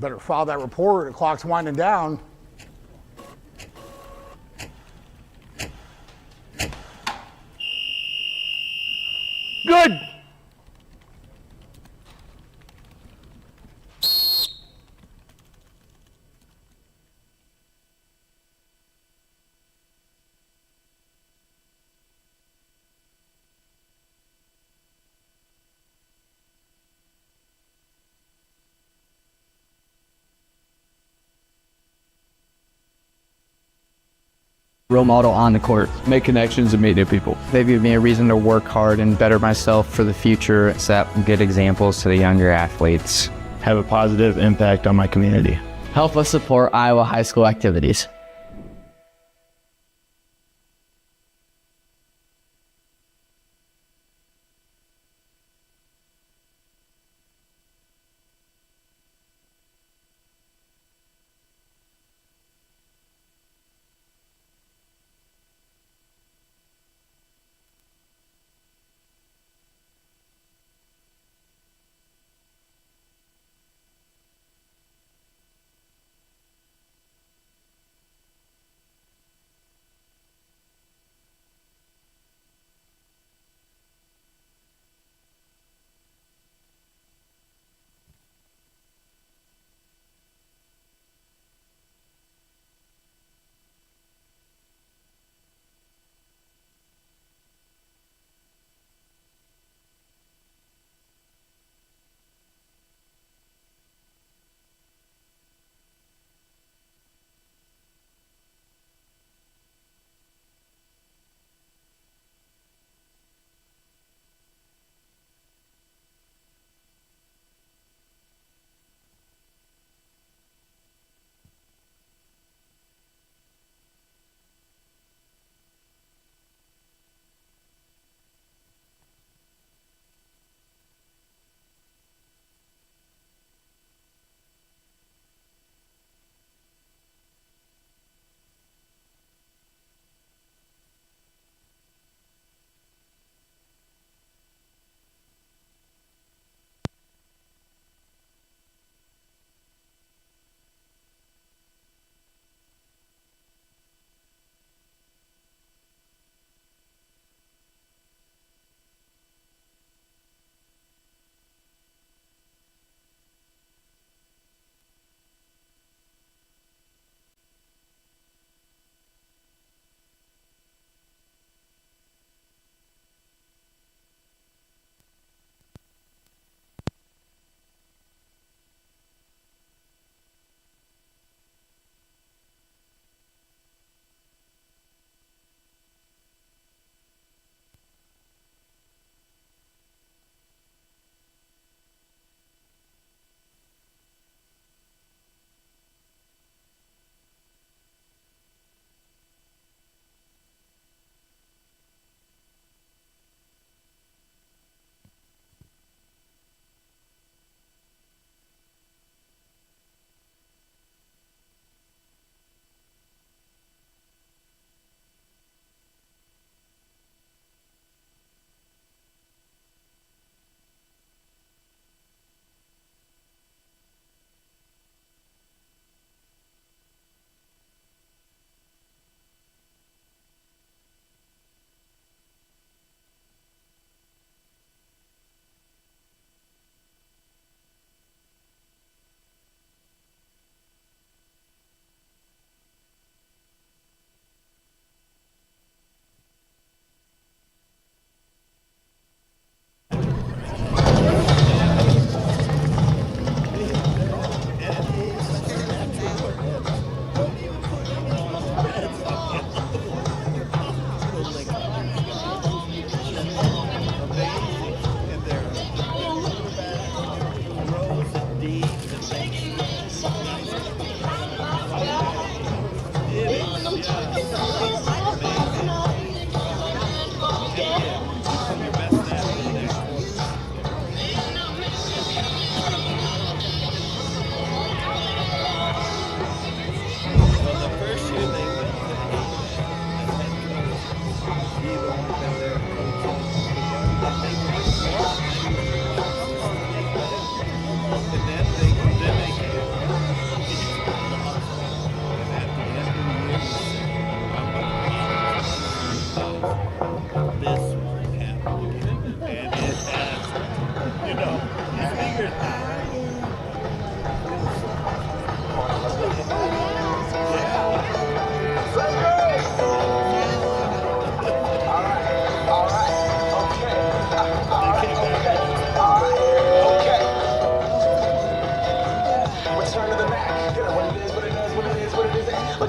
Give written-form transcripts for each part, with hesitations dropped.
Better file that report. The clock's winding down. Good. Role model on the court. Make connections and meet new people. They give me a reason to work hard and better myself for the future. Set good examples to the younger athletes. Have a positive impact on my community. Help us support Iowa high school activities.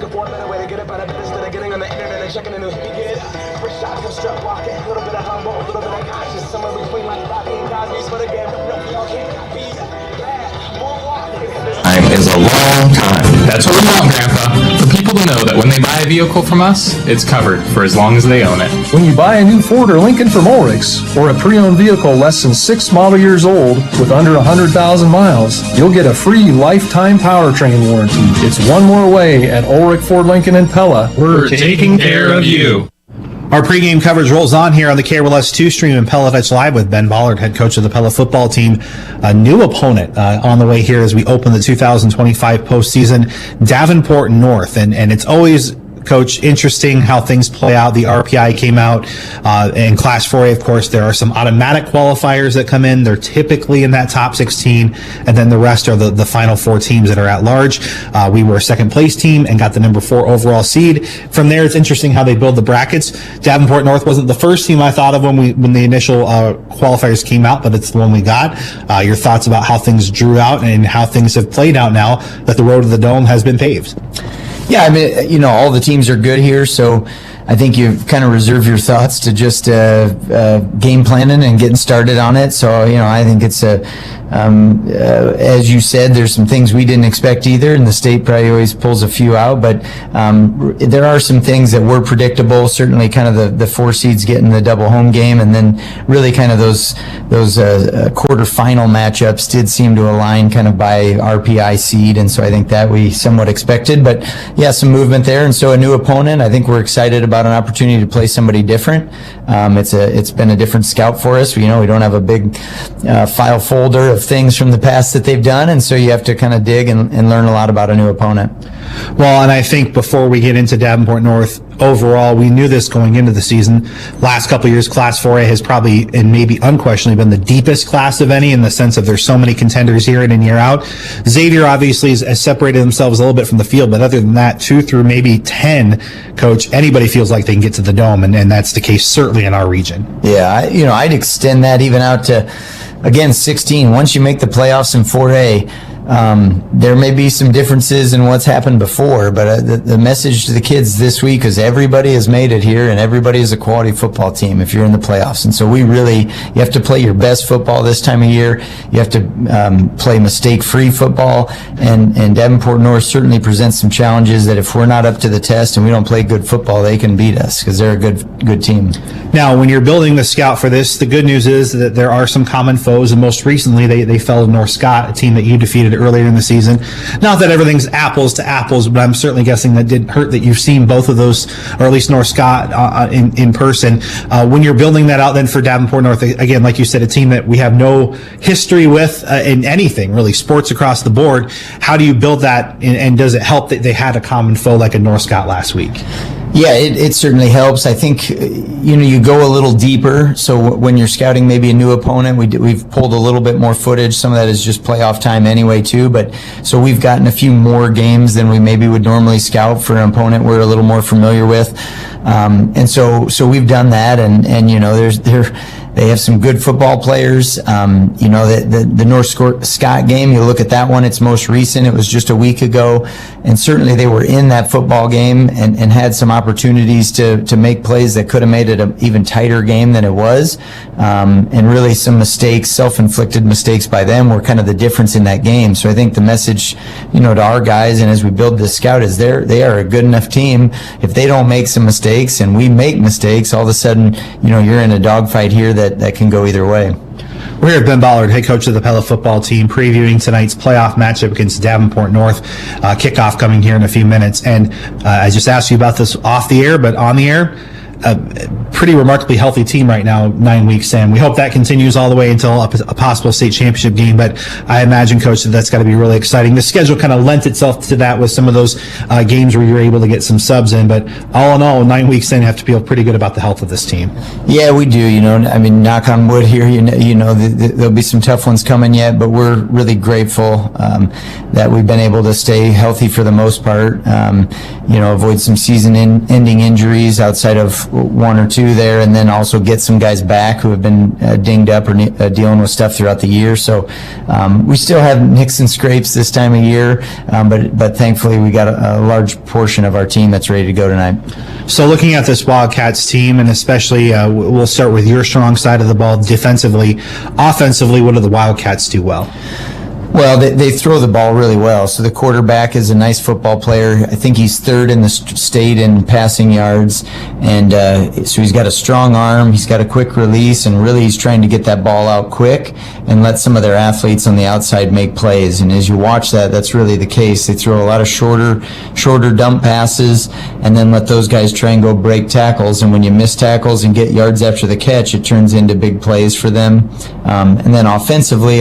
looking for a better way to get up out of bed instead of getting on the internet and checking the news. Get up. First shot, go strut walking. A little bit of humble, a little bit of conscious. Somewhere between like Bobby and Cosby's for the game. No, y'all can't copy. Yeah, moonwalk. Time is a long time. That's what we want, Grandpa. For people to know that when they buy a vehicle from us, it's covered for as long as they own it. When you buy a new Ford or Lincoln from Ulrich's, or a pre-owned vehicle less than 6 model years old with under 100,000 miles, you'll get a free lifetime powertrain warranty. It's one more way at Ulrich Ford Lincoln in Pella. We're taking care of you. Our pregame coverage rolls on here on the KRLS2 stream and Pella Live with Ben Ballard, head coach of the Pella football team. A new opponent on the way here as we open the 2025 postseason, Davenport North. And it's always, Coach, interesting how things play out. The RPI came out in Class 4A. Of course, there are some automatic qualifiers that come in. They're typically in that top 16, and then the rest are the final 4 teams that are at large. We were a second place team and got the number 4 overall seed. From there, it's interesting how they build the brackets. Davenport North wasn't the first team I thought of when the initial qualifiers came out, but it's the one we got. Your thoughts about how things drew out and how things have played out now that the road to the Dome has been paved? Yeah, I mean, all the teams are good here, so I think you've kind of reserved your thoughts to just game planning and getting started on it. So, I think it's as you said, there's some things we didn't expect either, and the state probably always pulls a few out, but there are some things that were predictable. Certainly kind of the 4 seeds getting the double home game, and then really kind of those quarterfinal matchups did seem to align kind of by RPI seed, and so I think that we somewhat expected, but yeah, some movement there. And so a new opponent, I think we're excited about an opportunity to play somebody different. It's been a different scout for us. We don't have a big file folder of things from the past that they've done, and so you have to kind of dig and learn a lot about a new opponent. Well, and I think before we get into Davenport North, overall, we knew this going into the season. Last couple of years, Class 4A has probably, and maybe unquestionably, been the deepest class of any, in the sense of there's so many contenders year in and year out. Xavier obviously has separated themselves a little bit from the field, but other than that, 2 through maybe 10, Coach, anybody feels like they can get to the Dome, and that's the case certainly in our region. Yeah, I'd extend that even out to, again, 16. Once you make the playoffs in 4A, there may be some differences in what's happened before, but the message to the kids this week is everybody has made it here, and everybody is a quality football team if you're in the playoffs. And so you have to play your best football this time of year. You have to play mistake-free football, and Davenport North certainly presents some challenges that if we're not up to the test and we don't play good football, they can beat us because they're a good team. Now, when you're building the scout for this, the good news is that there are some common foes, and most recently they fell to North Scott, a team that you defeated earlier in the season. Not that everything's apples to apples, but I'm certainly guessing that didn't hurt that you've seen both of those, or at least North Scott in person. When you're building that out then for Davenport North, again, like you said, a team that we have no history with in anything, really, sports across the board. How do you build that, and does it help that they had a common foe like a North Scott last week? Yeah, it certainly helps. I think, you go a little deeper. So when you're scouting maybe a new opponent, we've pulled a little bit more footage. Some of that is just playoff time anyway, too. But so we've gotten a few more games than we maybe would normally scout for an opponent we're a little more familiar with. And so we've done that, and they have some good football players. The North Scott game, you look at that one, it's most recent. It was just a week ago. And certainly they were in that football game and had some opportunities to make plays that could have made it an even tighter game than it was. And really some mistakes, self-inflicted mistakes by them were kind of the difference in that game. So I think the message, to our guys, and as we build this scout, is they are a good enough team. If they don't make some mistakes and we make mistakes, all of a sudden, you're in a dogfight here that can go either way. We're here with Ben Ballard, head coach of the Pella football team, previewing tonight's playoff matchup against Davenport North. Kickoff coming here in a few minutes. And I just asked you about this off the air, but on the air, a pretty remarkably healthy team right now, 9 weeks in. We hope that continues all the way until a possible state championship game, but I imagine, Coach, that's got to be really exciting. The schedule kind of lent itself to that with some of those games where you're able to get some subs in, but all in all, 9 weeks in, you have to feel pretty good about the health of this team. Yeah, we do. Knock on wood here, there'll be some tough ones coming yet, but we're really grateful that we've been able to stay healthy for the most part, avoid some season-ending injuries outside of one or two there, and then also get some guys back who have been dinged up or dealing with stuff throughout the year. So we still have nicks and scrapes this time of year, but thankfully we got a large portion of our team that's ready to go tonight. So looking at this Wildcats team, and especially we'll start with your strong side of the ball defensively. Offensively, what do the Wildcats do well? Well, they throw the ball really well. So the quarterback is a nice football player. I think he's third in the state in passing yards. And so he's got a strong arm. He's got a quick release. And really he's trying to get that ball out quick and let some of their athletes on the outside make plays. And as you watch that, that's really the case. They throw a lot of shorter dump passes and then let those guys try and go break tackles. And when you miss tackles and get yards after the catch, it turns into big plays for them. And then offensively,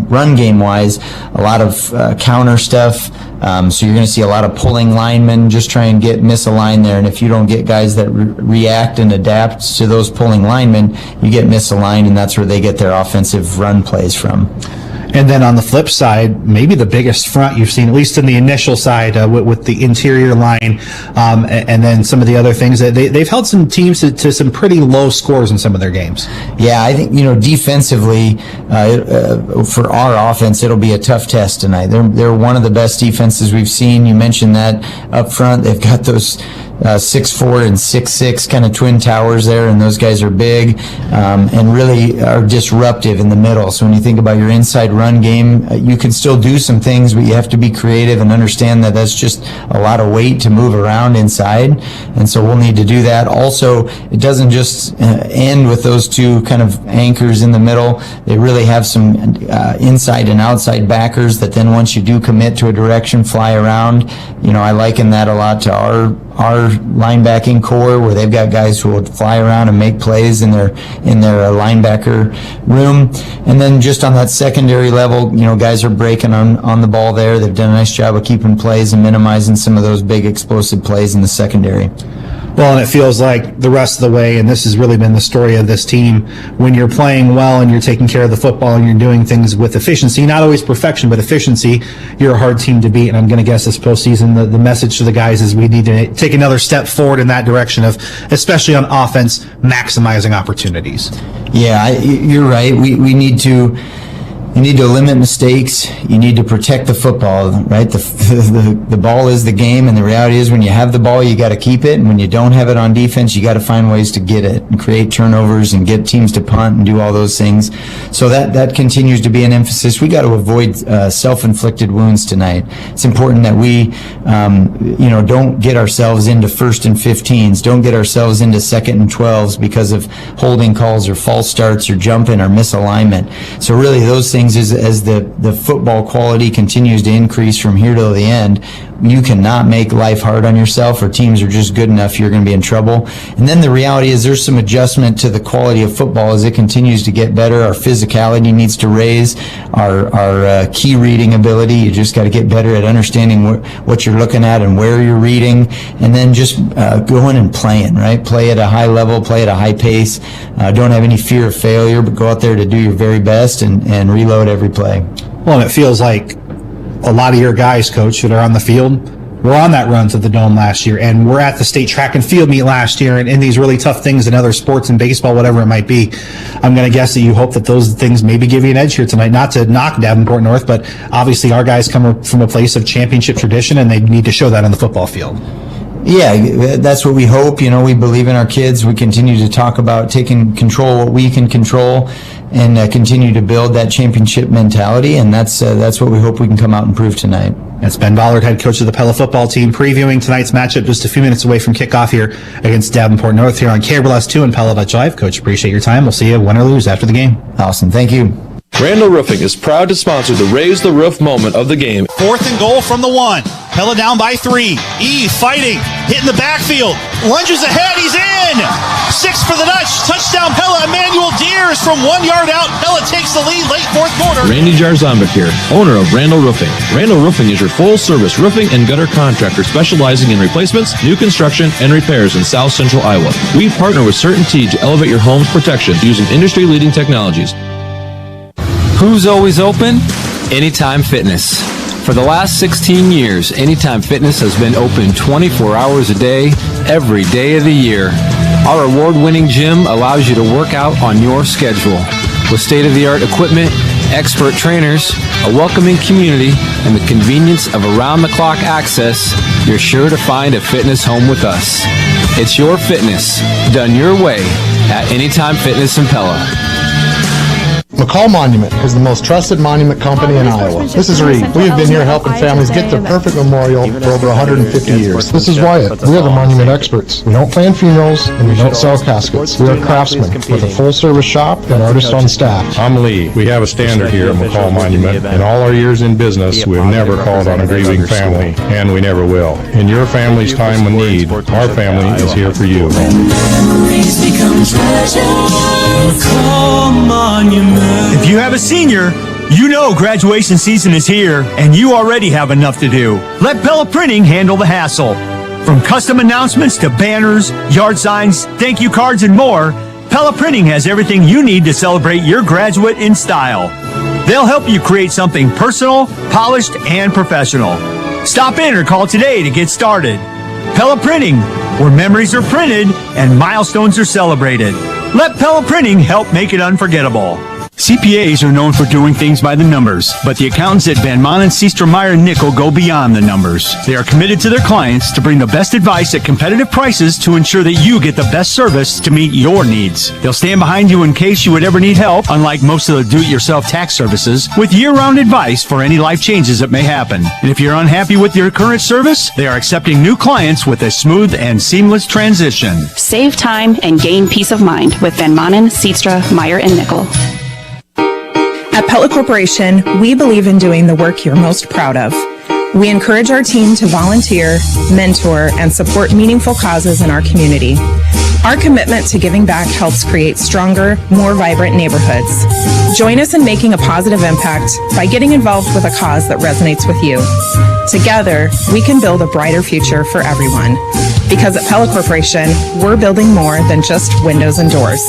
run game wise, a lot of counter stuff. So you're going to see a lot of pulling linemen just try and get misaligned there. And if you don't get guys that react and adapt to those pulling linemen, you get misaligned, and that's where they get their offensive run plays from. And then on the flip side, maybe the biggest front you've seen, at least in the initial side, with the interior line, and then some of the other things that they've held some teams to some pretty low scores in some of their games. Yeah, I think defensively for our offense, it'll be a tough test tonight. They're one of the best defenses we've seen. You mentioned that up front. They've got those 6'4" and 6'6" kind of twin towers there, and those guys are big and really are disruptive in the middle. So when you think about your inside run game, you can still do some things, but you have to be creative and understand that that's just a lot of weight to move around inside, and so we'll need to do that. Also, it doesn't just end with those two kind of anchors in the middle. They really have some inside and outside backers that then once you do commit to a direction, fly around. I liken that a lot to our linebacking core, where they've got guys who will fly around and make plays in their linebacker room. And then just on that secondary level, guys are breaking on the ball there. They've done a nice job of keeping plays and minimizing some of those big explosive plays in the secondary. Well, and it feels like the rest of the way, and this has really been the story of this team, when you're playing well and you're taking care of the football and you're doing things with efficiency, not always perfection, but efficiency, you're a hard team to beat. And I'm going to guess this postseason, the message to the guys is we need to take another step forward in that direction of, especially on offense, maximizing opportunities. Yeah, you're right. We need to... You need to limit mistakes. You need to protect the football, right? The ball is the game, and the reality is when you have the ball, you got to keep it, and when you don't have it on defense, you got to find ways to get it and create turnovers and get teams to punt and do all those things. So that continues to be an emphasis. We got to avoid self-inflicted wounds tonight. It's important that we, don't get ourselves into 1st and 15s. Don't get ourselves into 2nd and 12s because of holding calls or false starts or jumping or misalignment. So really, those things as the football quality continues to increase from here till the end, you cannot make life hard on yourself, or teams are just good enough, you're going to be in trouble. And then the reality is there's some adjustment to the quality of football as it continues to get better. Our physicality needs to raise, our key reading ability. You just got to get better at understanding what you're looking at and where you're reading, and then just going and playing, right? Play at a high level, play at a high pace. Don't have any fear of failure, but go out there to do your very best and reload every play. Well, and it feels like a lot of your guys, Coach, that are on the field, were on that run to the Dome last year, and we're at the state track and field meet last year, and in these really tough things in other sports and baseball, whatever it might be. I'm going to guess that you hope that those things maybe give you an edge here tonight, not to knock Davenport North, but obviously our guys come from a place of championship tradition, and they need to show that on the football field. Yeah, that's what we hope. We believe in our kids. We continue to talk about taking control what we can control and continue to build that championship mentality, and that's what we hope we can come out and prove tonight. That's Ben Ballard, head coach of the Pella football team, previewing tonight's matchup just a few minutes away from kickoff here against Davenport North here on KRLS 2 and Pella.live. Coach, appreciate your time. We'll see you win or lose after the game. Awesome. Thank you. Randall Roofing is proud to sponsor the Raise the Roof moment of the game. 4th and goal from the 1. Pella down by 3. E fighting, hitting the backfield, lunges ahead, he's in! 6 for the Dutch, touchdown Pella. Emmanuel Deers from 1 yard out. Pella takes the lead late 4th quarter. Randy Jarzambek here, owner of Randall Roofing. Randall Roofing is your full-service roofing and gutter contractor specializing in replacements, new construction, and repairs in South Central Iowa. We partner with CertainTeed to elevate your home's protection using industry-leading technologies. Who's always open? Anytime Fitness. For the last 16 years, Anytime Fitness has been open 24 hours a day, every day of the year. Our award-winning gym allows you to work out on your schedule. With state-of-the-art equipment, expert trainers, a welcoming community, and the convenience of around-the-clock access, you're sure to find a fitness home with us. It's your fitness, done your way, at Anytime Fitness in Pella. McCall Monument is the most trusted monument company in Iowa. This is Reed. We have been here helping families get their perfect memorial for over 150 years. This is Wyatt. We are the monument experts. We don't plan funerals and we don't sell caskets. We are craftsmen with a full-service shop and artists on staff. I'm Lee. We have a standard here at McCall Monument. In all our years in business, we've never called on a grieving family, and we never will. In your family's time of need, our family is here for you. If you have a senior, you know graduation season is here, and you already have enough to do. Let Pella Printing handle the hassle. From custom announcements to banners, yard signs, thank you cards, and more, Pella Printing has everything you need to celebrate your graduate in style. They'll help you create something personal, polished, and professional. Stop in or call today to get started. Pella Printing, where memories are printed and milestones are celebrated. Let Pella Printing help make it unforgettable. CPAs are known for doing things by the numbers, but the accountants at Van Manen, Seastra, Meyer & Nickel go beyond the numbers. They are committed to their clients to bring the best advice at competitive prices to ensure that you get the best service to meet your needs. They'll stand behind you in case you would ever need help, unlike most of the do-it-yourself tax services, with year-round advice for any life changes that may happen. And if you're unhappy with your current service, they are accepting new clients with a smooth and seamless transition. Save time and gain peace of mind with Van Manen, Seastra, Meyer & Nickel. At Pella Corporation, we believe in doing the work you're most proud of. We encourage our team to volunteer, mentor, and support meaningful causes in our community. Our commitment to giving back helps create stronger, more vibrant neighborhoods. Join us in making a positive impact by getting involved with a cause that resonates with you. Together, we can build a brighter future for everyone. Because at Pella Corporation, we're building more than just windows and doors.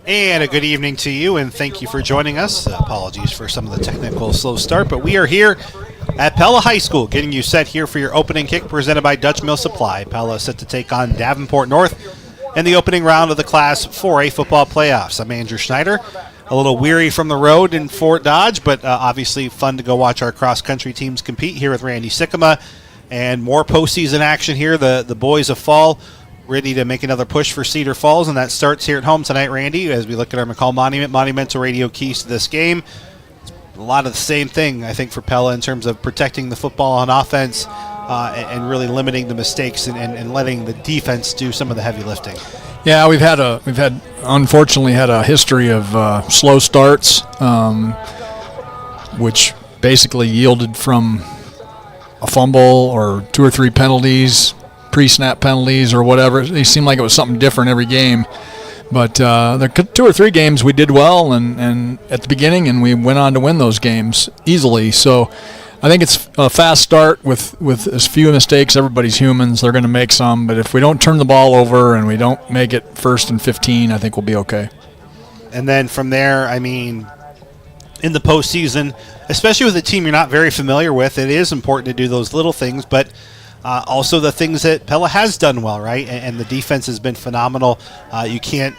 And a good evening to you, and thank you for joining us. Apologies for some of the technical slow start, but we are here at Pella High School, getting you set here for your opening kick presented by Dutch Mill Supply. Pella is set to take on Davenport North in the opening round of the Class 4A football playoffs. I'm Andrew Schneider, a little weary from the road in Fort Dodge, but obviously fun to go watch our cross-country teams compete here with Randy Sikkema, and more postseason action here. The boys of fall ready to make another push for Cedar Falls, and that starts here at home tonight, Randy, as we look at our McCall Monument, monumental radio keys to this game. A lot of the same thing, I think, for Pella in terms of protecting the football on offense and really limiting the mistakes and letting the defense do some of the heavy lifting. Yeah, we've unfortunately had a history of slow starts, which basically yielded from a fumble or 2 or 3 penalties, pre-snap penalties or whatever. It seemed like it was something different every game. But the 2 or 3 games we did well and at the beginning, and we went on to win those games easily. So I think it's a fast start with as few mistakes. Everybody's humans. They're going to make some. But if we don't turn the ball over and we don't make it 1st and 15, I think we'll be okay. And then from there, I mean, in the postseason, especially with a team you're not very familiar with, it is important to do those little things, but also the things that Pella has done well, right? And the defense has been phenomenal. You can't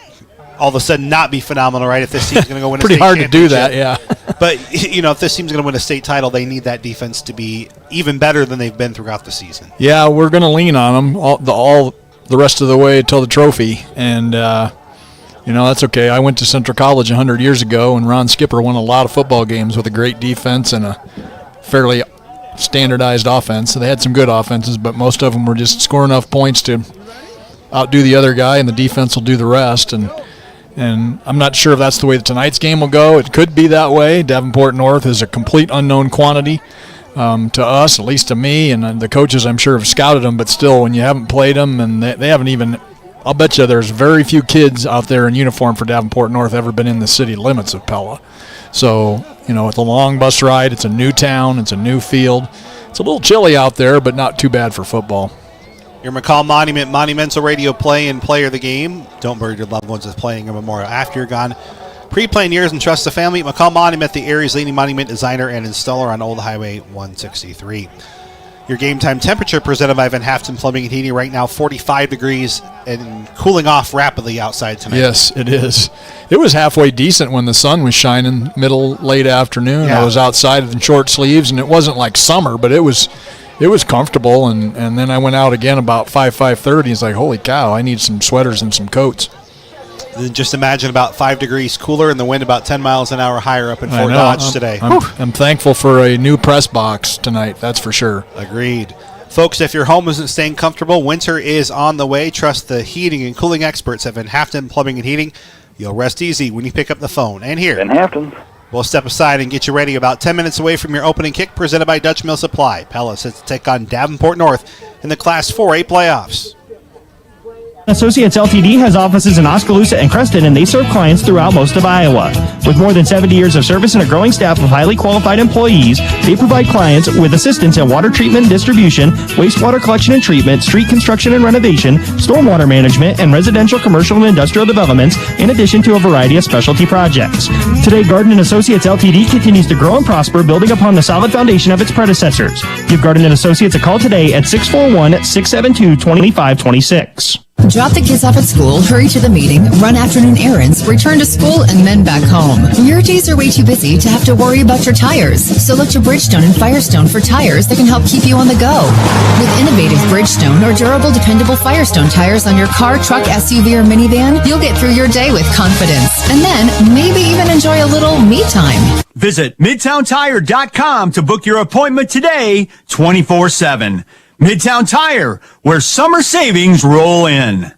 all of a sudden not be phenomenal, right? If this team's going to go win a state championship. Pretty hard to do that, yeah. But, if this team's going to win a state title, they need that defense to be even better than they've been throughout the season. Yeah, we're going to lean on them all the rest of the way till the trophy. And, that's okay. I went to Central College 100 years ago, and Ron Skipper won a lot of football games with a great defense and a fairly standardized offense. So they had some good offenses, but most of them were just score enough points to outdo the other guy, and the defense will do the rest. And I'm not sure if that's the way tonight's game will go. It could be that way. Davenport North is a complete unknown quantity to us, at least to me, and the coaches I'm sure have scouted them, but still, when you haven't played them, and they haven't even, I'll bet you there's very few kids out there in uniform for Davenport North ever been in the city limits of Pella. So, it's a long bus ride. It's a new town. It's a new field. It's a little chilly out there, but not too bad for football. Your McCall Monument Monumental Radio Play and Player of the Game. Don't bury your loved ones with playing a memorial after you're gone. Pre-playing years and trust the family. McCall Monument, the area's leading monument designer and installer on Old Highway 163. Your game time temperature presented by Van Haften Plumbing and Heating. Right now 45 degrees and cooling off rapidly outside tonight. Yes, it is. It was halfway decent when the sun was shining late afternoon. Yeah. I was outside in short sleeves, and it wasn't like summer, but it was comfortable. And then I went out again about 5:30. It's like, holy cow, I need some sweaters and some coats. Then just imagine about 5 degrees cooler and the wind about 10 miles an hour higher up in Fort Dodge today. I'm thankful for a new press box tonight, that's for sure. Agreed. Folks, if your home isn't staying comfortable, winter is on the way. Trust the heating and cooling experts at Van Haften Plumbing and Heating. You'll rest easy when you pick up the phone. And here, Van Haften. We'll step aside and get you ready about 10 minutes away from your opening kick presented by Dutch Mill Supply. Pella sets to take on Davenport North in the Class 4A playoffs. Associates Ltd. has offices in Oskaloosa and Creston, and they serve clients throughout most of Iowa. With more than 70 years of service and a growing staff of highly qualified employees, they provide clients with assistance in water treatment, distribution, wastewater collection and treatment, street construction and renovation, stormwater management, and residential, commercial, and industrial developments, in addition to a variety of specialty projects. Today, Garden & Associates Ltd. continues to grow and prosper, building upon the solid foundation of its predecessors. Give Garden & Associates a call today at 641-672-2526. Drop the kids off at school, hurry to the meeting, run afternoon errands, return to school, and then back home. Your days are way too busy to have to worry about your tires. So look to Bridgestone and Firestone for tires that can help keep you on the go. With innovative Bridgestone or durable, dependable Firestone tires on your car, truck, SUV, or minivan, you'll get through your day with confidence. And then maybe even enjoy a little me time. Visit MidtownTire.com to book your appointment today, 24/7. Midtown Tire, where summer savings roll in.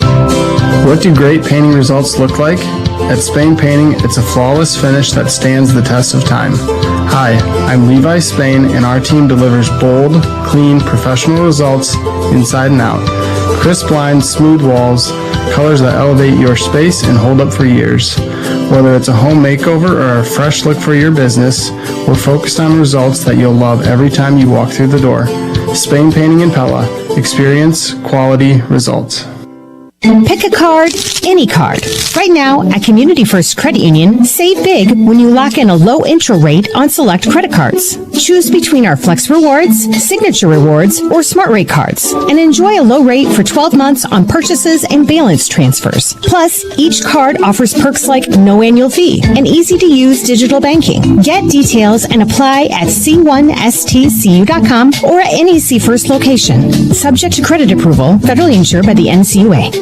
What do great painting results look like? At Spain Painting, it's a flawless finish that stands the test of time. Hi, I'm Levi Spain, and our team delivers bold, clean, professional results inside and out. Crisp lines, smooth walls, colors that elevate your space and hold up for years. Whether it's a home makeover or a fresh look for your business, we're focused on results that you'll love every time you walk through the door. Spain Painting in Pella. Experience, quality, results. Pick a card, any card. Right now, at Community First Credit Union, save big when you lock in a low intro rate on select credit cards. Choose between our Flex Rewards, Signature Rewards, or Smart Rate cards, and enjoy a low rate for 12 months on purchases and balance transfers. Plus, each card offers perks like no annual fee and easy-to-use digital banking. Get details and apply at c1stcu.com or at any C First location. Subject to credit approval, federally insured by the NCUA.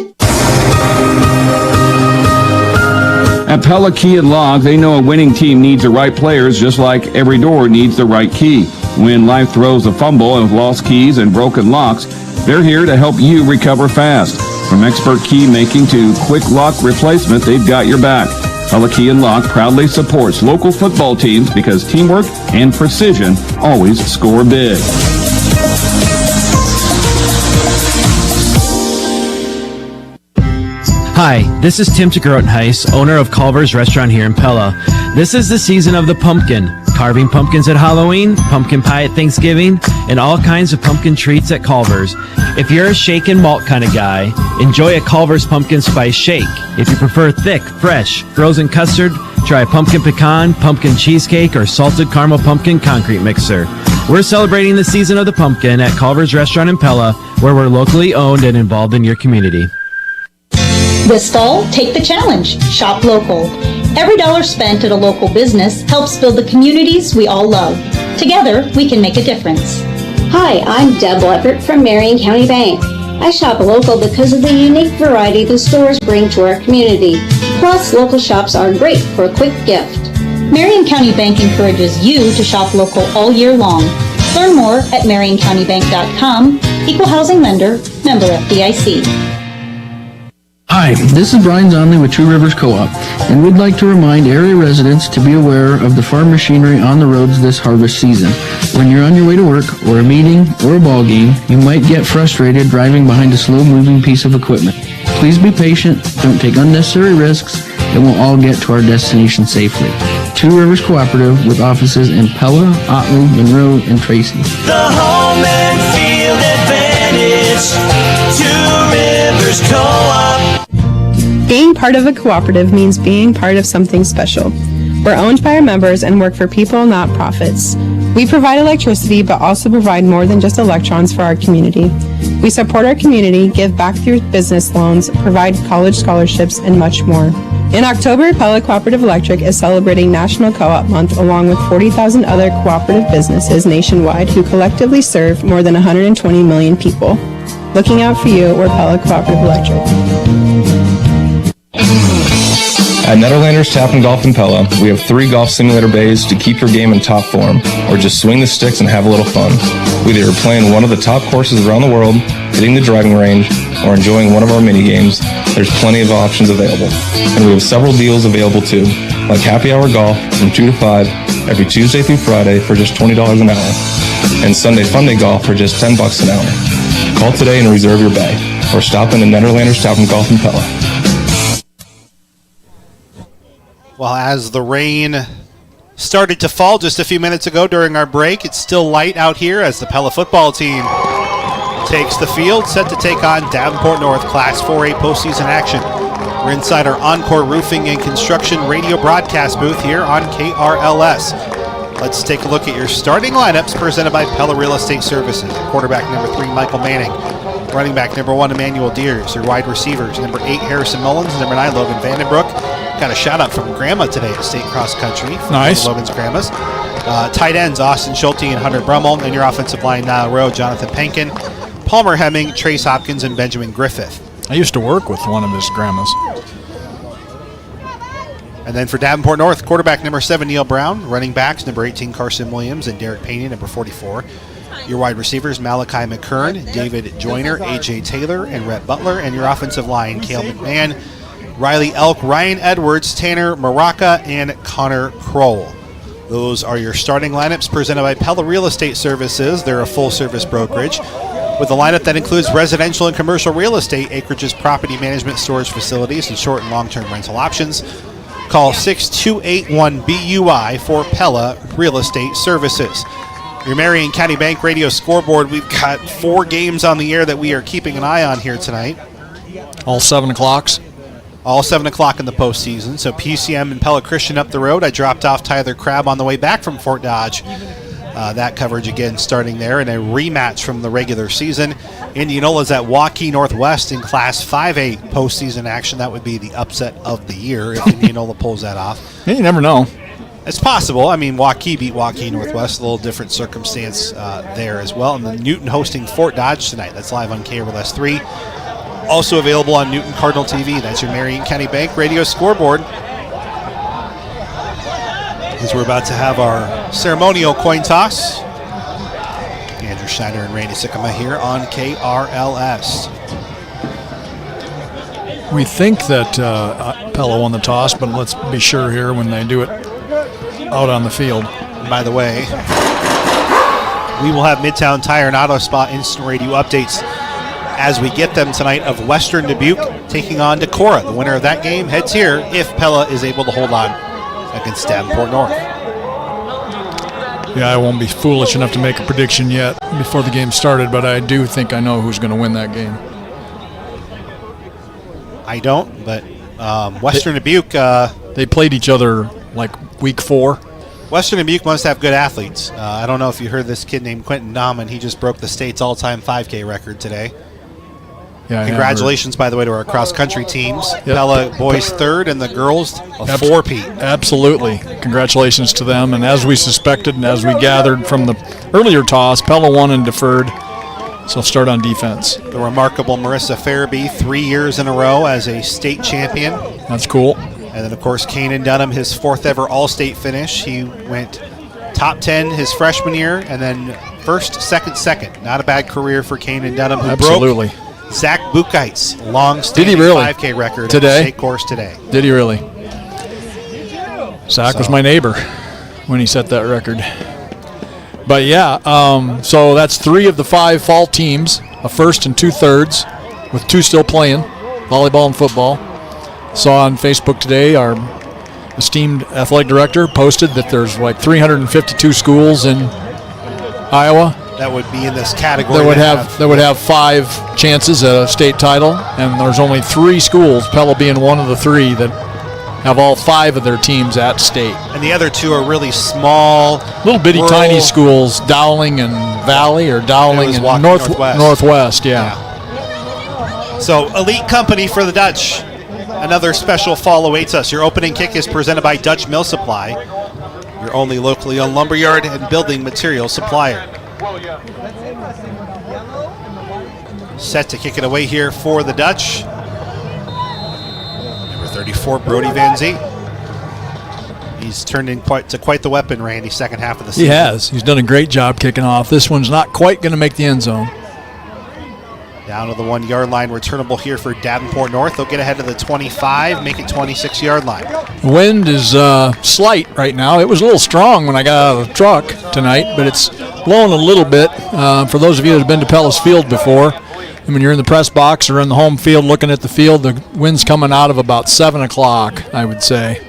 At Pella Key and Lock, they know a winning team needs the right players just like every door needs the right key. When life throws a fumble and lost keys and broken locks, they're here to help you recover fast. From expert key making to quick lock replacement, they've got your back. Pella Key and Lock proudly supports local football teams because teamwork and precision always score big. Hi, this is Tim Grotenhuis, owner of Culver's Restaurant here in Pella. This is the season of the pumpkin. Carving pumpkins at Halloween, pumpkin pie at Thanksgiving, and all kinds of pumpkin treats at Culver's. If you're a shake and malt kind of guy, enjoy a Culver's Pumpkin Spice Shake. If you prefer thick, fresh, frozen custard, try a pumpkin pecan, pumpkin cheesecake, or salted caramel pumpkin concrete mixer. We're celebrating the season of the pumpkin at Culver's Restaurant in Pella, where we're locally owned and involved in your community. This fall, take the challenge. Shop local. Every dollar spent at a local business helps build the communities we all love. Together, we can make a difference. Hi, I'm Deb Leppert from Marion County Bank. I shop local because of the unique variety the stores bring to our community. Plus, local shops are great for a quick gift. Marion County Bank encourages you to shop local all year long. Learn more at marioncountybank.com. Equal housing lender, member FDIC. Hi, this is Brian Zonley with Two Rivers Co-op, and we'd like to remind area residents to be aware of the farm machinery on the roads this harvest season. When you're on your way to work, or a meeting, or a ball game, you might get frustrated driving behind a slow-moving piece of equipment. Please be patient, don't take unnecessary risks, and we'll all get to our destination safely. Two Rivers Cooperative with offices in Pella, Otley, Monroe, and Tracy. The home and field advantage. Two Rivers Co-op. Being part of a cooperative means being part of something special. We're owned by our members and work for people, not profits. We provide electricity, but also provide more than just electrons for our community. We support our community, give back through business loans, provide college scholarships, and much more. In October, Pella Cooperative Electric is celebrating National Co-op Month along with 40,000 other cooperative businesses nationwide who collectively serve more than 120 million people. Looking out for you, we're Pella Cooperative Electric. At Netherlanders Tap and Golf in Pella, we have 3 golf simulator bays to keep your game in top form, or just swing the sticks and have a little fun. Whether you're playing one of the top courses around the world, hitting the driving range, or enjoying one of our mini games, there's plenty of options available. And we have several deals available too, like happy hour golf from 2 to 5 every Tuesday through Friday for just $20 an hour, and Sunday Fun Day golf for just $10 an hour. Call today and reserve your bay, or stop in the Netherlanders Tap and Golf in Pella. Well, as the rain started to fall just a few minutes ago during our break, it's still light out here as the Pella football team takes the field, set to take on Davenport North Class 4A postseason action. We're inside our Encore Roofing and Construction radio broadcast booth here on KRLS. Let's take a look at your starting lineups presented by Pella Real Estate Services. Quarterback number 3, Michael Manning. Running back number 1, Emmanuel Deers. Your wide receivers, number 8, Harrison Mullins. Number 9, Logan Vandenbroek. Got a shout out from Grandma today at State Cross Country. Nice. Logan's Grandmas. Tight ends, Austin Schulte and Hunter Brummel. And your offensive line, Niall Rowe, Jonathan Penkin, Palmer Hemming, Trace Hopkins, and Benjamin Griffith. I used to work with one of his grandmas. And then for Davenport North, quarterback number 7, Neil Brown. Running backs, number 18, Carson Williams, and Derek Payne, number 44. Your wide receivers, Malachi McKern, David Joyner, A.J. Taylor, and Rhett Butler. And your offensive line, Cale McMahon, Riley Elk, Ryan Edwards, Tanner Maraca, and Connor Kroll. Those are your starting lineups presented by Pella Real Estate Services. They're a full-service brokerage with a lineup that includes residential and commercial real estate, acreages, property management, storage facilities, and short and long-term rental options. Call 628-1-BUI for Pella Real Estate Services. Your Marion County Bank Radio scoreboard, we've got 4 games on the air that we are keeping an eye on here tonight. All 7 o'clocks? All 7 o'clock in the postseason. So PCM and Pella Christian up the road. I dropped off Tyler Crabb on the way back from Fort Dodge. That coverage again starting there in a rematch from the regular season. Indianola's at Waukee Northwest in Class 5A postseason action. That would be the upset of the year if Indianola pulls that off. You never know. It's possible. I mean, Waukee beat Waukee Northwest. A little different circumstance there as well. And then Newton hosting Fort Dodge tonight. That's live on KRLS 3. Also available on Newton Cardinal TV. That's your Marion County Bank Radio scoreboard. As we're about to have our ceremonial coin toss. Andrew Schneider and Randy Sikkema here on KRLS. We think that Pella won the toss, but let's be sure here when they do it out on the field. And by the way, we will have Midtown Tire and Auto Spa instant radio updates as we get them tonight of Western Dubuque taking on Decorah. The winner of that game heads here if Pella is able to hold on against Davenport North. Yeah, I won't be foolish enough to make a prediction yet before the game started, but I do think I know who's going to win that game. I don't, but Western Dubuque... they played each other like week 4. Western Dubuque must have good athletes. I don't know if you heard this kid named Quentin Nauman. He just broke the state's all-time 5K record today. Yeah, congratulations, by the way, to our cross-country teams. Yep. Pella boys 3rd and the girls a 4-peat. Absolutely. Congratulations to them. And as we suspected and as we gathered from the earlier toss, Pella won and deferred. So start on defense. The remarkable Marissa Farabee, 3 years in a row as a state champion. That's cool. And then, of course, Kanan Dunham, his 4th ever All-State finish. He went top 10 his freshman year and then first, second. Not a bad career for Kanan Dunham, who Absolutely. broke Zach Buchheit's long-standing 5K record today? at the state course today. Did he really? Zach was my neighbor when he set that record. But, yeah, so that's 3 of the 5 fall teams, a first and 2/3, with 2 still playing, volleyball and football. Saw on Facebook today our esteemed athletic director, posted that there's like 352 schools in Iowa that would be in this category. That would have 5 chances at a state title, and there's only 3 schools, Pella being one of the 3, that have all 5 of their teams at state. And the other 2 are really small, little bitty tiny schools, Dowling and Valley, or Dowling and Northwest. Yeah. So elite company for the Dutch. Another special fall awaits us. Your opening kick is presented by Dutch Mill Supply, your only locally owned lumberyard and building material supplier. Set to kick it away here for the Dutch. Number 34, Brody Van Zee. He's turned in quite the weapon, Randy, second half of the season. He has. He's done a great job kicking off. This one's not quite going to make the end zone. Down to the 1-yard line, returnable here for Davenport North. They'll get ahead of the 25, make it 26-yard line. The wind is slight right now. It was a little strong when I got out of the truck tonight, but it's blowing a little bit. For those of you that have been to Pella's Field before, when you're in the press box or in the home field looking at the field, the wind's coming out of about 7 o'clock, I would say.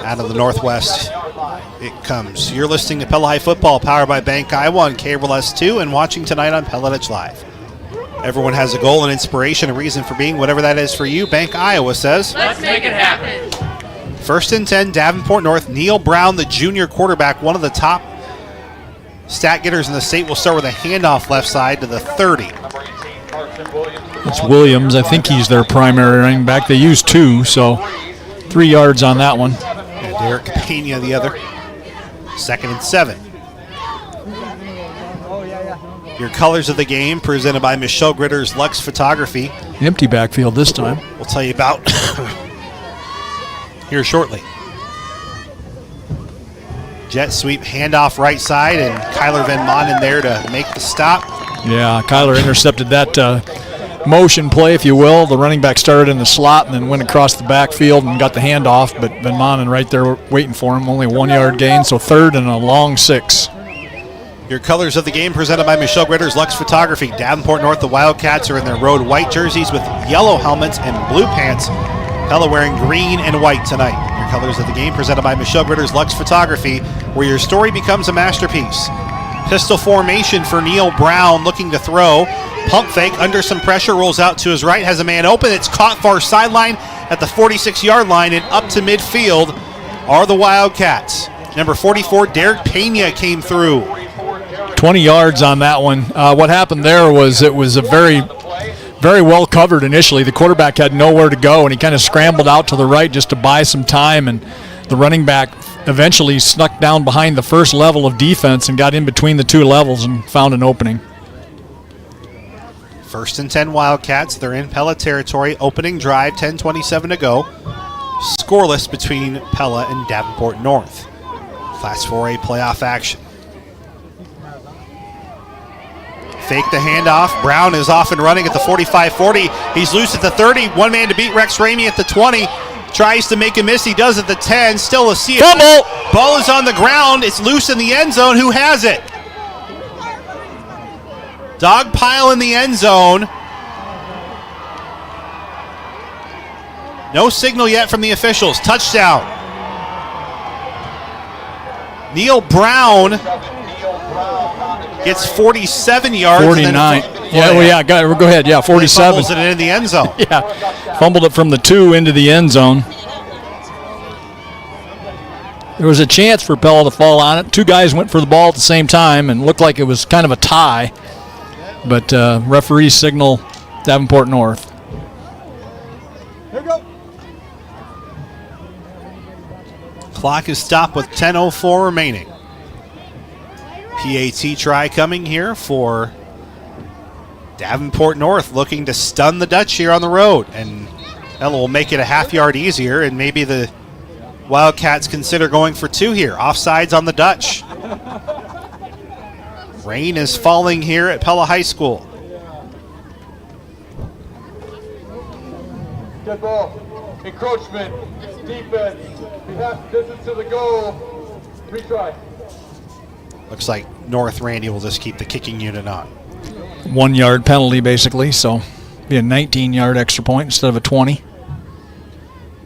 Out of the northwest it comes. You're listening to Pella High Football, powered by Bank Iowa on KRLS 2, and watching tonight on Pella Dutch Live. Everyone has a goal, an inspiration, a reason for being, whatever that is for you. Bank Iowa says, let's make it happen. 1st and 10, Davenport North. Neil Brown, the junior quarterback, one of the top stat getters in the state, will start with a handoff left side to the 30. It's Williams. I think he's their primary running back. They use 2, so 3 yards on that one. And Derek Pena the other. 2nd and 7. Your colors of the game presented by Michelle Gritter's Lux Photography. Empty backfield this time. We'll tell you about here shortly. Jet sweep, handoff right side, and Kyler Van Manen there to make the stop. Yeah, Kyler intercepted that motion play, if you will. The running back started in the slot and then went across the backfield and got the handoff, but Van Manen right there waiting for him. Only 1 yard gain, so 3rd and a long 6. Your colors of the game presented by Michelle Gritter's Lux Photography. Davenport North, the Wildcats are in their road white jerseys with yellow helmets and blue pants. Pella wearing green and white tonight. Your colors of the game presented by Michelle Gritter's Lux Photography, where your story becomes a masterpiece. Pistol formation for Neil Brown, looking to throw. Pump fake under some pressure, rolls out to his right, has a man open. It's caught far sideline at the 46-yard line, and up to midfield are the Wildcats. Number 44, Derek Pena came through. 20 yards on that one. What happened there was it was a very well covered initially. The quarterback had nowhere to go, and he kind of scrambled out to the right just to buy some time, and the running back eventually snuck down behind the first level of defense and got in between the 2 levels and found an opening. 1st and 10 Wildcats. They're in Pella territory. Opening drive, 10:27 to go. Scoreless between Pella and Davenport North. Class 4A playoff action. Fake the handoff. Brown is off and running at the 45-40. He's loose at the 30. One man to beat. Rex Ramey at the 20. Tries to make a miss. He does at the 10. Still a see it. Fumble! Ball is on the ground. It's loose in the end zone. Who has it? Dog pile in the end zone. No signal yet from the officials. Touchdown. Neil Brown gets 47 yards. 49. Go ahead. Yeah, 47. Fumbles it in the end zone. Yeah, fumbled it from the 2 into the end zone. There was a chance for Pella to fall on it. 2 guys went for the ball at the same time and looked like it was kind of a tie. But referees signal Davenport North. Here we go. Clock is stopped with 10:04 remaining. PAT try coming here for Davenport North, looking to stun the Dutch here on the road. And that will make it a half yard easier, and maybe the Wildcats consider going for 2 here. Offsides on the Dutch. Rain is falling here at Pella High School. Good ball. Encroachment. Defense. Half distance to the goal. Retry. Looks like North Randy will just keep the kicking unit on. 1 yard penalty, basically, so be a 19-yard extra point instead of a 20.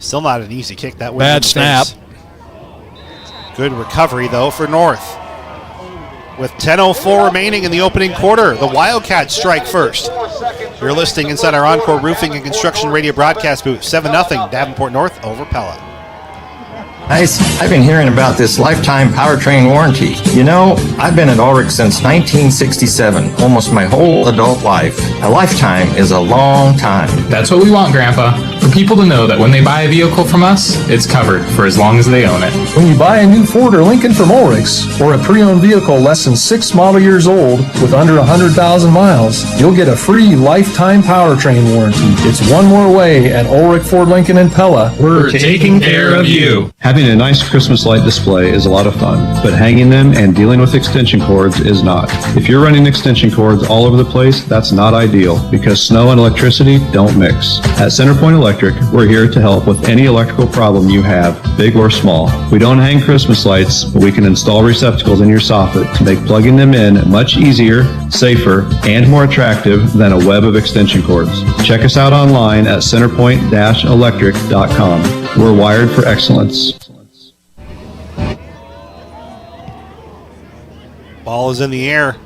Still not an easy kick. That bad snap. Good recovery, though, for North. With 10:04 remaining in the opening quarter, the Wildcats strike first. You're listening inside our Encore Roofing and Construction Radio broadcast booth. 7-0 Davenport North over Pella. Nice. I've been hearing about this lifetime powertrain warranty. You know, I've been at Ulrich since 1967, almost my whole adult life. A lifetime is a long time. That's what we want, Grandpa. For people to know that when they buy a vehicle from us, it's covered for as long as they own it. When you buy a new Ford or Lincoln from Ulrich's, or a pre-owned vehicle less than 6 model years old with under 100,000 miles, you'll get a free lifetime powertrain warranty. It's one more way at Ulrich Ford Lincoln in Pella. We're taking care of you. Having a nice Christmas light display is a lot of fun, but hanging them and dealing with extension cords is not. If you're running extension cords all over the place, that's not ideal because snow and electricity don't mix. At Centerpoint Electric, we're here to help with any electrical problem you have, big or small. We don't hang Christmas lights, but we can install receptacles in your soffit to make plugging them in much easier, safer, and more attractive than a web of extension cords. Check us out online at centerpoint-electric.com. We're wired for excellence. Ball is in the air.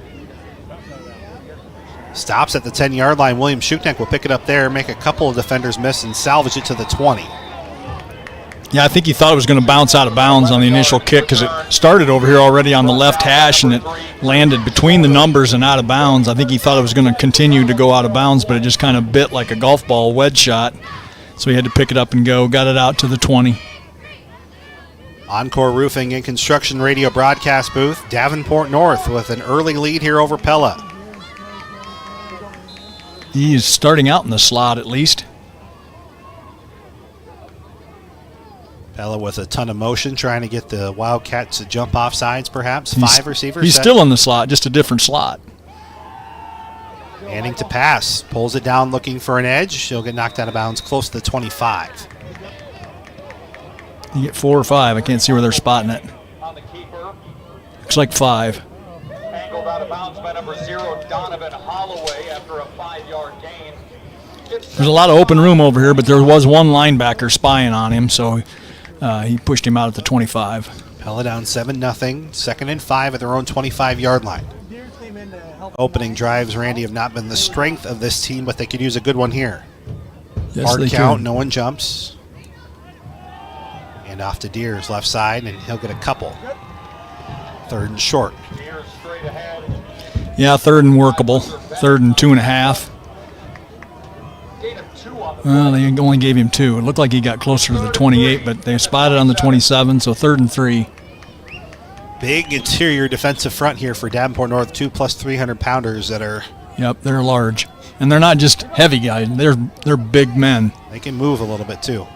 Stops at the 10-yard line. William Shuknek will pick it up there, make a couple of defenders miss, and salvage it to the 20. Yeah, I think he thought it was going to bounce out of bounds on the initial kick because it started over here already on the left hash and it landed between the numbers and out of bounds. I think he thought it was going to continue to go out of bounds, but it just kind of bit like a golf ball wedge shot. So he had to pick it up and go. Got it out to the 20. Encore Roofing and Construction Radio broadcast booth. Davenport North with an early lead here over Pella. He's starting out in the slot at least. Pella with a ton of motion, trying to get the Wildcats to jump off sides perhaps. 5 receivers. He's still in the slot, just a different slot. Manning to pass. Pulls it down looking for an edge. She'll get knocked out of bounds close to the 25. You get 4 or 5. I can't see where they're spotting it. Looks like 5. Angled out of bounds by number 0, Donovan Holloway, after a 5-yard gain. There's a lot of open room over here, but there was one linebacker spying on him, so he pushed him out at the 25. Pella down 7-0. 2nd and 5 at their own 25-yard line. Opening drives, Randy, have not been the strength of this team, but they could use a good one here. Yes, Hard they count, could. no one jumps. And off to Deers, left side, and he'll get a couple. 3rd and short. Yeah, 3rd and workable. 3rd and 2.5. Well, they only gave him 2. It looked like he got closer to the 28, but they spotted on the 27, so 3rd and 3. Big interior defensive front here for Davenport North. 2 plus 300-pounders that are... Yep, they're large. And they're not just heavy guys. They're big men. They can move a little bit, too.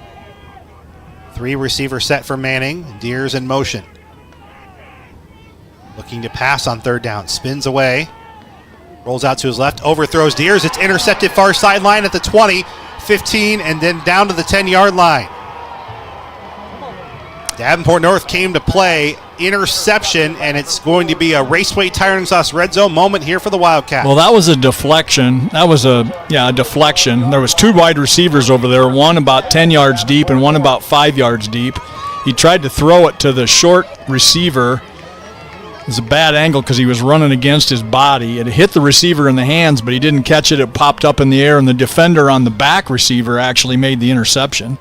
3 receiver set for Manning. Deers in motion. Looking to pass on 3rd down. Spins away. Rolls out to his left. Overthrows Deers. It's intercepted far sideline at the 20, 15, and then down to the 10-yard line. Davenport North came to play. Interception, and it's going to be a Raceway Tire and Exhaust red zone moment here for the Wildcats. Well, that was a deflection. That was a deflection. There was 2 wide receivers over there, one about 10 yards deep and one about 5 yards deep. He tried to throw it to the short receiver. It was a bad angle because he was running against his body. It hit the receiver in the hands, but he didn't catch it. It popped up in the air, and the defender on the back receiver actually made the interception.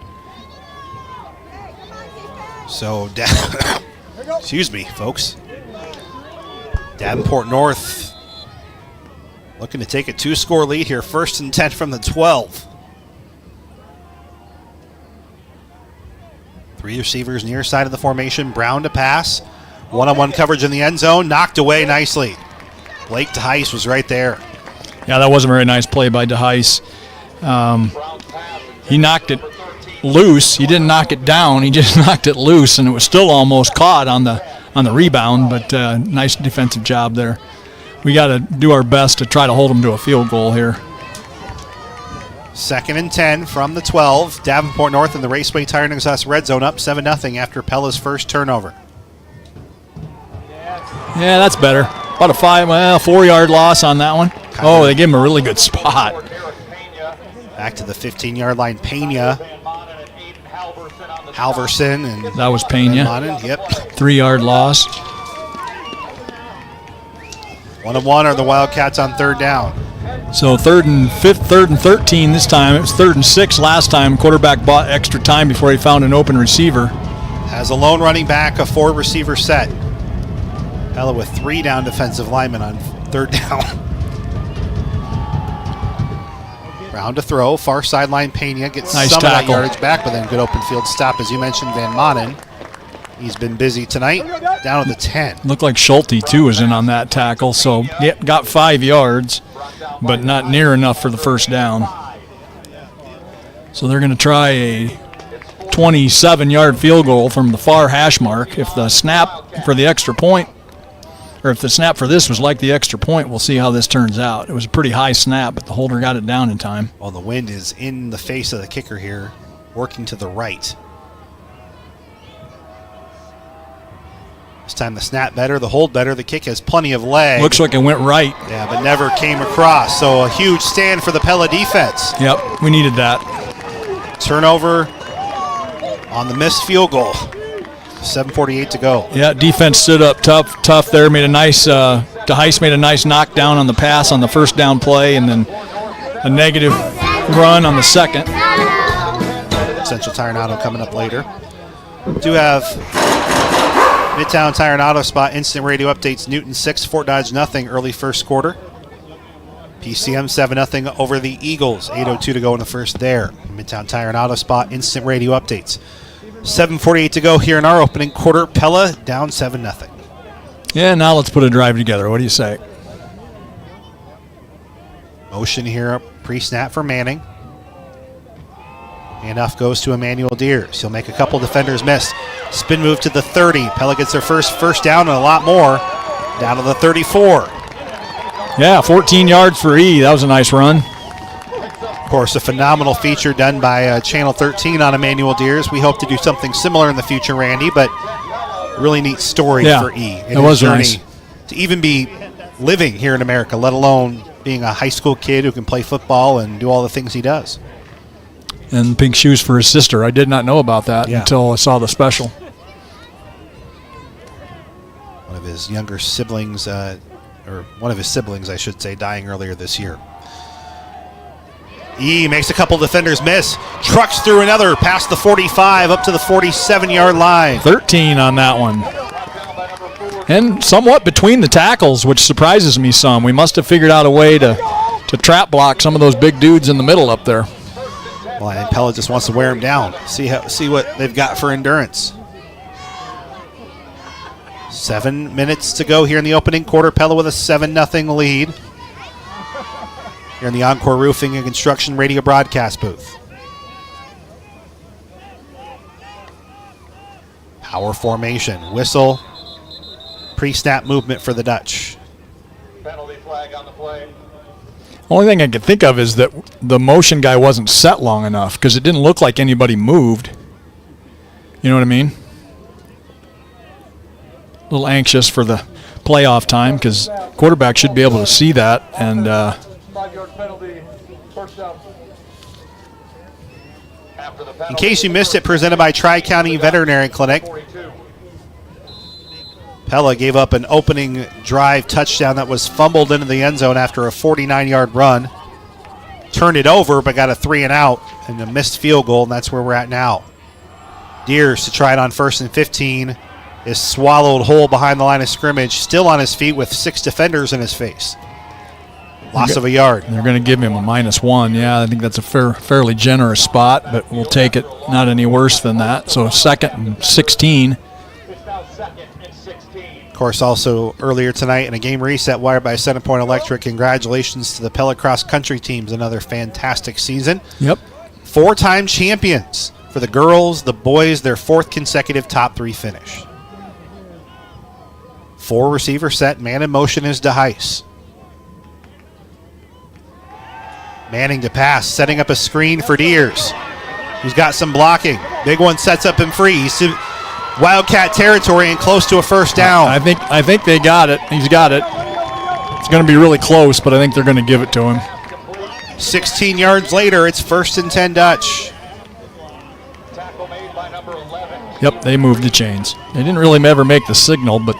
So, excuse me, folks. Davenport North looking to take a 2-score lead here. 1st and 10 from the 12. 3 receivers near side of the formation. Brown to pass. One-on-one coverage in the end zone. Knocked away nicely. Blake DeHeis was right there. Yeah, that was a very nice play by DeHeis. He knocked it loose. He didn't knock it down. He just knocked it loose, and it was still almost caught on the rebound, but nice defensive job there. We got to do our best to try to hold them to a field goal here. 2nd and 10 from the 12. Davenport North in the Raceway Tire and Exhaust red zone up 7-0 after Pella's first turnover. Yeah, that's better. About a 4-yard loss on that one. Oh, they gave him a really good spot. Back to the 15-yard line. Pena Halverson and that was Pena. Yep. 3-yard loss. 1-1 are the Wildcats on third down. So 3rd and 13 this time. It was 3rd and 6 last time. Quarterback bought extra time before he found an open receiver. Has a lone running back, a 4-receiver set. Pella with 3 down defensive linemen on third down. Round to throw, far sideline. Pena gets nice some tackle. of that yardage back, but then good open field stop, as you mentioned, Van Manen. He's been busy tonight, down at the 10. Looked like Schulte, too, was in on that tackle. So, yep, got 5 yards, but not near enough for the first down. So they're going to try a 27-yard field goal from the far hash mark. If the snap for the extra point, or if the snap for this was like the extra point, we'll see how this turns out. It was a pretty high snap, but the holder got it down in time. Well, the wind is in the face of the kicker here, working to the right. This time the snap better, the hold better, the kick has plenty of leg. Looks like it went right. Yeah, but never came across. So a huge stand for the Pella defense. Yep, we needed that. Turnover on the missed field goal. 7:48 to go. Yeah, defense stood up tough there. Made a nice, DeHeis made a nice knockdown on the pass on the first down play, and then a negative run on the second. Central Tire and Auto coming up later. Do have Midtown Tire and Auto Spot instant radio updates. Newton 6, Fort Dodge nothing early first quarter. PCM 7-0 over the Eagles. 8:02 to go in the first there. Midtown Tire and Auto Spot instant radio updates. 7:48 to go here in our opening quarter. Pella down 7-0. Yeah, now let's put a drive together. What do you say? Motion here, pre-snap for Manning. Handoff goes to Emmanuel Deers. He'll make a couple defenders miss. Spin move to the 30. Pella gets their first down and a lot more. Down to the 34. Yeah, 14 yards for E. That was a nice run. Of course, a phenomenal feature done by Channel 13 on Emmanuel Deers. We hope to do something similar in the future, Randy, but really neat story for E. It was nice. To even be living here in America, let alone being a high school kid who can play football and do all the things he does. And pink shoes for his sister. I did not know about that until I saw the special. One of his younger siblings, or one of his siblings, I should say, dying earlier this year. E makes a couple defenders miss. Trucks through another past the 45 up to the 47-yard line. 13 on that one. And somewhat between the tackles, which surprises me some. We must have figured out a way to trap block some of those big dudes in the middle up there. Well, I think Pella just wants to wear them down. See what they've got for endurance. 7 minutes to go here in the opening quarter. Pella with a 7-0 lead. Here in the Encore Roofing and Construction radio broadcast booth. Power formation. Whistle. Pre-snap movement for the Dutch. Penalty flag on the play. Only thing I could think of is that the motion guy wasn't set long enough because it didn't look like anybody moved. You know what I mean? A little anxious for the playoff time because quarterback should be able to see that. And 5-yard penalty, first down. In case you missed it, presented by Tri-County Veterinary Clinic. Pella gave up an opening drive touchdown that was fumbled into the end zone after a 49-yard run. Turned it over, but got a 3-and-out and a missed field goal, and that's where we're at now. Deers to try it on 1st and 15 is swallowed whole behind the line of scrimmage, still on his feet with 6 defenders in his face. Loss of a yard. They're going to give him a -1. Yeah, I think that's a fairly generous spot, but we'll take it. Not any worse than that. So 2nd and 16. Of course, also earlier tonight in a game reset wired by Centerpoint Electric, congratulations to the Pella Cross Country teams. Another fantastic season. Yep. 4-time champions for the girls, the boys, their 4th consecutive top 3 finish. 4 receiver set, man in motion is DeHeis. Manning to pass, setting up a screen for Deers. He's got some blocking. Big one sets up him free. He's to Wildcat territory and close to a first down. I think they got it. He's got it. It's going to be really close, but I think they're going to give it to him. 16 yards later, it's 1st and 10 Dutch. Tackle made by number 11. Yep, they moved the chains. They didn't really ever make the signal, but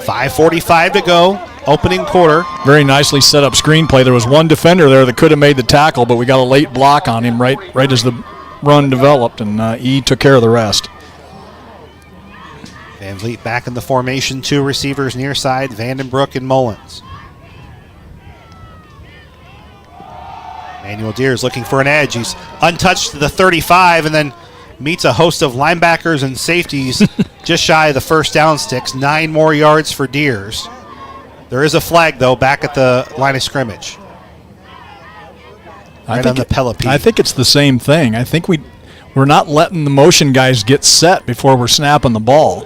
5:45 to go, opening quarter. very nicely set up screenplay. There was one defender there that could have made the tackle, but we got a late block on him right as the run developed, and E took care of the rest. Van Vliet back in the formation, 2 receivers near side, Vandenbroek and Mullins. Manuel Deers looking for an edge. He's untouched to the 35 and then meets a host of linebackers and safeties just shy of the first down sticks. 9 more yards for Deers. There is a flag, though, back at the line of scrimmage. Right on the Pella P. I think it's the same thing. I think we're not letting the motion guys get set before we're snapping the ball.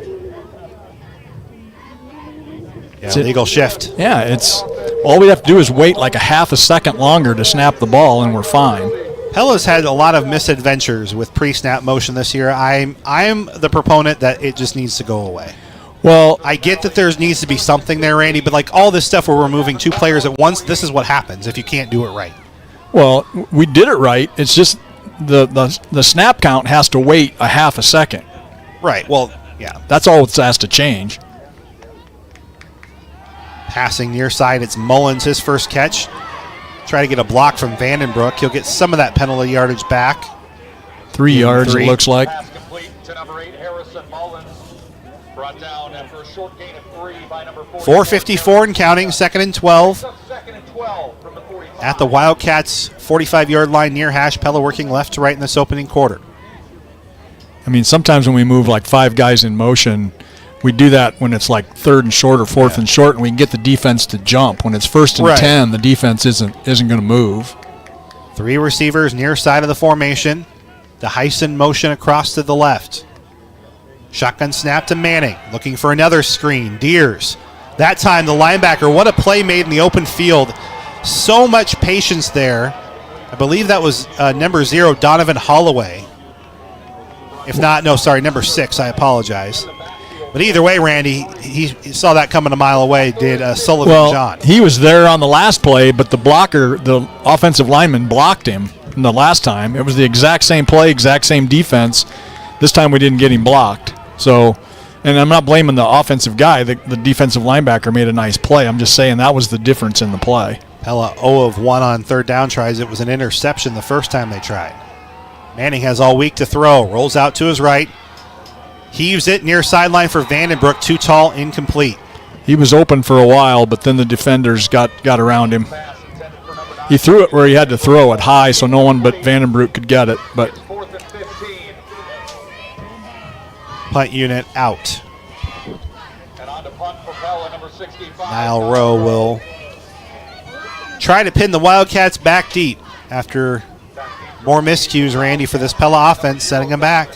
Yeah, legal shift. Yeah, it's all we have to do is wait like a half a second longer to snap the ball, and we're fine. Pella's had a lot of misadventures with pre-snap motion this year. I'm the proponent that it just needs to go away. Well, I get that there needs to be something there, Randy, but like all this stuff where we're moving 2 players at once, this is what happens if you can't do it right. Well, we did it right. It's just the snap count has to wait a half a second. Right. Well, yeah. That's all it's asked to change. Passing near side, it's Mullins, his first catch. Try to get a block from Vandenbroek. He'll get some of that penalty yardage back. 3 yards, it looks like. 4:54 and counting, 2nd and 12. At the Wildcats' 45-yard line near hash, Pella working left to right in this opening quarter. I mean, sometimes when we move like 5 guys in motion, we do that when it's like 3rd and short or 4th and short, and we can get the defense to jump. When it's 1st and 10, the defense isn't going to move. 3 receivers near side of the formation. The Heisen motion across to the left. Shotgun snap to Manning, looking for another screen. Deers. That time the linebacker, what a play made in the open field. So much patience there. I believe that was number 0, Donovan Holloway. If not, no, sorry, number 6, I apologize. But either way, Randy, he saw that coming a mile away, did Sullivan John. He was there on the last play, but the blocker, the offensive lineman, blocked him in the last time. It was the exact same play, exact same defense. This time we didn't get him blocked. So, and I'm not blaming the offensive guy. The defensive linebacker made a nice play. I'm just saying that was the difference in the play. Pella 0 of 1 on 3rd down tries. It was an interception the first time they tried. Manning has all week to throw. Rolls out to his right. Heaves it near sideline for Vandenbroek. Too tall, incomplete. He was open for a while, but then the defenders got around him. He threw it where he had to throw it high, so no one but Vandenbroek could get it. But punt unit out. Niall Rowe will try to pin the Wildcats back deep after more miscues, Randy, for this Pella offense, setting them back.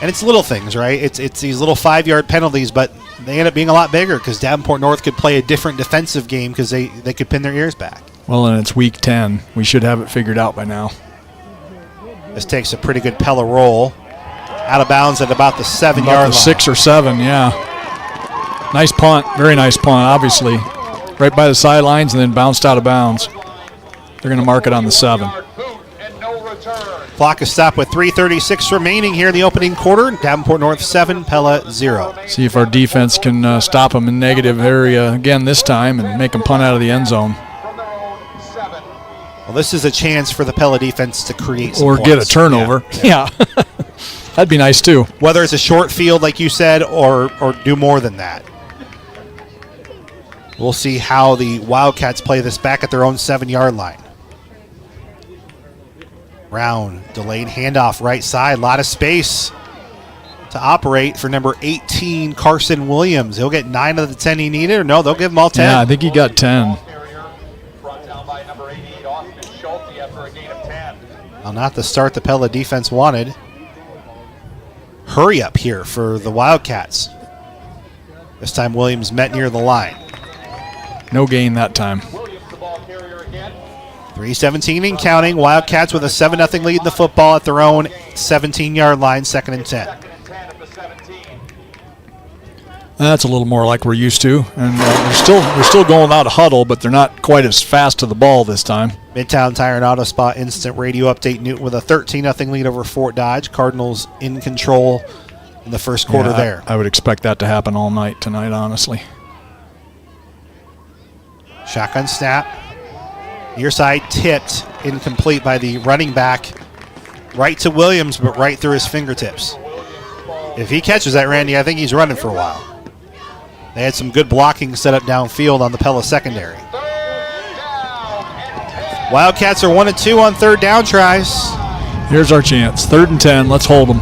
And it's little things, right? It's these little 5-yard penalties, but they end up being a lot bigger because Davenport North could play a different defensive game because they could pin their ears back. Well, and it's week 10. We should have it figured out by now. This takes a pretty good Pella roll. Out of bounds at about the 7-yard line. 6 or 7, yeah. Nice punt. Very nice punt, obviously. Right by the sidelines and then bounced out of bounds. They're going to mark it on the 7. Clock is stopped with 3:36 remaining here in the opening quarter. Davenport North 7, Pella 0. See if our defense can stop them in negative area again this time and make them punt out of the end zone. Well, this is a chance for the Pella defense to create some or points. Get a turnover. Yeah. That'd be nice too. Whether it's a short field like you said or do more than that. We'll see how the Wildcats play this back at their own 7-yard line. Brown, delayed handoff right side. A lot of space to operate for number 18, Carson Williams. He'll get 9 of the 10 he needed, or no, they'll give him all 10. Yeah, I think he got 10. Well, not the start the Pella defense wanted. Hurry up here for the Wildcats. This time Williams met near the line. No gain that time. 3:17 and counting. Wildcats with a 7-0 lead in the football at their own 17-yard line, 2nd and 10. That's a little more like we're used to, and we're still going out of huddle, but they're not quite as fast to the ball this time. Midtown Tire and Auto Spot instant radio update. Newton with a 13-0 lead over Fort Dodge. Cardinals in control in the first quarter there. I would expect that to happen all night tonight, honestly. Shotgun snap. Near side tipped, incomplete by the running back. Right to Williams, but right through his fingertips. If he catches that, Randy, I think he's running for a while. They had some good blocking set up downfield on the Pella secondary. Wildcats are 1-2 on third down tries. Here's our chance. 3rd and 10. Let's hold them.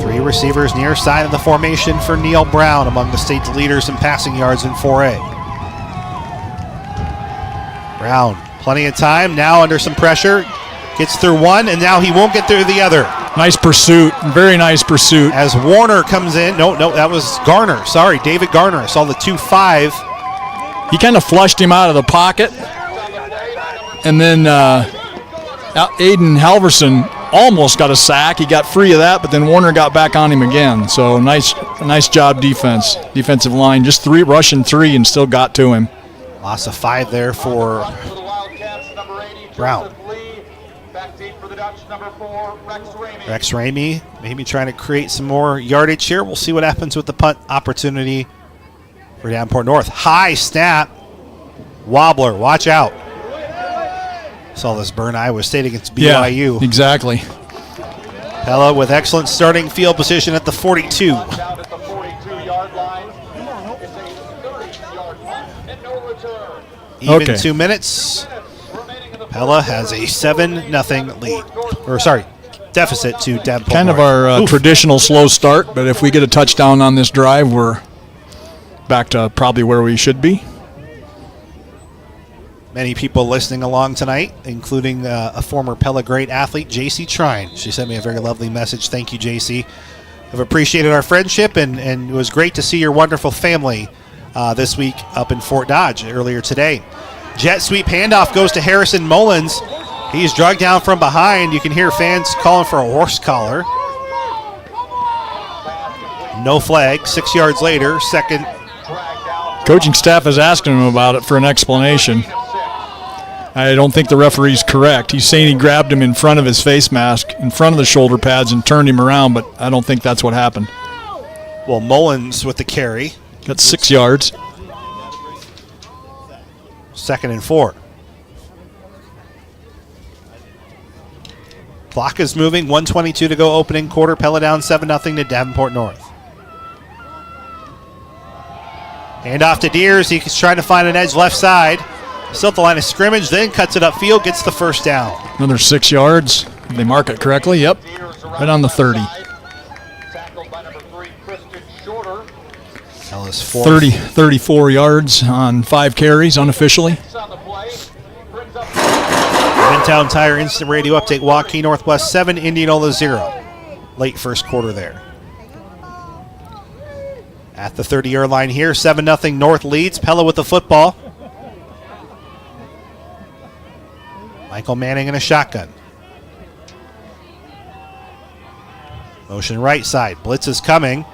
3 receivers near side of the formation for Neil Brown, among the state's leaders in passing yards in 4A. Brown, plenty of time, now under some pressure. Gets through one, and now he won't get through the other. Nice pursuit. Very nice pursuit. As Warner comes in. No, that was Garner. Sorry, David Garner. I saw the 2-5. He kind of flushed him out of the pocket. And then Aiden Halverson almost got a sack. He got free of that, but then Warner got back on him again. So nice job defense. Defensive line. Just rushing 3 and still got to him. Loss of 5 there for Brown. Rex Ramey maybe trying to create some more yardage here. We'll see what happens with the punt opportunity for Davenport North. High snap. Wobbler, watch out. Saw this burn Iowa State against BYU. Yeah, exactly. Pella with excellent starting field position at the 42. Even 2 minutes. Pella has a 7-0 lead. Or sorry, deficit to Davenport. Kind of our traditional slow start, but if we get a touchdown on this drive, we're back to probably where we should be. Many people listening along tonight, including a former Pella great athlete, JC Trine. She sent me a very lovely message. Thank you, JC. I've appreciated our friendship, and it was great to see your wonderful family this week up in Fort Dodge earlier today. Jet sweep handoff goes to Harrison Mullins. He's dragged down from behind. You can hear fans calling for a horse collar. No flag. 6 yards later, second. Coaching staff is asking him about it for an explanation. I don't think the referee's correct. He's saying he grabbed him in front of his face mask, in front of the shoulder pads, and turned him around, but I don't think that's what happened. Well, Mullins with the carry. Got 6 yards. 2nd and 4. Clock is moving. 1:22 to go opening quarter. Pella down 7-0 to Davenport North. Hand off to Deers. He's trying to find an edge left side. Still at the line of scrimmage, then cuts it upfield, gets the first down. Another 6 yards. Did they mark it correctly? Yep. Right on the 30. Pella's 34 yards on 5 carries unofficially. Midtown Tire Instant Radio Update. Waukee Northwest 7, Indianola 0. Late first quarter there. At the 30-yard line here, 7-0 North leads. Pella with the football. Michael Manning in a shotgun. Motion right side. Blitz is coming.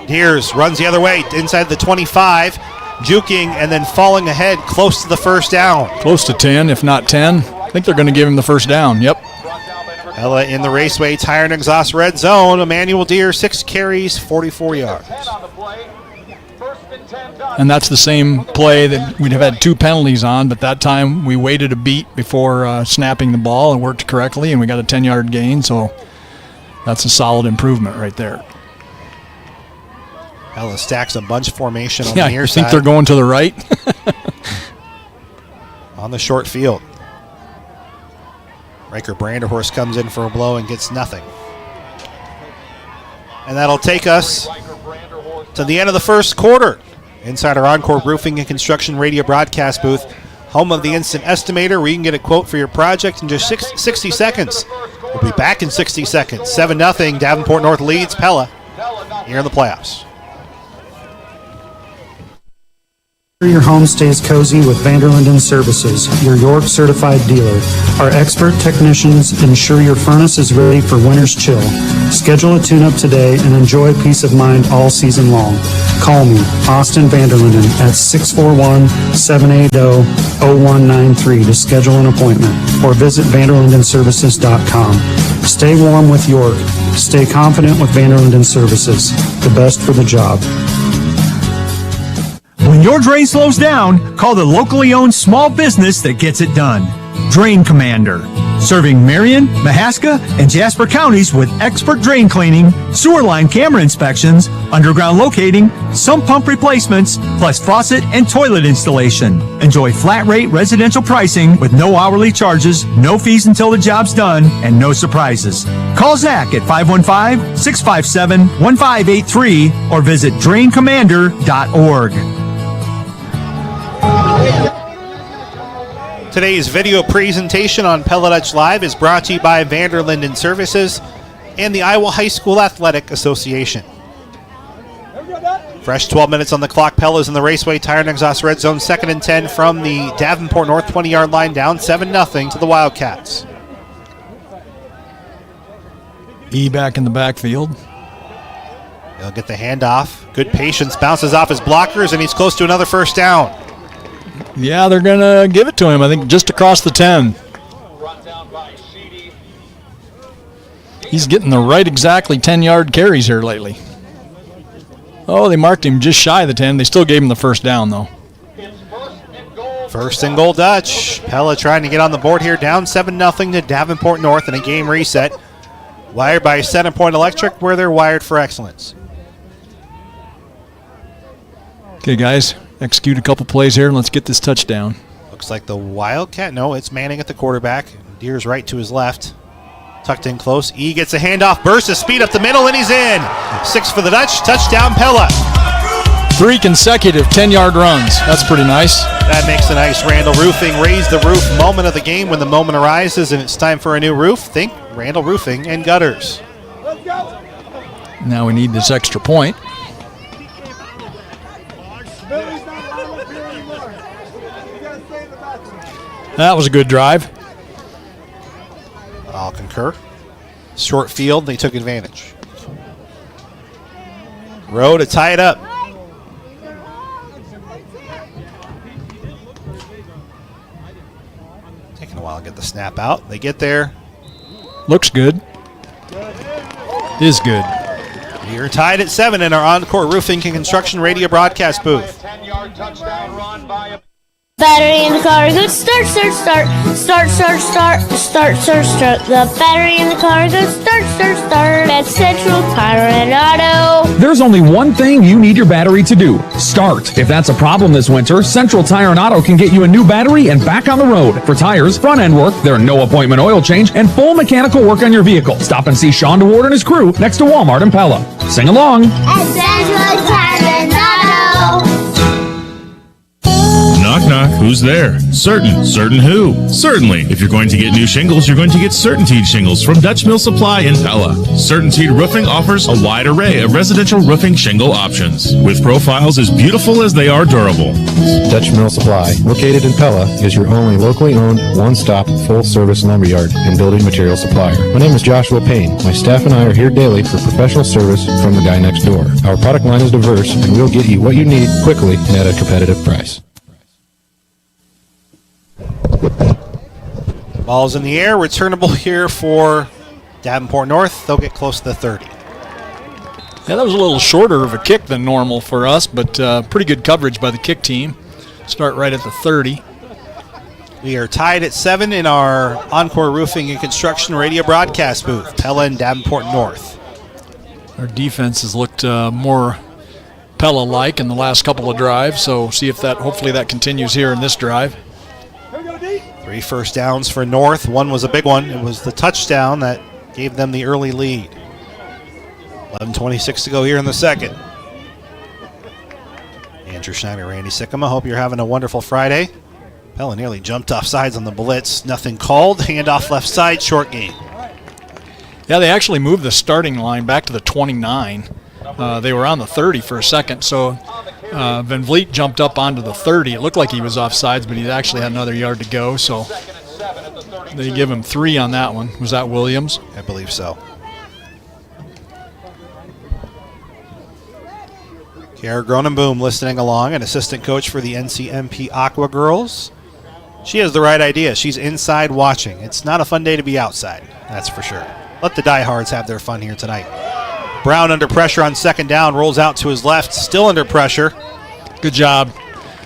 Deers runs the other way inside the 25. Juking and then falling ahead close to the first down. Close to 10, if not 10. I think they're going to give him the first down. Yep. Pella in the Raceway Tire and Exhaust red zone. Emmanuel Deer, 6 carries, 44 yards. And that's the same play that we'd have had 2 penalties on, but that time we waited a beat before snapping the ball and worked correctly, and we got a 10-yard gain, so that's a solid improvement right there. Pella stacks a bunch formation on the near side. I think they're going to the right. On the short field. Riker Branderhorst comes in for a blow and gets nothing. And that'll take us to the end of the first quarter. Inside our Encore Roofing and Construction radio broadcast booth, home of the Instant Estimator, where you can get a quote for your project in just 60 seconds. We'll be back in 60 seconds. 7-0, Davenport North leads Pella here in the playoffs. Your home stays cozy with Vanderlinden Services, your York certified dealer. Our expert technicians ensure your furnace is ready for winter's chill. Schedule a tune-up today and enjoy peace of mind all season long. Call me, Austin Vanderlinden, at 641-780-0193 to schedule an appointment, or visit vanderlindenservices.com. Stay warm with York. Stay confident with Vanderlinden Services. The best for the job. When your drain slows down, call the locally owned small business that gets it done. Drain Commander. Serving Marion, Mahaska, and Jasper counties with expert drain cleaning, sewer line camera inspections, underground locating, sump pump replacements, plus faucet and toilet installation. Enjoy flat rate residential pricing with no hourly charges, no fees until the job's done, and no surprises. Call Zach at 515-657-1583 or visit draincommander.org. Today's video presentation on Pella Dutch Live is brought to you by Vanderlinden Services and the Iowa High School Athletic Association. Fresh 12 minutes on the clock. Pella's in the Raceway Tire and Exhaust Red Zone, 2nd and 10 from the Davenport North 20-yard line, down 7-0 to the Wildcats. E back in the backfield. He'll get the handoff. Good patience, bounces off his blockers, and he's close to another first down. Yeah, they're going to give it to him, I think, just across the 10. He's getting the right exactly 10-yard carries here lately. Oh, they marked him just shy of the 10. They still gave him the first down, though. First and goal, Dutch. Pella trying to get on the board here, down 7-0 to Davenport North in a game reset. Wired by Center Point Electric, where they're wired for excellence. Okay, guys. Execute a couple plays here, and let's get this touchdown. Looks like the Wildcat. No, it's Manning at the quarterback. Deer's right to his left. Tucked in close. E gets a handoff, bursts his speed up the middle, and he's in. 6 for the Dutch. Touchdown, Pella. 3 consecutive 10-yard runs. That's pretty nice. That makes a nice Randall Roofing raise the roof moment of the game. When the moment arises and it's time for a new roof, think Randall Roofing and Gutters. Now we need this extra point. That was a good drive. I'll concur. Short field, they took advantage. Rowe to tie it up. Taking a while to get the snap out. They get there. Looks good. Is good. We are tied at 7 in our Encore Roofing and Construction radio broadcast booth. Battery in the car, good start, start, start, start, start, start, start, start, start. The battery in the car, good start, start, start. At Central Tire and Auto. There's only one thing you need your battery to do: start. If that's a problem this winter, Central Tire and Auto can get you a new battery and back on the road. For tires, front end work, their no appointment oil change, and full mechanical work on your vehicle. Stop and see Sean DeWard and his crew next to Walmart in Pella. Sing along. At Central Tire and Auto. Knock, knock. Who's there? Certain. Certain who? Certainly. If you're going to get new shingles, you're going to get Certainteed shingles from Dutch Mill Supply in Pella. Certainteed Roofing offers a wide array of residential roofing shingle options, with profiles as beautiful as they are durable. Dutch Mill Supply, located in Pella, is your only locally owned, one-stop, full-service lumberyard and building material supplier. My name is Joshua Payne. My staff and I are here daily for professional service from the guy next door. Our product line is diverse, and we'll get you what you need quickly and at a competitive price. Ball's in the air, returnable here for Davenport North. They'll get close to the 30. Yeah, that was a little shorter of a kick than normal for us, but pretty good coverage by the kick team. Start right at the 30. We are tied at 7 in our Encore Roofing and Construction radio broadcast booth, Pella and Davenport North. Our defense has looked more Pella-like in the last couple of drives, so see if that, hopefully that continues here in this drive. 3 first downs for North. One was a big one. It was the touchdown that gave them the early lead. 11:26 to go here in the second. Andrew Schneider, Randy Sickema, hope you're having a wonderful Friday. Pella nearly jumped off sides on the blitz. Nothing called. Handoff left side, short game. Yeah, they actually moved the starting line back to the 29. They were on the 30 for a second, so Van Vliet jumped up onto the 30. It looked like he was offsides, but he actually had another yard to go, so they give him 3 on that one. Was that Williams? I believe so. Kara Gronenboom listening along, an assistant coach for the NCMP Aqua Girls. She has the right idea. She's inside watching. It's not a fun day to be outside, that's for sure. Let the diehards have their fun here tonight. Brown under pressure on second down, rolls out to his left, still under pressure. Good job.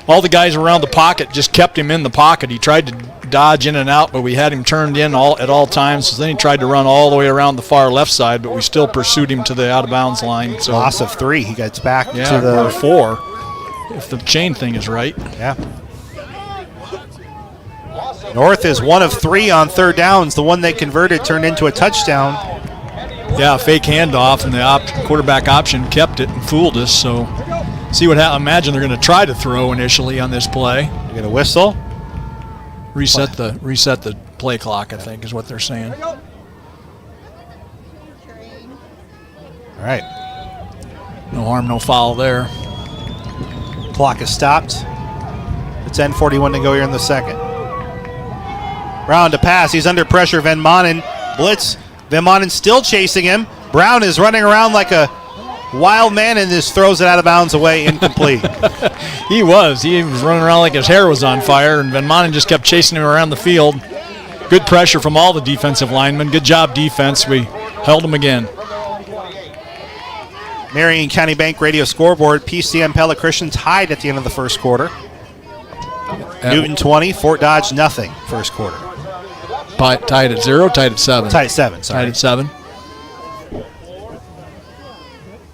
All the guys around the pocket just kept him in the pocket. He tried to dodge in and out, but we had him turned in at all times. So then he tried to run all the way around the far left side, but we still pursued him to the out-of-bounds line. So loss of 3. He gets back to or 4, if the chain thing is right. Yeah. North is 1 of 3 on third downs. The one they converted turned into a touchdown. Yeah, fake handoff, and the quarterback option kept it and fooled us. So see what happens. Imagine they're going to try to throw initially on this play. They're going to whistle. Reset the play clock, I think, is what they're saying. All right. No harm, no foul there. Clock is stopped. It's 10:41 to go here in the second. Brown to pass. He's under pressure. Van Manen blitz. Van Manen still chasing him. Brown is running around like a wild man and just throws it out of bounds away, incomplete. He was running around like his hair was on fire, and Van Manen just kept chasing him around the field. Good pressure from all the defensive linemen. Good job, defense. We held him again. Marion County Bank radio scoreboard. PCM Pella Christian tied at the end of the first quarter. Newton 20, Fort Dodge nothing first quarter. Tied at 0, tied at 7. Tied at 7, sorry. Tied at 7.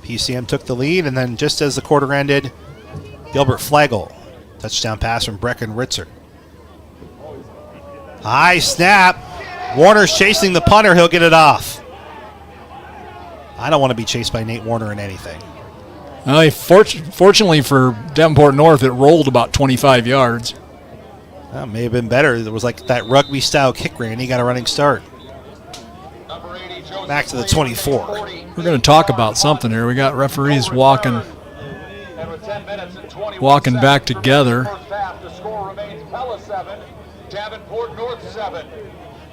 PCM took the lead, and then just as the quarter ended, Gilbert Flagel. Touchdown pass from Brecken Ritzer. High snap. Warner's chasing the punter. He'll get it off. I don't want to be chased by Nate Warner in anything. Fortunately for Davenport North, it rolled about 25 yards. That may have been better. It was like that rugby-style kick, Randy. Got a running start. Back to the 24. We're going to talk about something here. We got referees walking back together. The score remains Pella 7, Davenport North 7.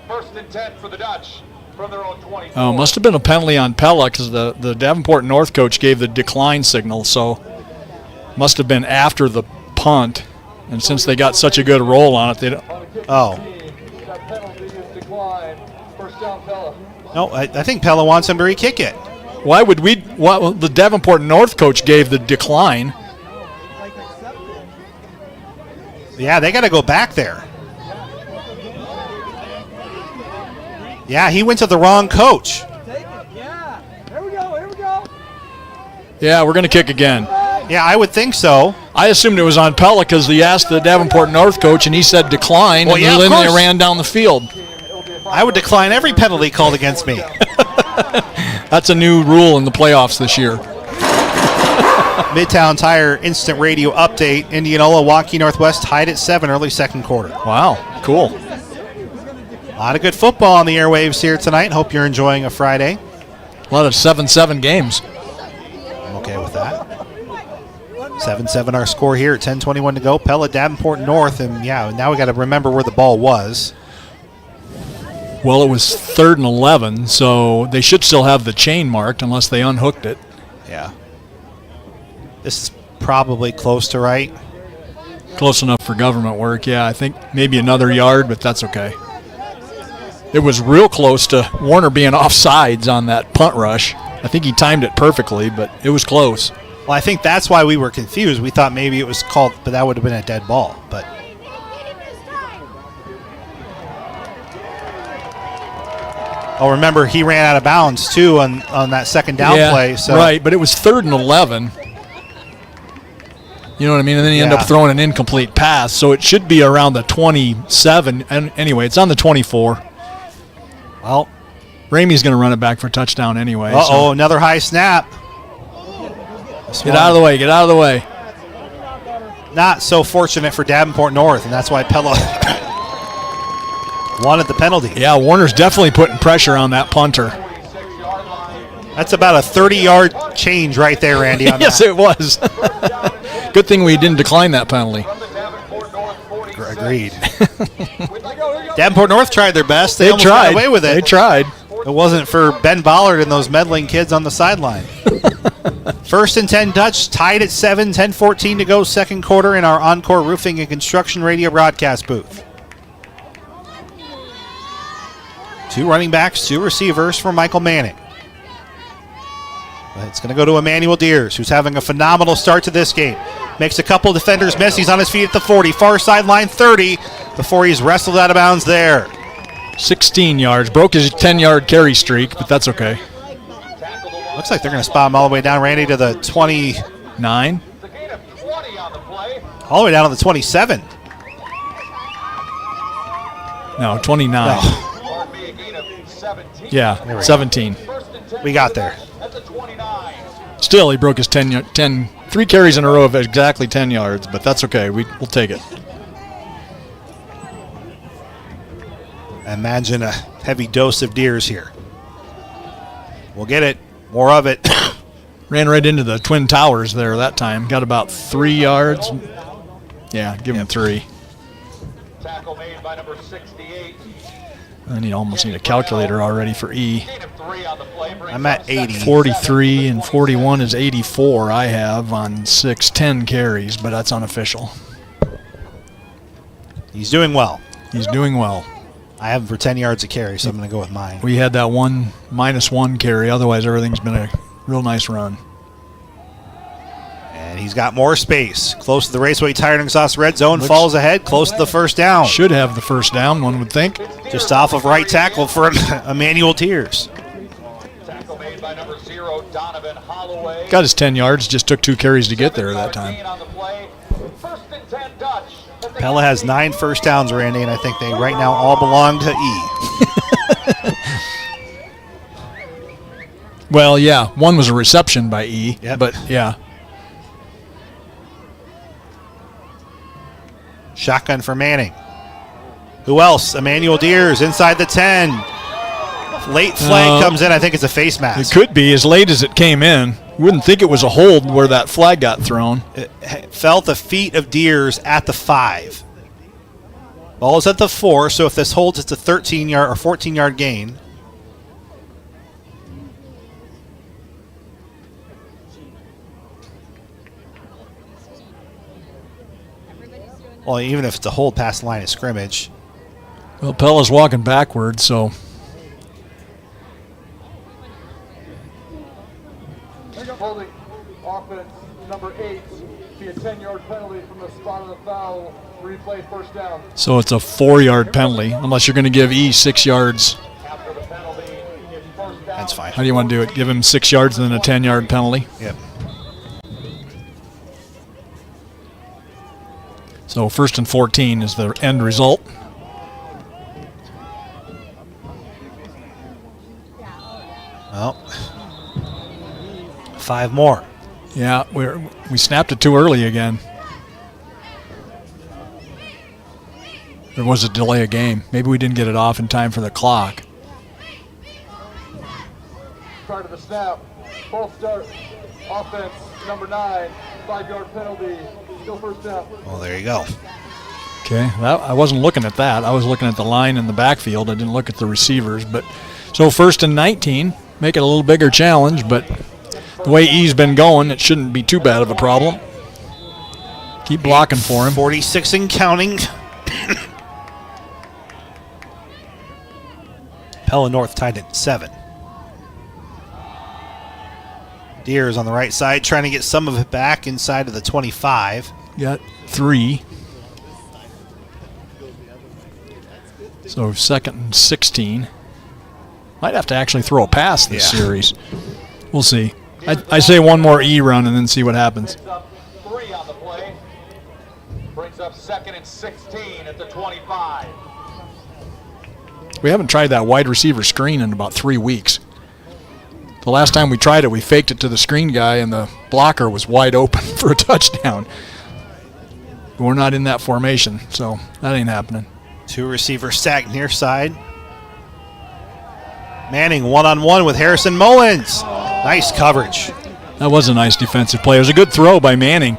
First and 10 for the Dutch from their own 24. Oh, must have been a penalty on Pella because the Davenport North coach gave the decline signal, so must have been after the punt. And since they got such a good roll on it, they don't. Oh. No, I think Pella wants him to re-kick it. Why would we? The Davenport North coach gave the decline. Yeah, they got to go back there. Yeah, he went to the wrong coach. Yeah, we're going to kick again. Yeah, I would think so. I assumed it was on Pella because he asked the Davenport North coach, and he said decline, and then they ran down the field. I would decline every penalty called against me. That's a new rule in the playoffs this year. Midtown Tire Instant Radio Update. Indianola, Waukee Northwest tied at 7 early second quarter. Wow, cool. A lot of good football on the airwaves here tonight. Hope you're enjoying a Friday. A lot of 7-7 games. I'm okay with that. 7-7 our score here at 10:21 to go. Pella, Davenport North, and yeah, now we got to remember where the ball was. Well, it was 3rd and 11, so they should still have the chain marked unless they unhooked it. Yeah. This is probably close to right. Close enough for government work, yeah. I think maybe another yard, but that's okay. It was real close to Warner being offsides on that punt rush. I think he timed it perfectly, but it was close. Well, I think that's why we were confused. We thought maybe it was called, but that would have been a dead ball. But remember, he ran out of bounds, too, on that second down play. So. Right, but it was 3rd and 11. You know what I mean? And then he ended up throwing an incomplete pass, so it should be around the 27. And anyway, it's on the 24. Well, Ramey's going to run it back for a touchdown anyway. Another high snap. Get out of the way, get out of the way. Not so fortunate for Davenport North, and that's why Pella wanted the penalty. Yeah, Warner's definitely putting pressure on that punter. That's about a 30-yard change right there, Randy. Yes, it was. Good thing we didn't decline that penalty. Agreed. Davenport North tried their best. They almost tried. got away with it. They tried. It wasn't for Ben Ballard and those meddling kids on the sideline. 1st and 10 Dutch, tied at 7, 10-14 to go, second quarter in our Encore Roofing and Construction Radio broadcast booth. 2 running backs, 2 receivers for Michael Manning. It's going to go to Emmanuel Deers, who's having a phenomenal start to this game. Makes a couple defenders miss. He's on his feet at the 40, far sideline 30, before he's wrestled out of bounds there. 16 yards. Broke his 10-yard carry streak, but that's okay. Looks like they're going to spot him all the way down, Randy, to the 29. All the way down to the 27. No, 29. No. Yeah, 17. We got there. Still, he broke his 3 carries in a row of exactly 10 yards, but that's okay. We'll take it. Imagine a heavy dose of Deers here. We'll get it. More of it. Ran right into the Twin Towers there that time. Got about 3 yards. Yeah, give him 3. Tackle made by number 68. I almost need a calculator already for E. I'm at 80. 43 and 41 is 84 I have on 6-10 carries, but that's unofficial. He's doing well. He's doing well. I have him for 10 yards a carry, so I'm going to go with mine. We had that -1 carry. Otherwise, everything's been a real nice run. And he's got more space. Close to the Raceway Tire and Exhaust red zone. Falls ahead. Close to the first down. Should have the first down, one would think. Just off of right tackle for Emmanuel Deers. Tackle made by number 0, Donovan Holloway. Got his 10 yards. Just took 2 carries to get there that time. First and 10 Dutch. Pella has 9 first downs, Randy, and I think they right now all belong to E. Well, yeah, one was a reception by E, but yeah. Shotgun for Manning. Who else? Emmanuel Deers inside the 10. Late flag comes in. I think it's a face mask. It could be as late as it came in. You wouldn't think it was a hold where that flag got thrown. It fell at the feet of Deers at the 5. Ball is at the 4, so if this holds, it's a 13-yard or 14-yard gain. Well, even if it's a hold past the line of scrimmage. Well, Pella's walking backwards, so. Holding offense number 8. Be a 10-yard penalty from the spot of the foul. Replay first down. So it's a 4-yard penalty, unless you're going to give E 6 yards. That's fine. How do you want to do it? Give him 6 yards and then a 10-yard penalty? Yep. So 1st and 14 is the end result. Well, 5 more. Yeah, we snapped it too early again. There was a delay of game. Maybe we didn't get it off in time for the clock. Prior to the snap, false start, offense number 9, 5-yard penalty, still first down. Well, there you go. Okay, I wasn't looking at that. I was looking at the line in the backfield. I didn't look at the receivers. But so 1st and 19, make it a little bigger challenge, but the way E's been going, it shouldn't be too bad of a problem. Keep blocking for him. 46 and counting. Pella North tied at 7. Deers on the right side trying to get some of it back inside of the 25. Got 3. So 2nd and 16. Might have to actually throw a pass this series. We'll see. I say one more E run and then see what happens. 3 on the play. Brings up 2nd and 16 at the 25. We haven't tried that wide receiver screen in about 3 weeks. The last time we tried it, we faked it to the screen guy, and the blocker was wide open for a touchdown. But we're not in that formation, so that ain't happening. 2 receivers stacked near side. Manning one-on-one with Harrison Mullins. Nice coverage. That was a nice defensive play. It was a good throw by Manning.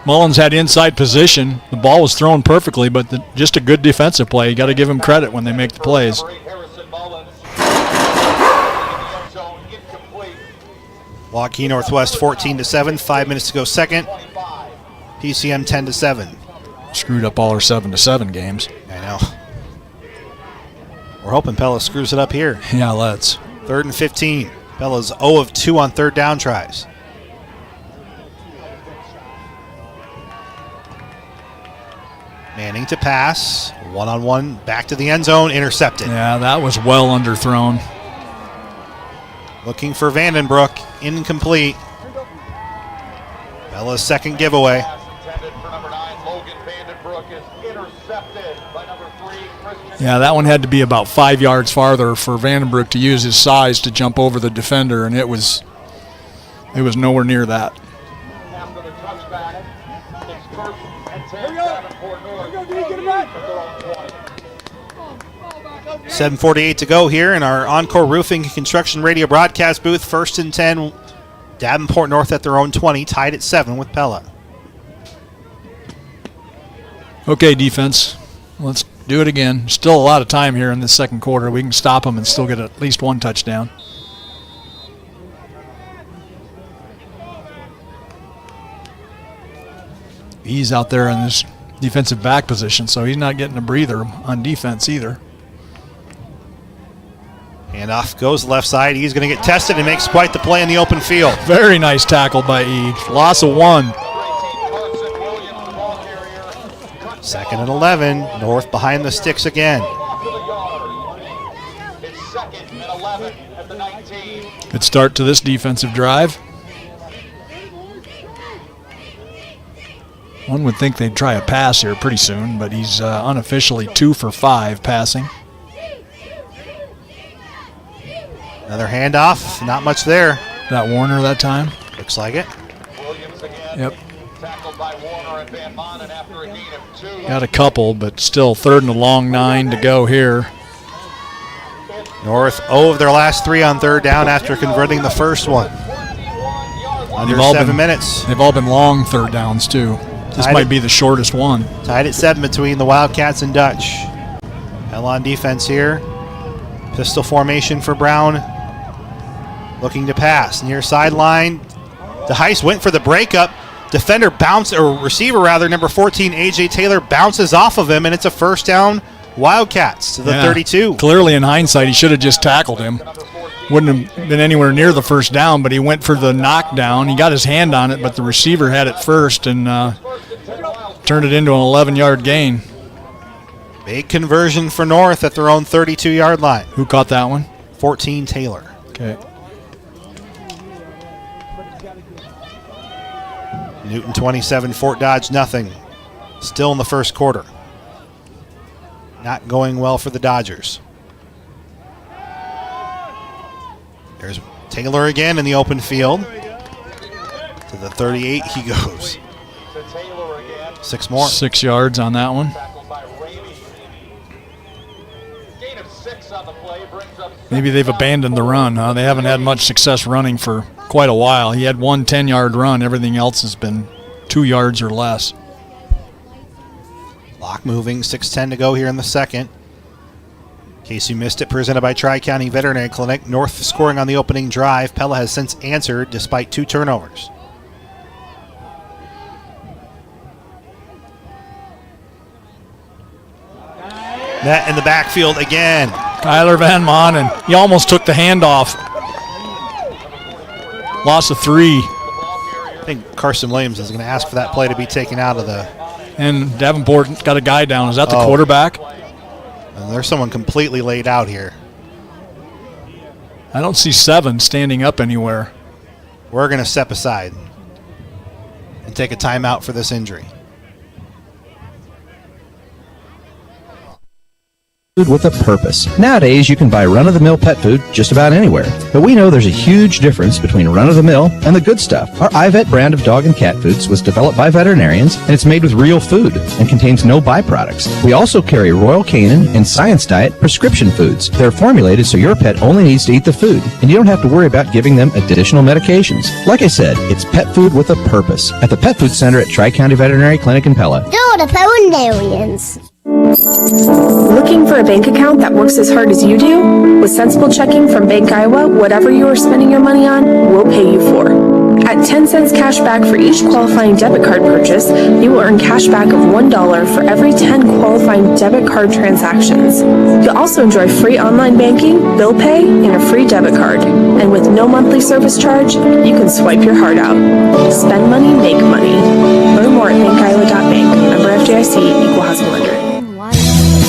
Mullins had inside position. The ball was thrown perfectly, but just a good defensive play. You got to give him credit when they make the plays. Waukee Northwest 14-7. 5 minutes to go second. PCM 10-7. Screwed up all our 7-7 games. I know. We're hoping Pella screws it up here. Yeah, let's. 3rd and 15. Pella's 0 of 2 on third down tries. Manning to pass. One-on-one back to the end zone. Intercepted. Yeah, that was well underthrown. Looking for Vandenbroek. Incomplete. Pella's second giveaway. Yeah, that one had to be about 5 yards farther for Vandenbroek to use his size to jump over the defender, and it was nowhere near that. 7:48 to go here in our Encore Roofing and Construction Radio broadcast booth. 1st and 10. Davenport North at their own 20, tied at 7 with Pella. Okay, defense. Let's do it again. Still a lot of time here in this second quarter. We can stop them and still get at least one touchdown. He's out there in this defensive back position, so he's not getting a breather on defense either. And off goes the left side. He's going to get tested and makes quite the play in the open field. Very nice tackle by E. Loss of 1. 2nd and 11. North behind the sticks again. Good start to this defensive drive. One would think they'd try a pass here pretty soon, but he's unofficially 2 for 5 passing. Another handoff. Not much there. That Warner that time? Looks like it. Yep. Got a couple, but still 3rd and a long 9 to go here. North 0 of their last 3 on third down after converting the first one. Under 7 minutes. They've all been long third downs, too. This might be the shortest one. Tied at 7 between the Wildcats and Dutch. Pella on defense here. Pistol formation for Brown. Looking to pass. Near sideline. DeHeist went for the breakup. Defender bounced, or receiver rather, number 14, A.J. Taylor, bounces off of him, and it's a first down. Wildcats to the 32. Clearly, in hindsight, he should have just tackled him. Wouldn't have been anywhere near the first down, but he went for the knockdown. He got his hand on it, but the receiver had it first and turned it into an 11-yard gain. Big conversion for North at their own 32-yard line. Who caught that one? 14, Taylor. Okay. Newton 27, Fort Dodge nothing. Still in the first quarter. Not going well for the Dodgers. There's Taylor again in the open field. To the 38 he goes. 6 more. 6 yards on that one. Maybe they've abandoned the run, huh? They haven't had much success running for quite a while. He had one 10-yard run. Everything else has been 2 yards or less. Clock moving, 6:10 to go here in the second. In case you missed it, presented by Tri-County Veterinary Clinic. North scoring on the opening drive. Pella has since answered despite 2 turnovers. Net in the backfield again. Kyler Van Manen. He almost took the handoff. Loss of 3. I think Carson Williams is going to ask for that play to be taken out of the... And Davenport got a guy down. Is that the quarterback? And there's someone completely laid out here. I don't see 7 standing up anywhere. We're going to step aside and take a timeout for this injury. with a purpose. Nowadays, you can buy run-of-the-mill pet food just about anywhere. But we know there's a huge difference between run-of-the-mill and the good stuff. Our iVet brand of dog and cat foods was developed by veterinarians, and it's made with real food and contains no byproducts. We also carry Royal Canin and Science Diet prescription foods. They're formulated so your pet only needs to eat the food, and you don't have to worry about giving them additional medications. Like I said, it's pet food with a purpose. At the Pet Food Center at Tri-County Veterinary Clinic in Pella. Go to veterinarians. Looking for a bank account that works as hard as you do? With Sensible Checking from Bank Iowa, whatever you are spending your money on, we'll pay you for. At 10 cents cash back for each qualifying debit card purchase, you will earn cash back of $1 for every 10 qualifying debit card transactions. You'll also enjoy free online banking, bill pay, and a free debit card. And with no monthly service charge, you can swipe your heart out. Spend money, make money. Learn more at bankiowa.bank. Member FDIC, Equal Housing Lender.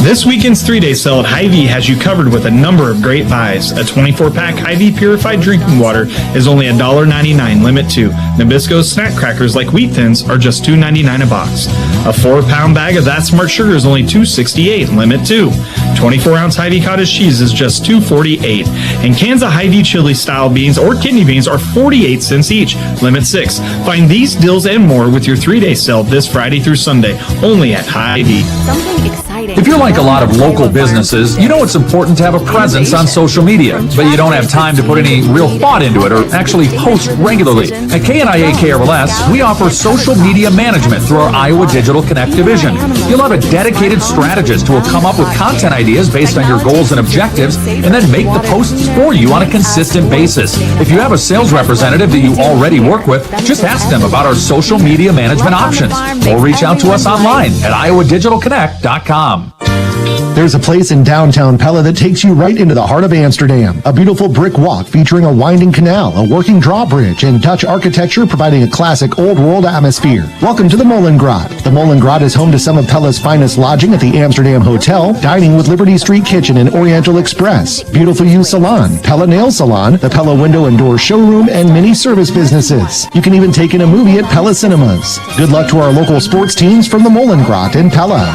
This weekend's 3-day sale at Hy-Vee has you covered with a number of great buys. A 24-pack Hy-Vee purified drinking water is only $1.99, limit 2. Nabisco's snack crackers like Wheat Thins are just $2.99 a box. A 4-pound bag of That Smart Sugar is only $2.68, limit 2. 24-ounce Hy-Vee cottage cheese is just $2.48. And cans of Hy-Vee chili style beans or kidney beans are 48 cents each, limit 6. Find these deals and more with your 3-day sale this Friday through Sunday, only at Hy-Vee. Something exciting. If you're like a lot of local businesses, you know it's important to have a presence on social media, but you don't have time to put any real thought into it or actually post regularly. At KNIA KRLS, we offer social media management through our Iowa Digital Connect division. You'll have a dedicated strategist who will come up with content ideas based on your goals and objectives and then make the posts for you on a consistent basis. If you have a sales representative that you already work with, just ask them about our social media management options or reach out to us online at iowadigitalconnect.com. There's a place in downtown Pella that takes you right into the heart of Amsterdam. A beautiful brick walk featuring a winding canal, a working drawbridge, and Dutch architecture providing a classic old world atmosphere. Welcome to the Molengraat. The Molengraat is home to some of Pella's finest lodging at the Amsterdam Hotel, dining with Liberty Street Kitchen and Oriental Express, Beautiful You Salon, Pella Nail Salon, the Pella Window and Door Showroom, and many service businesses. You can even take in a movie at Pella Cinemas. Good luck to our local sports teams from the Molengraat in Pella.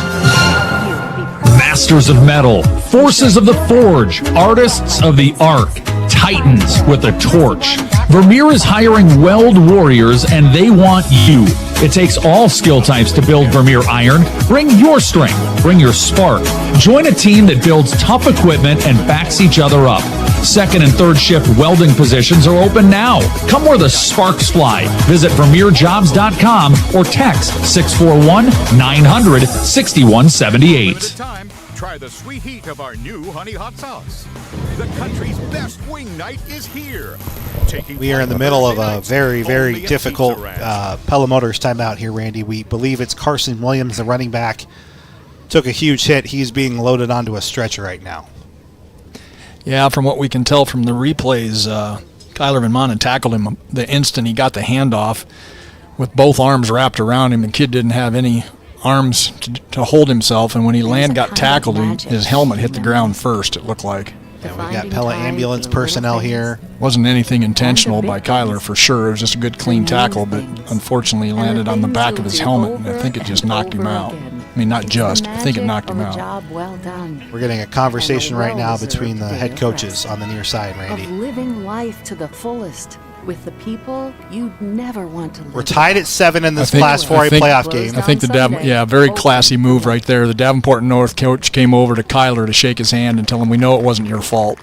Masters of metal, forces of the forge, artists of the arc, titans with a torch. Vermeer is hiring weld warriors and they want you. It takes all skill types to build Vermeer iron. Bring your strength, bring your spark. Join a team that builds tough equipment and backs each other up. Second and third shift welding positions are open now. Come where the sparks fly. Visit VermeerJobs.com or text 641-900-6178. Try the sweet heat of our new Honey Hot Sauce. The country's best wing night is here. We are in the middle of a very, very difficult Pella Motors timeout here, Randy. We believe it's Carson Williams, the running back. Took a huge hit. He's being loaded onto a stretcher right now. Yeah, from what we can tell from the replays, Kyler Van Manen tackled him the instant he got the handoff with both arms wrapped around him. The kid didn't have any arms to hold himself, and when he got tackled, his helmet hit the ground first, it looked like. Yeah, we got Pella ambulance personnel here. Wasn't anything intentional by Kyler for sure. It was just a good, clean tackle, but unfortunately he landed on the back of his helmet, and I think it just knocked him out. I mean, not just. I think it knocked him out. We're getting a conversation right now between the head coaches on the near side, Randy. Of living life to the fullest with the people you'd never want to live. We're tied at 7 in this Class 4A playoff game. I think very classy move right there. The Davenport North coach came over to Kyler to shake his hand and tell him, we know it wasn't your fault.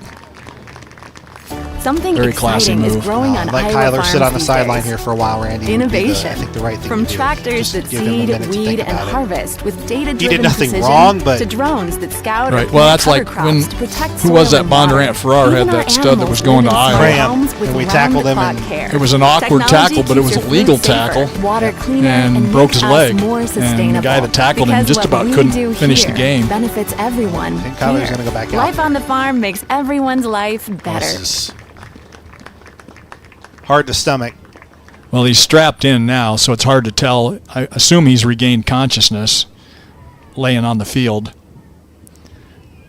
Something very classy exciting move. is growing on let Iowa Kyler farms sit on the these sideline days. here for a while, Randy. Innovation. I think the right thing From to do. tractors that seed, weed, and harvest with data-driven precision wrong, but to drones that scout right. Well, that's like when who was that? Bondurant Farrar had that stud that was going to Iowa. And we tackled him, and it was an awkward tackle, but it was a legal tackle, and broke his leg. And the guy that tackled him just about couldn't finish the game. Benefits everyone. I think Kyler's going to go back out. Life on the farm makes everyone's life better. Hard to stomach. Well, he's strapped in now, so it's hard to tell. I assume he's regained consciousness laying on the field.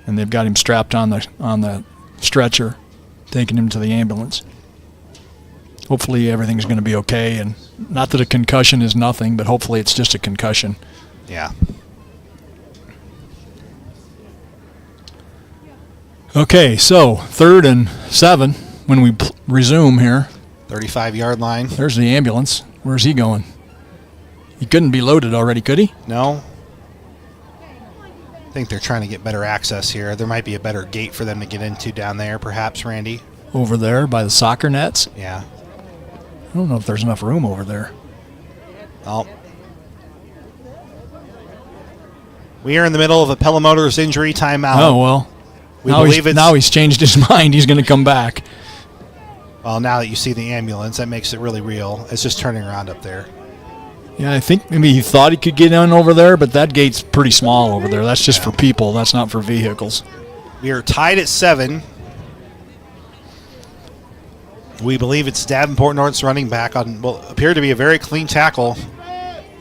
And they've got him strapped on the stretcher, taking him to the ambulance. Hopefully everything's going to be okay, and not that a concussion is nothing, but hopefully it's just a concussion. Yeah. Okay, so 3rd and 7 when we resume here. 35-yard line. There's the ambulance. Where's he going? He couldn't be loaded already, could he? No. I think they're trying to get better access here. There might be a better gate for them to get into down there, perhaps, Randy. Over there by the soccer nets? Yeah. I don't know if there's enough room over there. Oh. We are in the middle of a Pella Motors injury timeout. Oh, well. Now he's changed his mind. He's going to come back. Well, now that you see the ambulance, that makes it really real. It's just turning around up there. Yeah, I think maybe he thought he could get in over there, but that gate's pretty small over there. That's just for people. That's not for vehicles. We are tied at 7. We believe it's Davenport North's running back on what appeared to be a very clean tackle.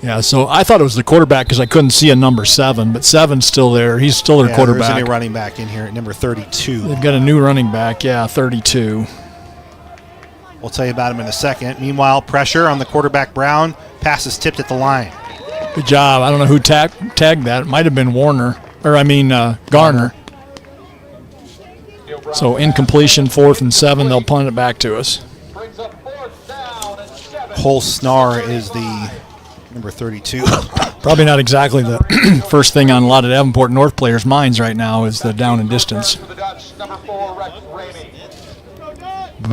Yeah, so I thought it was the quarterback because I couldn't see a number 7, but 7's still there. He's still their quarterback. There's a new running back in here at number 32. They've got a new running back, 32. We'll tell you about him in a second. Meanwhile, pressure on the quarterback, Brown. Pass is tipped at the line. Good job. I don't know who tagged that. It might have been Garner. So incompletion, 4th and 7. They'll punt it back to us. Holsnar is the number 32. Probably not exactly the first thing on a lot of Davenport North players' minds right now is the down and distance. But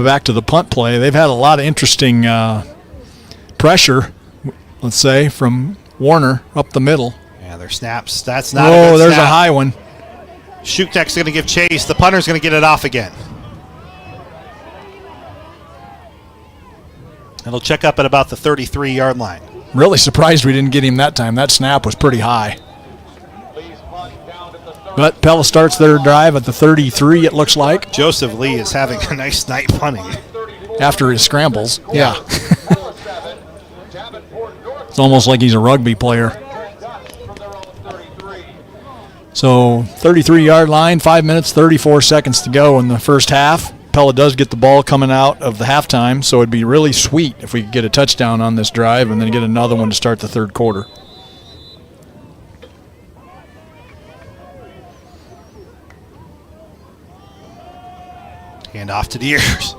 back to the punt play. They've had a lot of interesting pressure, let's say, from Warner up the middle. Yeah, their snaps. That's not a good there's snap. a high one. Shuktek's going to give chase. The punter's going to get it off again. It'll check up at about the 33-yard line. Really surprised we didn't get him that time. That snap was pretty high. But Pella starts their drive at the 33, it looks like. Joseph Lee is having a nice night punting. After his scrambles, yeah. It's almost like he's a rugby player. So 33-yard line, 5 minutes, 34 seconds to go in the first half. Pella does get the ball coming out of the halftime, so it'd be really sweet if we could get a touchdown on this drive and then get another one to start the third quarter. Hand off to Deers.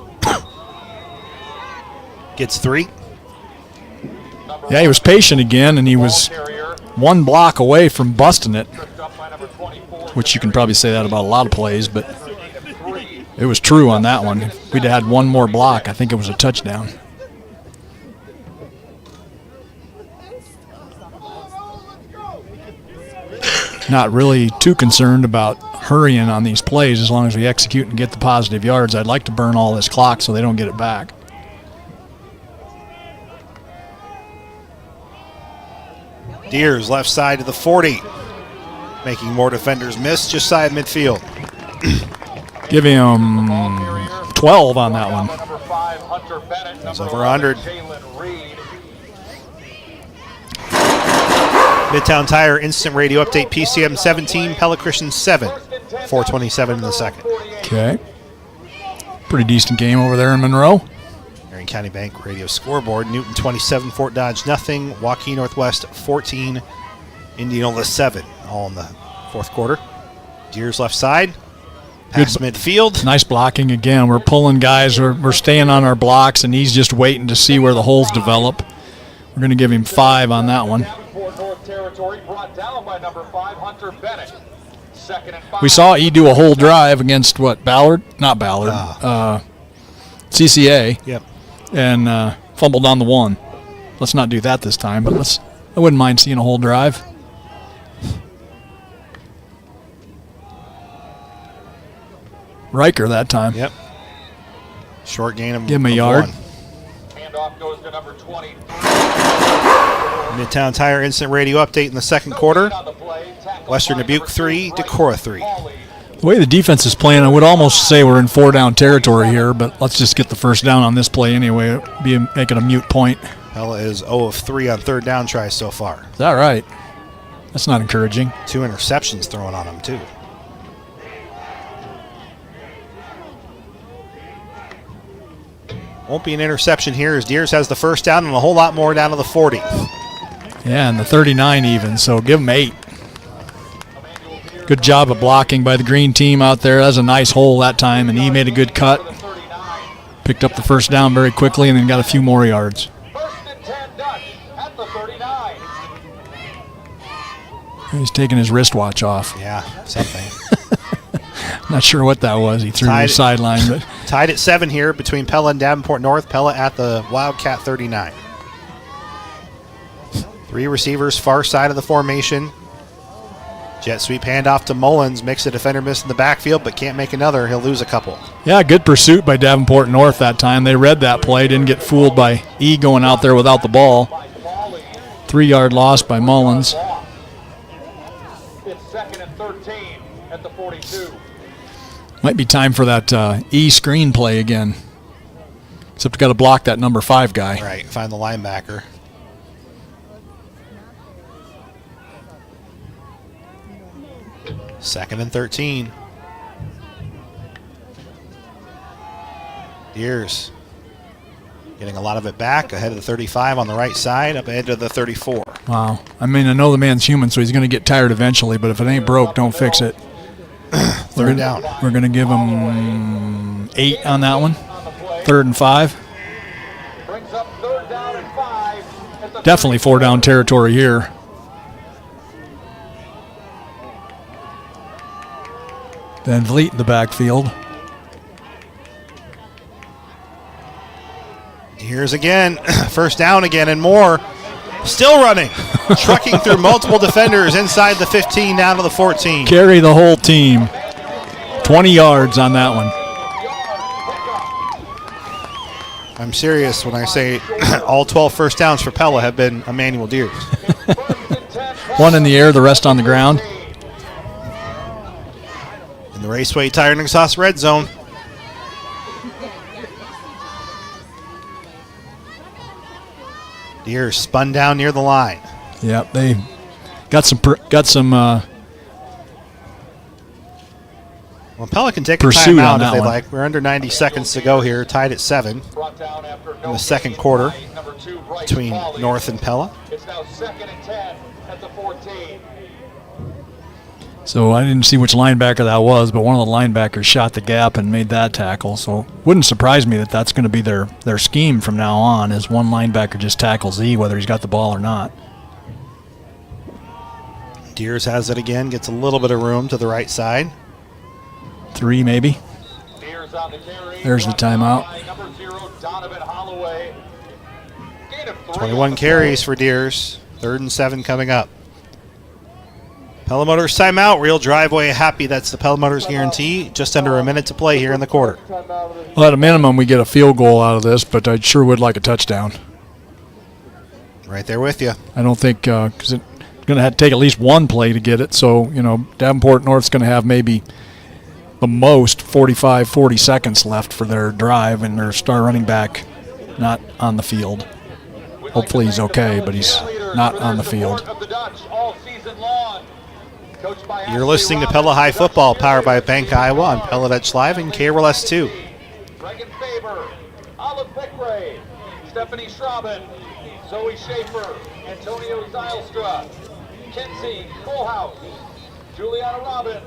Gets 3. Yeah, he was patient again, and he was one block away from busting it, which you can probably say that about a lot of plays, but it was true on that one. If we'd had one more block, I think it was a touchdown. Not really too concerned about hurrying on these plays as long as we execute and get the positive yards. I'd like to burn all this clock so they don't get it back. Deers left side to the 40. Making more defenders miss just side of midfield. Give him 12 on that one. He's over 100. Midtown Tire Instant Radio Update, PCM 17, Pella Christian 7. 4:27 in the second. Okay. Pretty decent game over there in Monroe. Marion County Bank Radio Scoreboard. Newton 27, Fort Dodge nothing. Waukee Northwest 14, Indianola 7. All in the fourth quarter. Deers left side. Pass midfield. Nice blocking again. We're pulling guys. We're staying on our blocks, and he's just waiting to see where the holes develop. We're going to give him 5 on that one. We saw he do a whole drive against Ballard? Not Ballard. CCA. Yep. And fumbled on the 1. Let's not do that this time, but I wouldn't mind seeing a whole drive. Riker that time. Yep. Short gain of Give him a yard. 1. Handoff goes to number 20. Midtown Tire Instant Radio Update in the second quarter. Western Dubuque 3, Decorah 3. The way the defense is playing, I would almost say we're in 4-down territory here, but let's just get the first down on this play anyway. Make it a mute point. Pella is 0 of 3 on third down tries so far. Is that right? That's not encouraging. 2 interceptions thrown on him, too. Won't be an interception here as Deers has the first down and a whole lot more down to the 40. Yeah, and the 39 even, so give them 8. Good job of blocking by the green team out there. That was a nice hole that time, and he made a good cut. Picked up the first down very quickly and then got a few more yards. He's taking his wristwatch off. Yeah, something. Not sure what that was. He threw to the sideline. But tied at 7 here between Pella and Davenport North. Pella at the Wildcat 39. 3 receivers far side of the formation. Jet sweep handoff to Mullins. Makes a defender miss in the backfield, but can't make another. He'll lose a couple. Yeah, good pursuit by Davenport North that time. They read that play, didn't get fooled by E going out there without the ball. 3-yard loss by Mullins. It's 2nd and 13 at the 42. Might be time for that E screen play again. Except got to block that number 5 guy. Right, find the linebacker. Second and 13. Deers getting a lot of it back ahead of the 35 on the right side, up ahead to the 34. Wow. I mean, I know the man's human, so he's going to get tired eventually, but if it ain't broke, don't fix it. Third down. We're going to give him 8 on that one. 3rd and 5. Brings up 3rd down and 5. Definitely 4-down territory here. Van Vliet in the backfield. Here's again. First down again and more. Still running. Trucking through multiple defenders inside the 15 down to the 14. Carry the whole team. 20 yards on that one. I'm serious when I say all 12 first downs for Pella have been Emmanuel Deers. 1 in the air, the rest on the ground. In the Raceway Tire and Exhaust red zone. Deers spun down near the line. Yep, they got some. Well, Pella can take a pursuit timeout on that if they one. like. We're under 90 seconds to go here, tied at 7 in the second quarter between North and Pella. It's now 2nd and 10 at the 14. So I didn't see which linebacker that was, but one of the linebackers shot the gap and made that tackle. So wouldn't surprise me that that's going to be their scheme from now on, is one linebacker just tackles E, whether he's got the ball or not. Deers has it again, gets a little bit of room to the right side. 3 maybe. There's the timeout. 21 carries for Deers. 3rd and 7 coming up. Pella Motors timeout. Real driveway happy. That's the Pella Motors guarantee. Just under a minute to play here in the quarter. Well, at a minimum, we get a field goal out of this, but I sure would like a touchdown. Right there with you. I don't think because it's going to have to take at least one play to get it. So, Davenport North's going to have maybe the most 45, 40 seconds left for their drive, and their star running back not on the field. Hopefully he's okay, but he's not on the field. You're listening to Pella High Football, powered by Bank Iowa on Pella Dutch Live and KRLS 2. Reagan Faber, Olive Pickray, Stephanie Schraben, Zoe Schaefer, Antonio Zylstra, Kinsey Kohlhaus, Juliana Robin,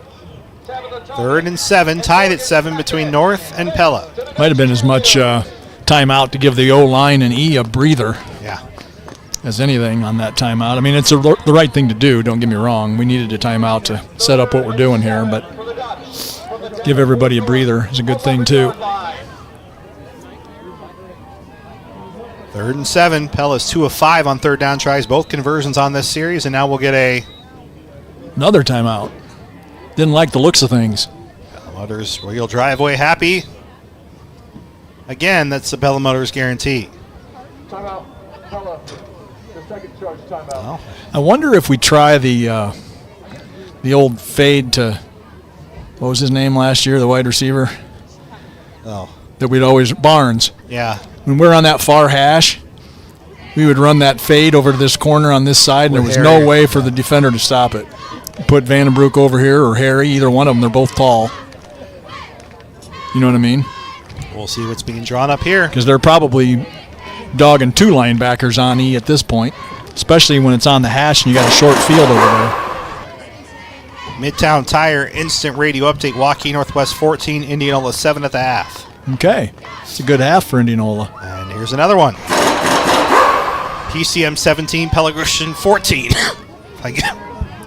Tabitha Thomas. 3rd and 7, tied at 7 between North and Pella. Might have been as much timeout to give the O-line and E a breather. Yeah. As anything on that timeout. I mean, it's the right thing to do, don't get me wrong. We needed a timeout to set up what we're doing here, but give everybody a breather is a good thing, too. 3rd and 7. Pella's 2 of 5 on 3rd down tries, both conversions on this series, and now we'll get another timeout. Didn't like the looks of things. Pella Motors real driveway happy. Again, that's the Pella Motors guarantee. Timeout. Pella. The second charge timeout. Well, I wonder if we try the old fade to, what was his name last year, the wide receiver? Oh. That we'd always, Barnes. Yeah. When we're on that far hash, we would run that fade over to this corner on this side, and there was no way for the defender to stop it. Put Vandenbroek over here or Harry, either one of them, they're both tall. You know what I mean? We'll see what's being drawn up here. Because they're probably dogging 2 linebackers on E at this point, especially when it's on the hash and you got a short field over there. Midtown Tire Instant Radio Update. Waukee Northwest 14, Indianola 7 at the half. Okay. It's a good half for Indianola. And here's another one. PCM 17, Pella Christian 14.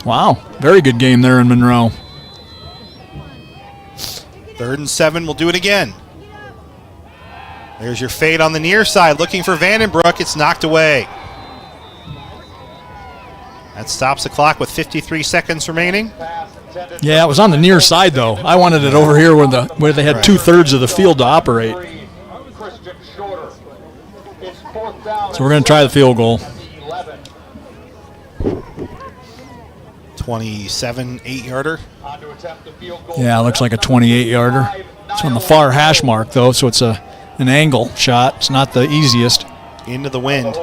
Wow. Very good game there in Monroe. 3rd and 7. We'll do it again. There's your fade on the near side. Looking for Vandenbroek. It's knocked away. That stops the clock with 53 seconds remaining. Yeah, it was on the near side, though. I wanted it over here where they had 2/3 of the field to operate. So we're going to try the field goal. 27 8-yarder. Yeah, it looks like a 28-yarder. It's on the far hash mark, though, so it's an angle shot. It's not the easiest. Into the wind.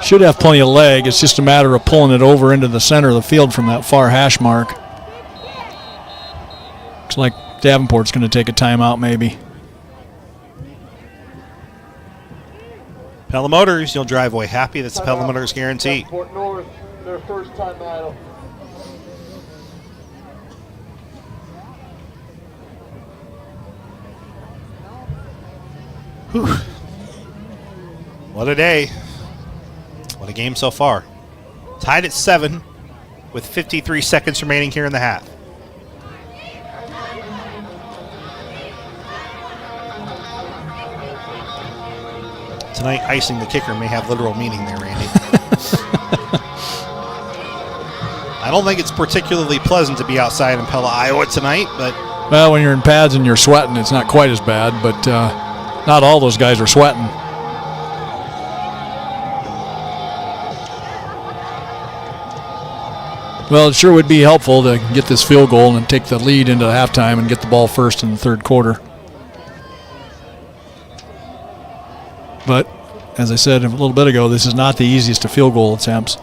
Should have plenty of leg. It's just a matter of pulling it over into the center of the field from that far hash mark. Looks like Davenport's going to take a timeout, maybe. Pella Motors, you'll drive away happy. That's the Pella Motors guarantee. North, their first time idle. Whew. What a day. What a game so far. Tied at 7 with 53 seconds remaining here in the half. Tonight, icing the kicker may have literal meaning there, Randy. I don't think it's particularly pleasant to be outside in Pella, Iowa tonight, but... Well, when you're in pads and you're sweating, it's not quite as bad, but not all those guys are sweating. Well, it sure would be helpful to get this field goal and take the lead into halftime and get the ball first in the third quarter. But, as I said a little bit ago, this is not the easiest of field goal attempts.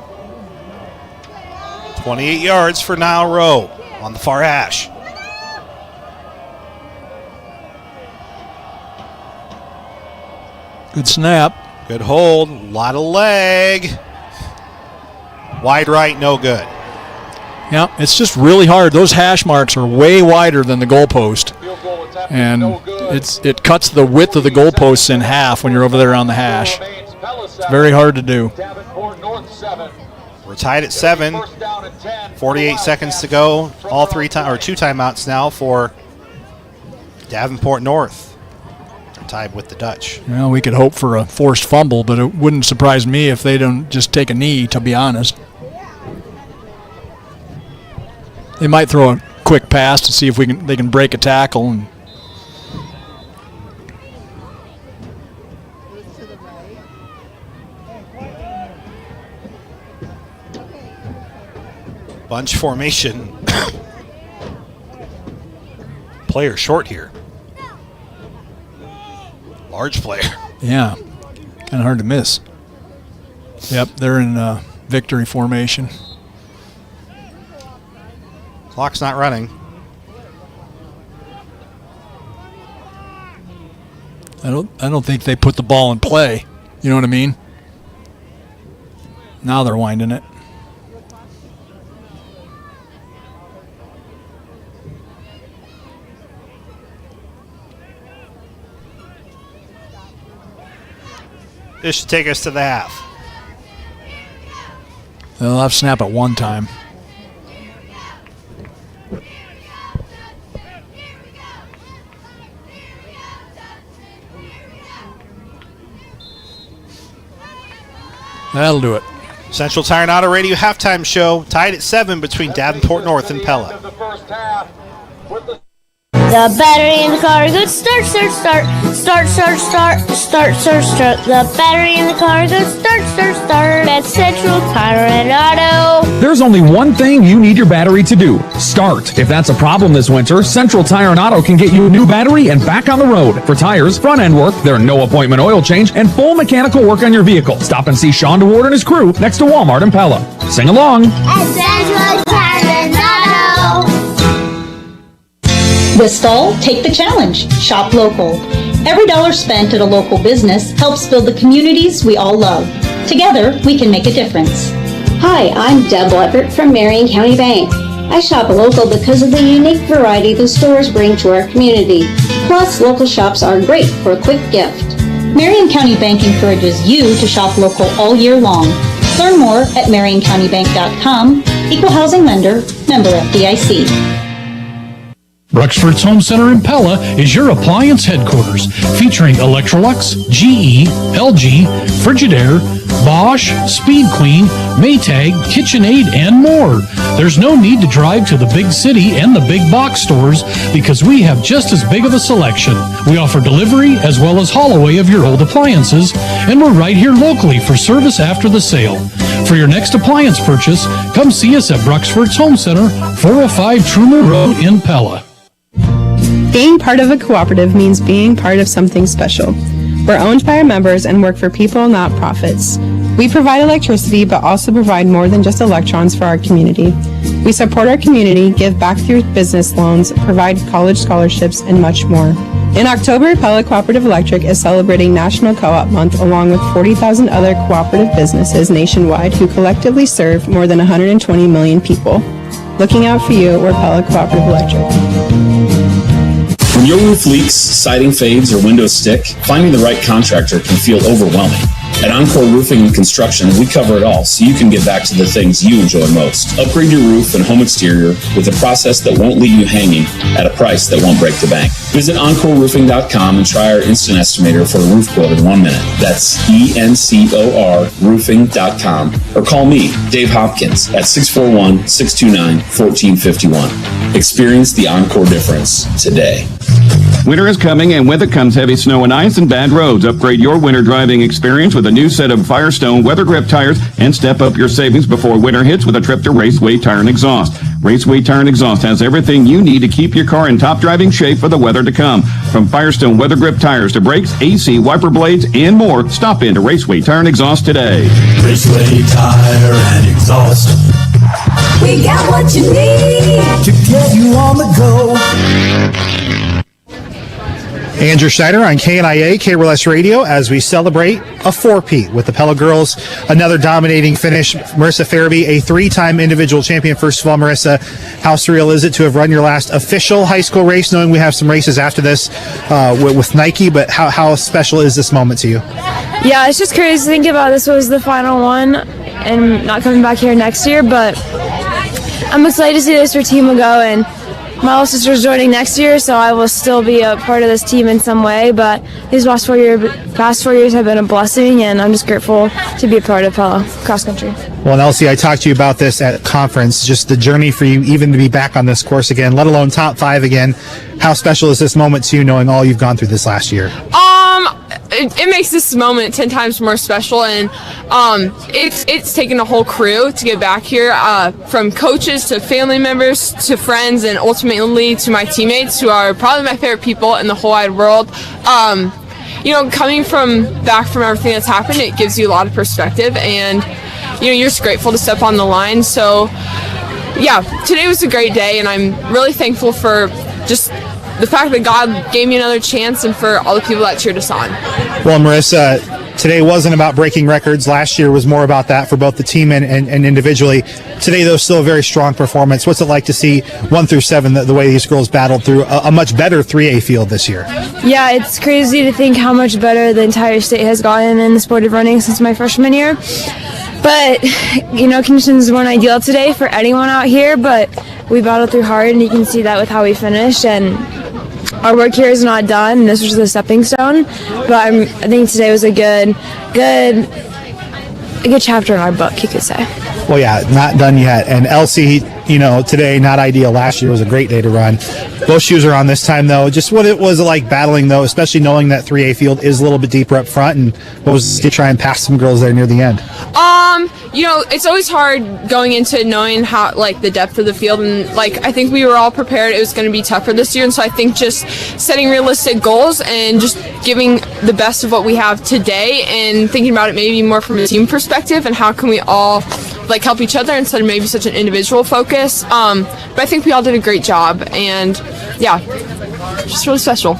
28 yards for Niall Rowe on the far hash. Good snap. Good hold. A lot of leg. Wide right, no good. Yeah, it's just really hard. Those hash marks are way wider than the goalpost. And it cuts the width of the goalposts in half when you're over there on the hash. It's very hard to do. We're tied at 7. 48 seconds to go. Two timeouts now for Davenport North. They're tied with the Dutch. Well, we could hope for a forced fumble, but it wouldn't surprise me if they don't just take a knee, to be honest. They might throw a quick pass to see if they can break a tackle. And bunch formation. Player short here. Large player. Yeah, kind of hard to miss. Yep, they're in victory formation. Clock's not running. I don't think they put the ball in play. You know what I mean? Now they're winding it. This should take us to the half. They'll have snap at one time. That'll do it. Central Tire and Auto Radio halftime show tied at 7 between Davenport North and Pella. The battery in the car goes start, start, start, start, start, start, start, start, start. The battery in the car goes start, start, start. At Central Tire and Auto. There's only one thing you need your battery to do. Start. If that's a problem this winter, Central Tire and Auto can get you a new battery and back on the road. For tires, front end work, their no appointment oil change, and full mechanical work on your vehicle. Stop and see Sean DeWard and his crew next to Walmart in Pella. Sing along. At Central Tire and Auto. This fall, take the challenge. Shop local. Every dollar spent at a local business helps build the communities we all love. Together, we can make a difference. Hi, I'm Deb Leppert from Marion County Bank. I shop local because of the unique variety the stores bring to our community. Plus, local shops are great for a quick gift. Marion County Bank encourages you to shop local all year long. Learn more at marioncountybank.com. Equal housing lender, member FDIC. Bruxford's Home Center in Pella is your appliance headquarters, featuring Electrolux, GE, LG, Frigidaire, Bosch, Speed Queen, Maytag, KitchenAid, and more. There's no need to drive to the big city and the big box stores because we have just as big of a selection. We offer delivery as well as haul away of your old appliances, and we're right here locally for service after the sale. For your next appliance purchase, come see us at Bruxford's Home Center, 405 Trumer Road in Pella. Being part of a cooperative means being part of something special. We're owned by our members and work for people, not profits. We provide electricity, but also provide more than just electrons for our community. We support our community, give back through business loans, provide college scholarships, and much more. In October, Pella Cooperative Electric is celebrating National Co-op Month along with 40,000 other cooperative businesses nationwide who collectively serve more than 120 million people. Looking out for you, we're Pella Cooperative Electric. When your roof leaks, siding fades, or windows stick, finding the right contractor can feel overwhelming. At Encore Roofing and Construction, we cover it all so you can get back to the things you enjoy most. Upgrade your roof and home exterior with a process that won't leave you hanging at a price that won't break the bank. Visit EncoreRoofing.com and try our instant estimator for a roof quote in 1 minute. That's ENCORRoofing.com. Or call me, Dave Hopkins, at 641-629-1451. Experience the Encore difference today. Winter is coming, and with it comes heavy snow and ice and bad roads. Upgrade your winter driving experience with a new set of Firestone Weather Grip tires and step up your savings before winter hits with a trip to Raceway Tire and Exhaust. Raceway Tire and Exhaust has everything you need to keep your car in top driving shape for the weather to come. From Firestone Weather Grip tires to brakes, AC, wiper blades, and more, stop into Raceway Tire and Exhaust today. Raceway Tire and Exhaust. We got what you need to get you on the go. Andrew Schneider on KNIA, KRLS Radio, as we celebrate a four-peat with the Pella girls. Another dominating finish. Marissa Farabee, a three-time individual champion. First of all, Marissa, how surreal is it to have run your last official high school race, knowing we have some races after this with Nike, but how special is this moment to you? Yeah, it's just crazy to think about this was the final one and not coming back here next year, but I'm excited to see this for Team Ago, and my little sister's joining next year, so I will still be a part of this team in some way, but these past 4 years have been a blessing, and I'm just grateful to be a part of Pella cross country. Well, and Elsie, I talked to you about this at conference, just the journey for you even to be back on this course again, let alone top five again. How special is this moment to you, knowing all you've gone through this last year? It makes this moment 10 times more special, and it's taken a whole crew to get back here, from coaches to family members to friends, and ultimately to my teammates, who are probably my favorite people in the whole wide world. Coming back from everything that's happened, it gives you a lot of perspective, and you're just grateful to step on the line. So yeah, today was a great day, and I'm really thankful for just the fact that God gave me another chance, and for all the people that cheered us on. Well, Marissa, today wasn't about breaking records. Last year was more about that for both the team and individually. Today, though, still a very strong performance. What's it like to see 1 through 7, the way these girls battled through a much better 3A field this year? Yeah, it's crazy to think how much better the entire state has gotten in the sport of running since my freshman year. But, conditions weren't ideal today for anyone out here, but we battled through hard, and you can see that with how we finished. And our work here is not done, and this was the stepping stone. But I think today was a good chapter in our book, you could say. Well, yeah, not done yet. And Elsie, today, not ideal. Last year was a great day to run. Both shoes are on this time, though. Just what it was like battling, though, especially knowing that 3A field is a little bit deeper up front, and what was to try and pass some girls there near the end? It's always hard going into knowing how, the depth of the field, and, I think we were all prepared it was going to be tougher this year, and so I think just setting realistic goals and just giving the best of what we have today, and thinking about it maybe more from a team perspective, and how can we all help each other instead of maybe such an individual focus. But I think we all did a great job, and yeah, just really special.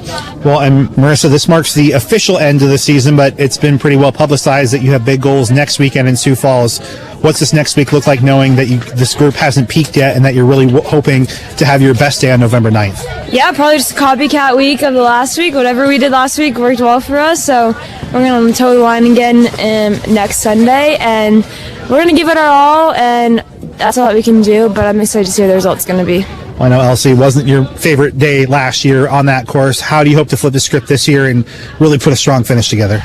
Well, and Marissa, this marks the official end of the season, but it's been pretty well publicized that you have big goals next weekend in Sioux Falls. what's this next week look like, knowing that this group hasn't peaked yet and that you're really hoping to have your best day on November 9th? Yeah, probably just a copycat week of the last week. Whatever we did last week worked well for us, so we're going to toe the line again next Sunday, and we're going to give it our all, and that's all that we can do, but I'm excited to see what the result's going to be. Well, I know Elsie wasn't your favorite day last year on that course. How do you hope to flip the script this year and really put a strong finish together?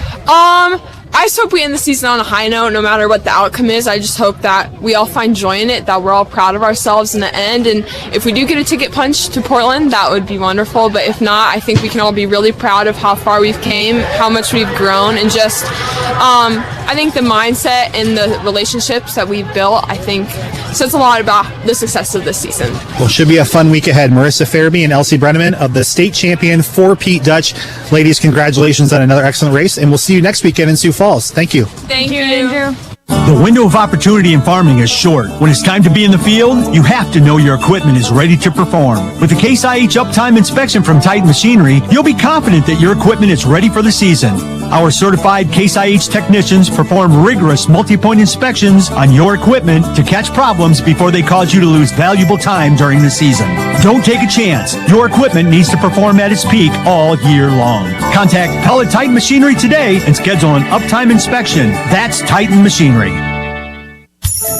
I just hope we end the season on a high note, no matter what the outcome is. I just hope that we all find joy in it, that we're all proud of ourselves in the end, and if we do get a ticket punch to Portland, that would be wonderful, but if not, I think we can all be really proud of how far we've came, how much we've grown, and just, I think the mindset and the relationships that we've built, I think, says a lot about the success of this season. Well, should be a fun week ahead. Marissa Farabee and Elsie Brenneman of the state champion for Pete Dutch. Ladies, congratulations on another excellent race, and we'll see you next weekend in Sioux Falls. Thank you. Thank you, Andrew. The window of opportunity in farming is short. When it's time to be in the field, you have to know your equipment is ready to perform. With the Case IH Uptime Inspection from Titan Machinery, you'll be confident that your equipment is ready for the season. Our certified Case IH technicians perform rigorous multi-point inspections on your equipment to catch problems before they cause you to lose valuable time during the season. Don't take a chance. Your equipment needs to perform at its peak all year long. Contact Pella Titan Machinery today and schedule an uptime inspection. That's Titan Machinery.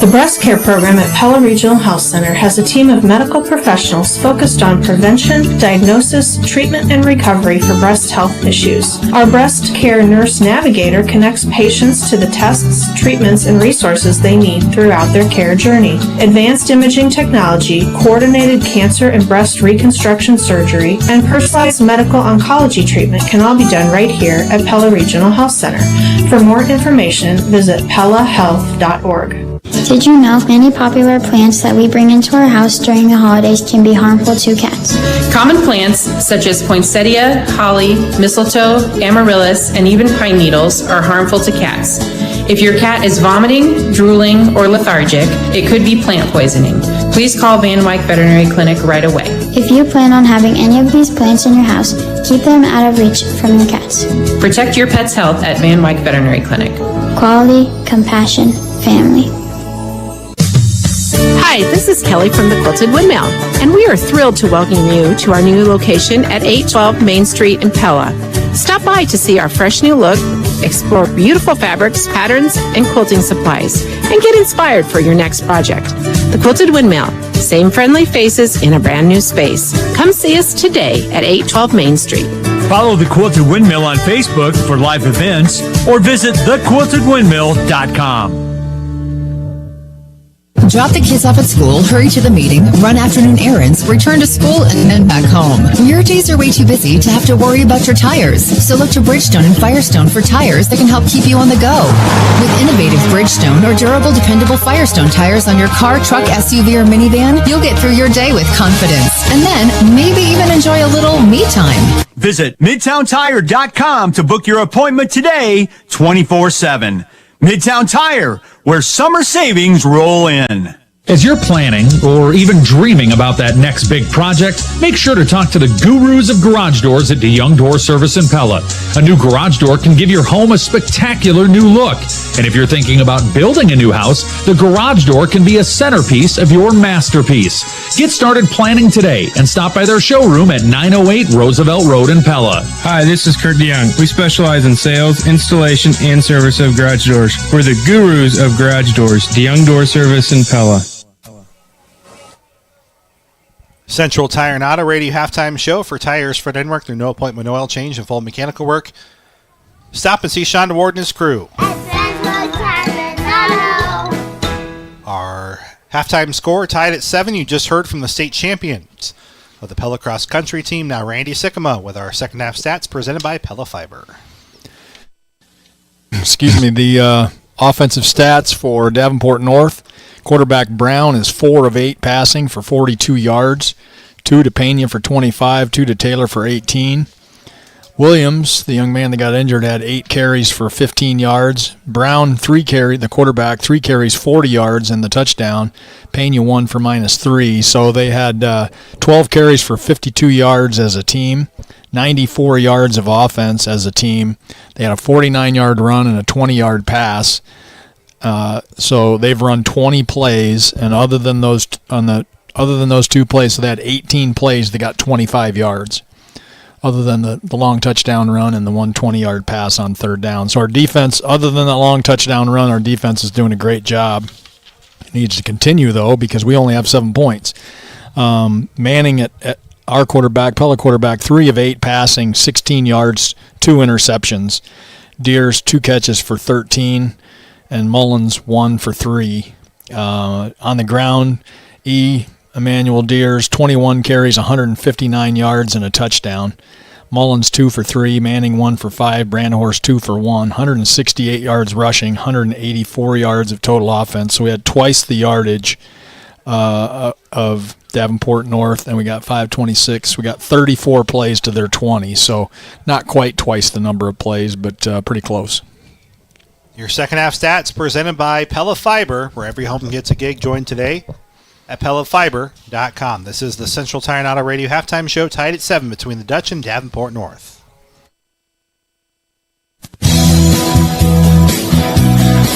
The Breast Care Program at Pella Regional Health Center has a team of medical professionals focused on prevention, diagnosis, treatment, and recovery for breast health issues. Our Breast Care Nurse Navigator connects patients to the tests, treatments, and resources they need throughout their care journey. Advanced imaging technology, coordinated cancer and breast reconstruction surgery, and personalized medical oncology treatment can all be done right here at Pella Regional Health Center. For more information, visit pellahealth.org. Did you know many popular plants that we bring into our house during the holidays can be harmful to cats? Common plants such as poinsettia, holly, mistletoe, amaryllis, and even pine needles are harmful to cats. If your cat is vomiting, drooling, or lethargic, it could be plant poisoning. Please call Van Wyck Veterinary Clinic right away. If you plan on having any of these plants in your house, keep them out of reach from your cats. Protect your pet's health at Van Wyck Veterinary Clinic. Quality, compassion, family. Hi, this is Kelly from the Quilted Windmill, and we are thrilled to welcome you to our new location at 812 Main Street in Pella. Stop by to see our fresh new look, explore beautiful fabrics, patterns, and quilting supplies, and get inspired for your next project. The Quilted Windmill, same friendly faces in a brand new space. Come see us today at 812 Main Street. Follow the Quilted Windmill on Facebook for live events or visit thequiltedwindmill.com. Drop the kids off at school, hurry to the meeting, run afternoon errands, return to school, and then back home. Your days are way too busy to have to worry about your tires. So look to Bridgestone and Firestone for tires that can help keep you on the go. With innovative Bridgestone or durable, dependable Firestone tires on your car, truck, SUV, or minivan, you'll get through your day with confidence. And then maybe even enjoy a little me time. Visit MidtownTire.com to book your appointment today, 24/7. Midtown Tire, where summer savings roll in. As you're planning or even dreaming about that next big project, make sure to talk to the gurus of garage doors at DeYoung Door Service in Pella. A new garage door can give your home a spectacular new look. And if you're thinking about building a new house, the garage door can be a centerpiece of your masterpiece. Get started planning today and stop by their showroom at 908 Roosevelt Road in Pella. Hi, this is Kurt DeYoung. We specialize in sales, installation, and service of garage doors. We're the gurus of garage doors. DeYoung Door Service in Pella. Central Tire and Auto Radio halftime show for tires for Denmark through no appointment oil change and full mechanical work. Stop and see Sean Ward and his crew. Our halftime score tied at 7. You just heard from the state champions of the Pella Cross Country team. Now Randy Sycamore with our second half stats presented by Pella Fiber. Excuse me, the offensive stats for Davenport North. Quarterback Brown is 4 of 8 passing for 42 yards. 2 to Pena for 25, 2 to Taylor for 18. Williams, the young man that got injured, had 8 carries for 15 yards. Brown, the quarterback, 3 carries, 40 yards, and the touchdown. Pena 1 for -3. So they had 12 carries for 52 yards as a team, 94 yards of offense as a team. They had a 49-yard run and a 20-yard pass. So they've run 20 plays, and other than those 2 plays, so they had 18 plays. They got 25 yards. Other than the long touchdown run and the 120-yard pass on third down. So our defense, other than the long touchdown run, our defense is doing a great job. It needs to continue, though, because we only have 7 points. Manning at our quarterback, Pella quarterback, 3 of 8 passing, 16 yards, 2 interceptions. Deers, 2 catches for 13, and Mullins, 1 for 3. On the ground, Emmanuel Deers, 21 carries, 159 yards, and a touchdown. Mullins, 2 for 3. Manning, 1 for 5. Brandenhorst, 2 for 1. 168 yards rushing, 184 yards of total offense. So we had twice the yardage of Davenport North, and we got 526. We got 34 plays to their 20, so not quite twice the number of plays, but pretty close. Your second half stats presented by Pella Fiber, where every home gets a gig. Join today at PellaFiber.com. This is the Central Tire and Auto Radio halftime show, tied at 7 between the Dutch and Davenport North.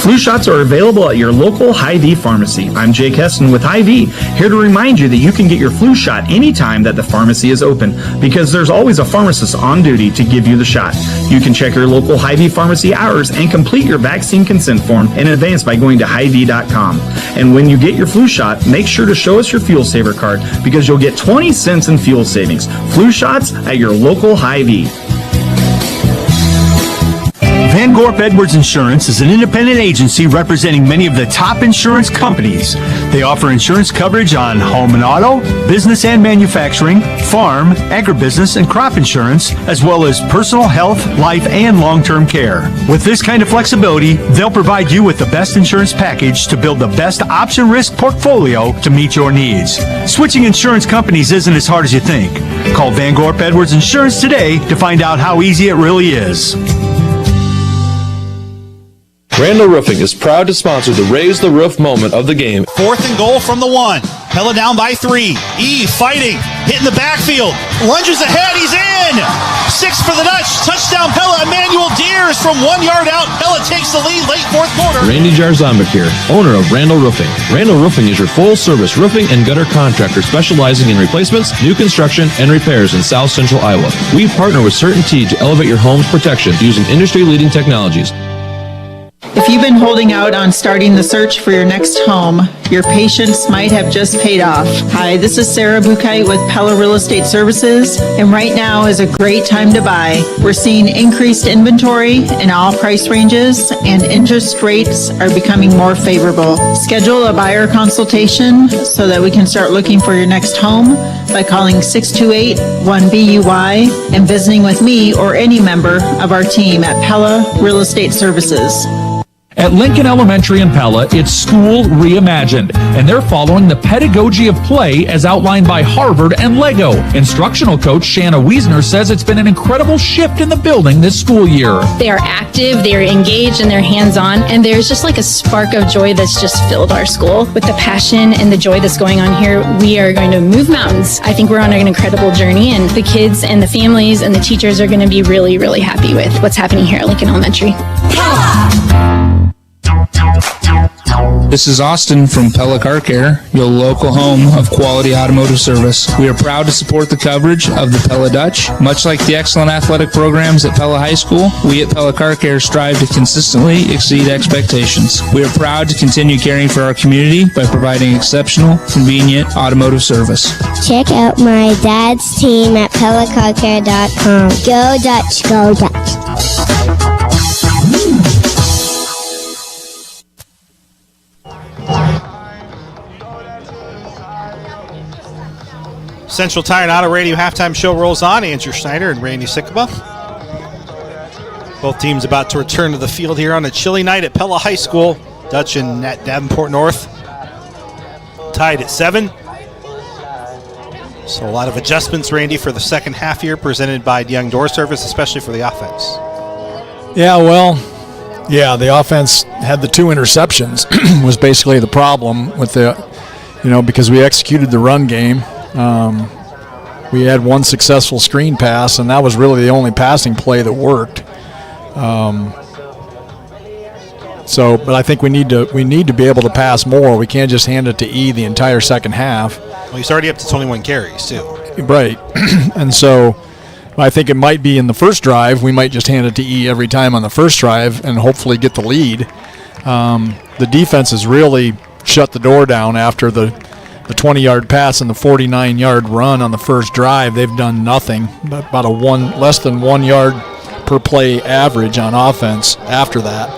Flu shots are available at your local Hy-Vee pharmacy. I'm Jake Heston with Hy-Vee, here to remind you that you can get your flu shot anytime that the pharmacy is open, because there's always a pharmacist on duty to give you the shot. You can check your local Hy-Vee pharmacy hours and complete your vaccine consent form in advance by going to Hy-Vee.com. And when you get your flu shot, make sure to show us your Fuel Saver card, because you'll get 20 cents in fuel savings. Flu shots at your local Hy-Vee. Van Gorp Edwards Insurance is an independent agency representing many of the top insurance companies. They offer insurance coverage on home and auto, business and manufacturing, farm, agribusiness, and crop insurance, as well as personal health, life, and long-term care. With this kind of flexibility, they'll provide you with the best insurance package to build the best option risk portfolio to meet your needs. Switching insurance companies isn't as hard as you think. Call Van Gorp Edwards Insurance today to find out how easy it really is. Randall Roofing is proud to sponsor the Raise the Roof moment of the game. 4th and goal from the 1. Pella down by 3. Fighting. Hitting the backfield. Lunges ahead. He's in. 6 for the Dutch. Touchdown Pella. Emmanuel Deers from 1 yard out. Pella takes the lead late 4th quarter. Randy Jarzambek here, owner of Randall Roofing. Randall Roofing is your full-service roofing and gutter contractor specializing in replacements, new construction, and repairs in South Central Iowa. We partner with CertainTeed to elevate your home's protection using industry-leading technologies. If you've been holding out on starting the search for your next home, your patience might have just paid off. Hi, this is Sarah Bukite with Pella Real Estate Services, and right now is a great time to buy. We're seeing increased inventory in all price ranges, and interest rates are becoming more favorable. Schedule a buyer consultation so that we can start looking for your next home by calling 628-1BUY and visiting with me or any member of our team at Pella Real Estate Services. At Lincoln Elementary in Pella, it's School Reimagined, and they're following the pedagogy of play as outlined by Harvard and Lego. Instructional coach Shanna Wiesner says it's been an incredible shift in the building this school year. They are active, they are engaged, and they're hands-on, and there's just like a spark of joy that's just filled our school. With the passion and the joy that's going on here, we are going to move mountains. I think we're on an incredible journey, and the kids and the families and the teachers are going to be really, really happy with what's happening here at Lincoln Elementary. This is Austin from Pella Car Care, your local home of quality automotive service. We are proud to support the coverage of the Pella Dutch. Much like the excellent athletic programs at Pella High School, we at Pella Car Care strive to consistently exceed expectations. We are proud to continue caring for our community by providing exceptional, convenient automotive service. Check out my dad's team at PellaCarCare.com. Go Dutch, go Dutch. Central Tire and Auto Radio halftime show rolls on. Andrew Schneider and Randy Sikaba. Both teams about to return to the field here on a chilly night at Pella High School. Dutch and Davenport North tied at 7. So a lot of adjustments, Randy, for the second half here presented by Young Door Service, especially for the offense. Yeah, well, the offense had the 2 interceptions was basically the problem with because we executed the run game. We had 1 successful screen pass, and that was really the only passing play that worked. But I think we need to be able to pass more. We can't just hand it to E the entire second half. Well, he's already up to 21 carries too. Right, and so I think it might be in the first drive. We might just hand it to E every time on the first drive and hopefully get the lead. The defense has really shut the door down after the 20-yard pass and the 49-yard run on the first drive. They've done nothing, about less than 1 yard per play average on offense after that.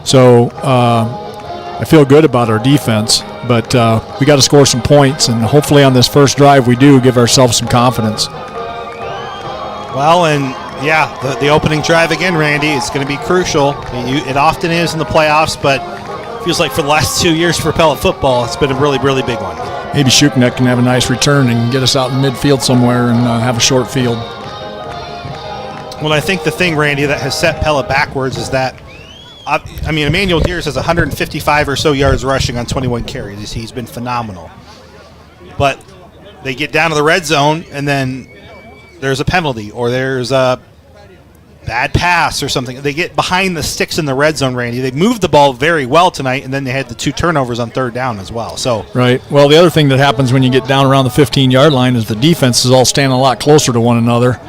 So I feel good about our defense, but we got to score some points, and hopefully on this first drive we do give ourselves some confidence. Well, and yeah, the opening drive again, Randy, it's going to be crucial. It often is in the playoffs, but it feels like for the last 2 years for Pella football, it's been a really, really big one. Maybe Shuknek can have a nice return and get us out in midfield somewhere and have a short field. Well, I think the thing, Randy, that has set Pella backwards is that, Emmanuel Deers has 155 or so yards rushing on 21 carries. He's been phenomenal. But they get down to the red zone, and then there's a penalty or there's a bad pass or something. They get behind the sticks in the red zone, Randy. They moved the ball very well tonight, and then they had the 2 turnovers on third down as well. So right. Well, the other thing that happens when you get down around the 15-yard line is the defense is all standing a lot closer to one another,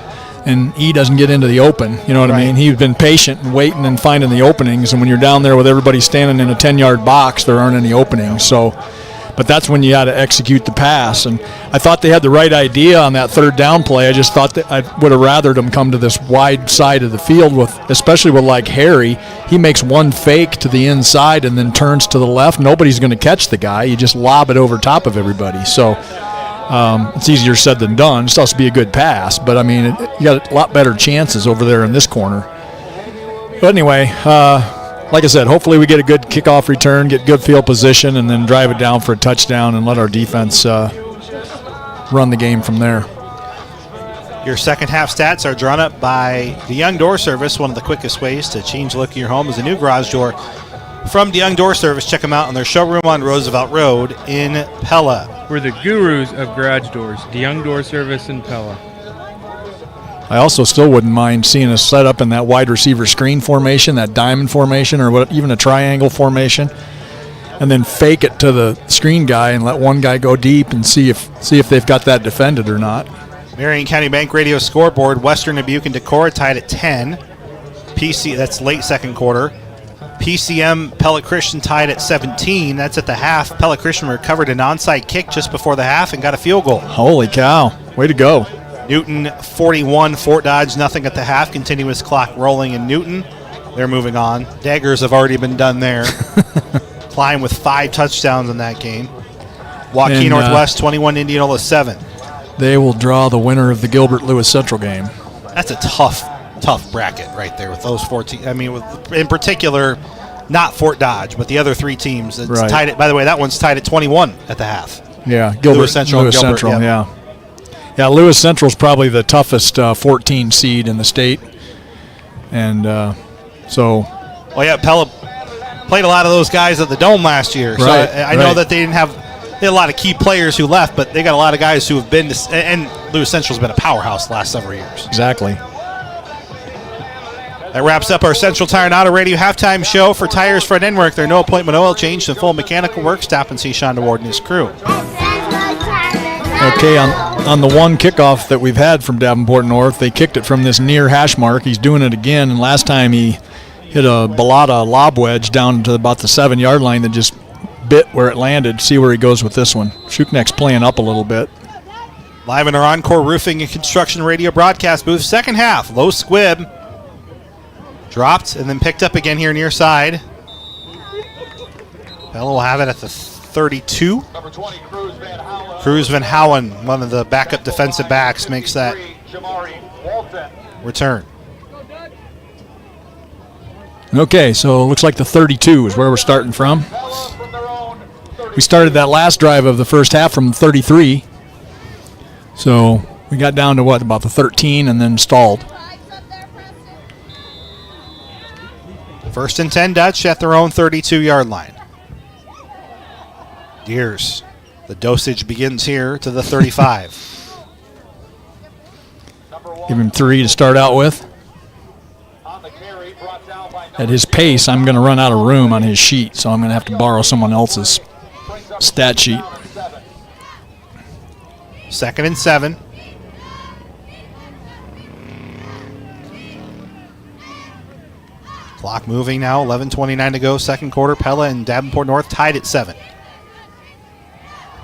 and E doesn't get into the open. You know what I mean? He's been patient and waiting and finding the openings, and when you're down there with everybody standing in a 10-yard box, there aren't any openings. But that's when you got to execute the pass. And I thought they had the right idea on that third down play. I just thought that I would have rathered them come to this wide side of the field, especially with like Harry. He makes one fake to the inside and then turns to the left. Nobody's going to catch the guy. You just lob it over top of everybody. So it's easier said than done. It's supposed to be a good pass. But, you got a lot better chances over there in this corner. But anyway, like I said, hopefully we get a good kickoff return, get good field position, and then drive it down for a touchdown and let our defense run the game from there. Your second half stats are drawn up by the Young Door Service. One of the quickest ways to change the look of your home is a new garage door from the Young Door Service. Check them out on their showroom on Roosevelt Road in Pella. We're the gurus of garage doors, the Young Door Service in Pella. I also still wouldn't mind seeing us set up in that wide receiver screen formation, that diamond formation, or even a triangle formation, and then fake it to the screen guy and let one guy go deep and see if they've got that defended or not. Marion County Bank Radio scoreboard: Western Dubuque and Decorah tied at 10. That's late second quarter. PCM Pella Christian tied at 17. That's at the half. Pella Christian recovered an onside kick just before the half and got a field goal. Holy cow! Way to go. Newton 41, Fort Dodge nothing at the half. Continuous clock rolling in Newton. They're moving on. Daggers have already been done there. Klein with 5 touchdowns in that game. Waukee Northwest 21, Indianola 7. They will draw the winner of the Gilbert Lewis Central game. That's a tough bracket right there with those 4 teams. In particular, not Fort Dodge, but the other 3 teams. It's tied at, by the way, that one's tied at 21 at the half. Yeah, Lewis Central, yeah. Yeah, Lewis Central's probably the toughest 14 seed in the state. And Well, yeah, Pella played a lot of those guys at the Dome last year. So I know that they had a lot of key players who left, but they got a lot of guys who have been and Lewis Central's been a powerhouse the last several years. Exactly. That wraps up our Central Tire and Auto Radio halftime show for Tires Front End Work. Their no appointment oil change and full mechanical work. Stop and see Sean DeWard and his crew. Okay, on the one kickoff that we've had from Davenport North, they kicked it from this near hash mark. He's doing it again, and last time he hit a Ballard lob wedge down to about the 7-yard line that just bit where it landed. See where he goes with this one. Shuknek's playing up a little bit. Live in our Encore Roofing and Construction Radio broadcast booth. Second half, low squib. Dropped and then picked up again here near side. Pella will have it at the 32. Cruz Van Houen, one of the backup defensive backs, makes that return. Okay, so it looks like the 32 is where we're starting from. We started that last drive of the first half from 33. So we got down to about the 13 and then stalled. First and 10 Dutch at their own 32-yard line. Deers. The dosage begins here to the 35. Give him 3 to start out with. at his pace, I'm going to run out of room on his sheet, so I'm going to have to borrow someone else's stat sheet. 2nd and 7. Clock moving now, 11:29 to go, second quarter. Pella and Davenport North tied at 7.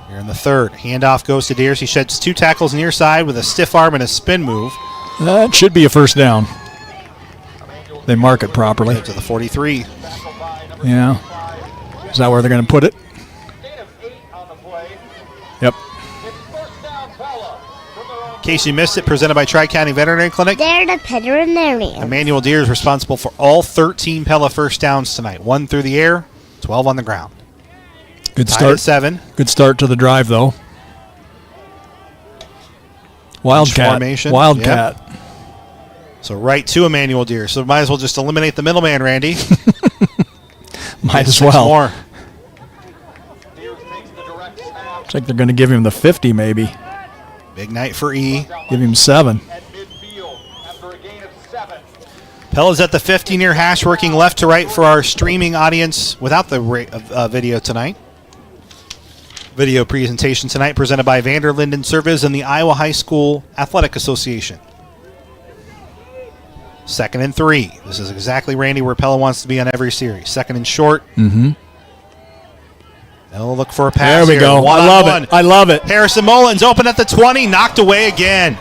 Here in the third, handoff goes to Deers. He sheds 2 tackles near side with a stiff arm and a spin move. That should be a first down. They mark it properly. To the 43. Yeah. Is that where they're going to put it? Yep. In case you missed it, presented by Tri-County Veterinary Clinic. They're the veterinarian. Emmanuel Deere is responsible for all 13 Pella first downs tonight. 1 through the air, 12 on the ground. Good Tied start. at 7. Good start to the drive, though. Wildcat. Formation. Wildcat. Yep. So right to Emmanuel Deere. So might as well just eliminate the middleman, Randy. Might as 6 well. more. Looks like they're going to give him the 50, maybe. Big night for E. Give him 7. Pella's at the 50 near hash, working left to right for our streaming audience without the video tonight. Video presentation tonight presented by Vanderlinden Service and the Iowa High School Athletic Association. 2nd and 3. This is exactly, Randy, where Pella wants to be on every series. 2nd and short. Mm-hmm. They'll look for a pass. There we go. I love it. I love it. Harrison Mullins open at the 20, knocked away again.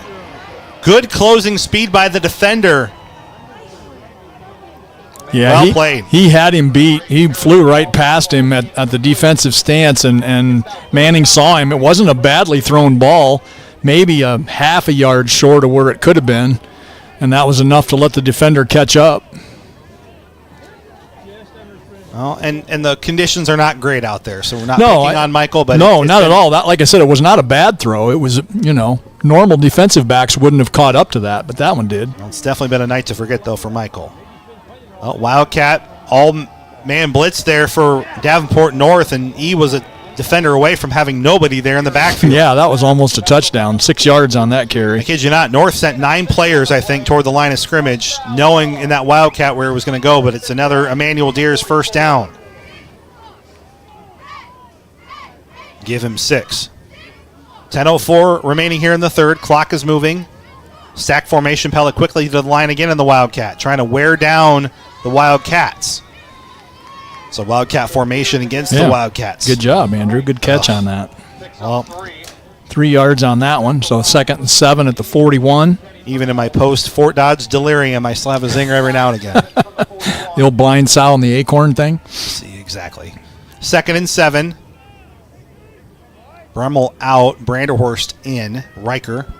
Good closing speed by the defender. Yeah, well played. He had him beat. He flew right past him at the defensive stance, and Manning saw him. It wasn't a badly thrown ball, maybe a half a yard short of where it could have been, and that was enough to let the defender catch up. Well, and the conditions are not great out there, so we're not picking on Michael. But no, not at all. That, like I said, it was not a bad throw. It was, normal defensive backs wouldn't have caught up to that, but that one did. Well, it's definitely been a night to forget, though, for Michael. Well, Wildcat, all-man blitz there for Davenport North, and E was a defender away from having nobody there in the backfield. Yeah, that was almost a touchdown. 6 yards on that carry. I kid you not, North sent 9 players, I think, toward the line of scrimmage, knowing in that Wildcat where it was going to go, but it's another Emmanuel Deere's first down. Give him 6. 10:04 remaining here in the third. Clock is moving. Stack formation. Pella quickly to the line again in the Wildcat, trying to wear down the Wildcats. So Wildcat formation against the Wildcats. Good job, Andrew. Good catch on that. Well, 3 yards on that one. So 2nd and 7 at the 41. Even in my post-Fort Dodge delirium, I still have a zinger every now and again. The old blind sow and the acorn thing. See, exactly. 2nd and 7. Brummel out. Branderhorst in. Riker.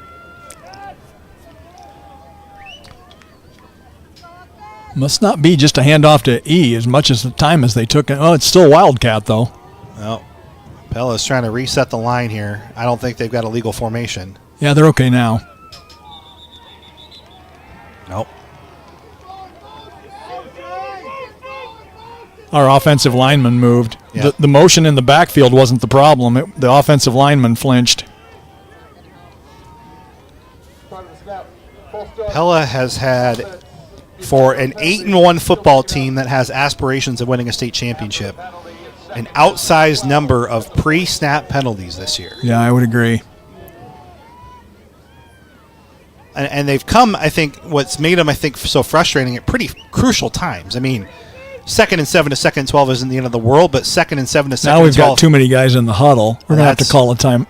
Must not be just a handoff to E as much as the time as they took it. Oh, it's still Wildcat, though. Well, Pella's trying to reset the line here. I don't think they've got a legal formation. Yeah, they're okay now. Nope. Our offensive lineman moved. Yeah. The motion in the backfield wasn't the problem. The offensive lineman flinched. Pella has had, for an 8-1 football team that has aspirations of winning a state championship, an outsized number of pre-snap penalties this year. Yeah, I would agree. And they've come, I think, what's made them, I think, so frustrating at pretty crucial times. I mean, 2nd and 7 to 2nd and 12 isn't the end of the world, but 2nd and 7 to 2nd and 12. Now we've got too many guys in the huddle. We're going to have to call a time.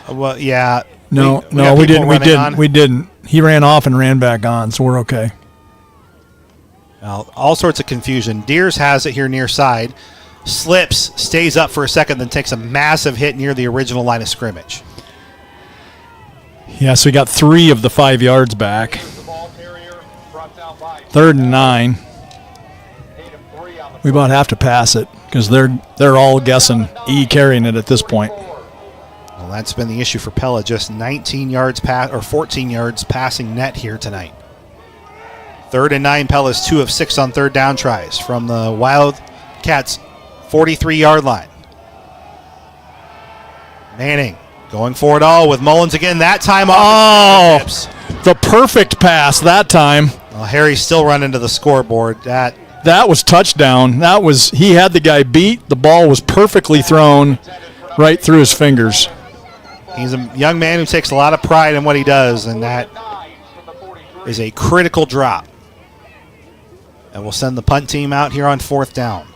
Well, yeah. No, we didn't. He ran off and ran back on, so we're okay. Well, all sorts of confusion. Deers has it here near side. Slips, stays up for a second, then takes a massive hit near the original line of scrimmage. Yeah, so we got 3 of the 5 yards back. 3rd and 9. We about have to pass it because they're all guessing E carrying it at this point. Well, that's been the issue for Pella. Just 14 yards passing net here tonight. 3rd and 9. Pella's 2 of 6 on 3rd down tries from the Wildcats' 43-yard line. Manning going for it all with Mullins again. That time off. The perfect pass that time. Well, Harry's still running to the scoreboard. That That was touchdown. He had the guy beat. The ball was perfectly thrown right through his fingers. He's a young man who takes a lot of pride in what he does, and that is a critical drop. And we'll send the punt team out here on 4th down.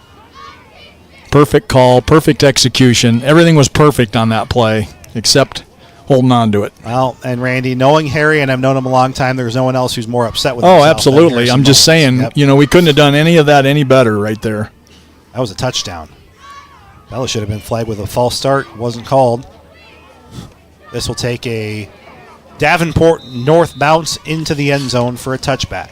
Perfect call, perfect execution. Everything was perfect on that play, except holding on to it. Well, and Randy, knowing Harry, and I've known him a long time, there's no one else who's more upset with himself. Oh, absolutely. I'm just saying, we couldn't have done any of that any better right there. That was a touchdown. Pella should have been flagged with a false start. Wasn't called. This will take a Davenport North bounce into the end zone for a touchback.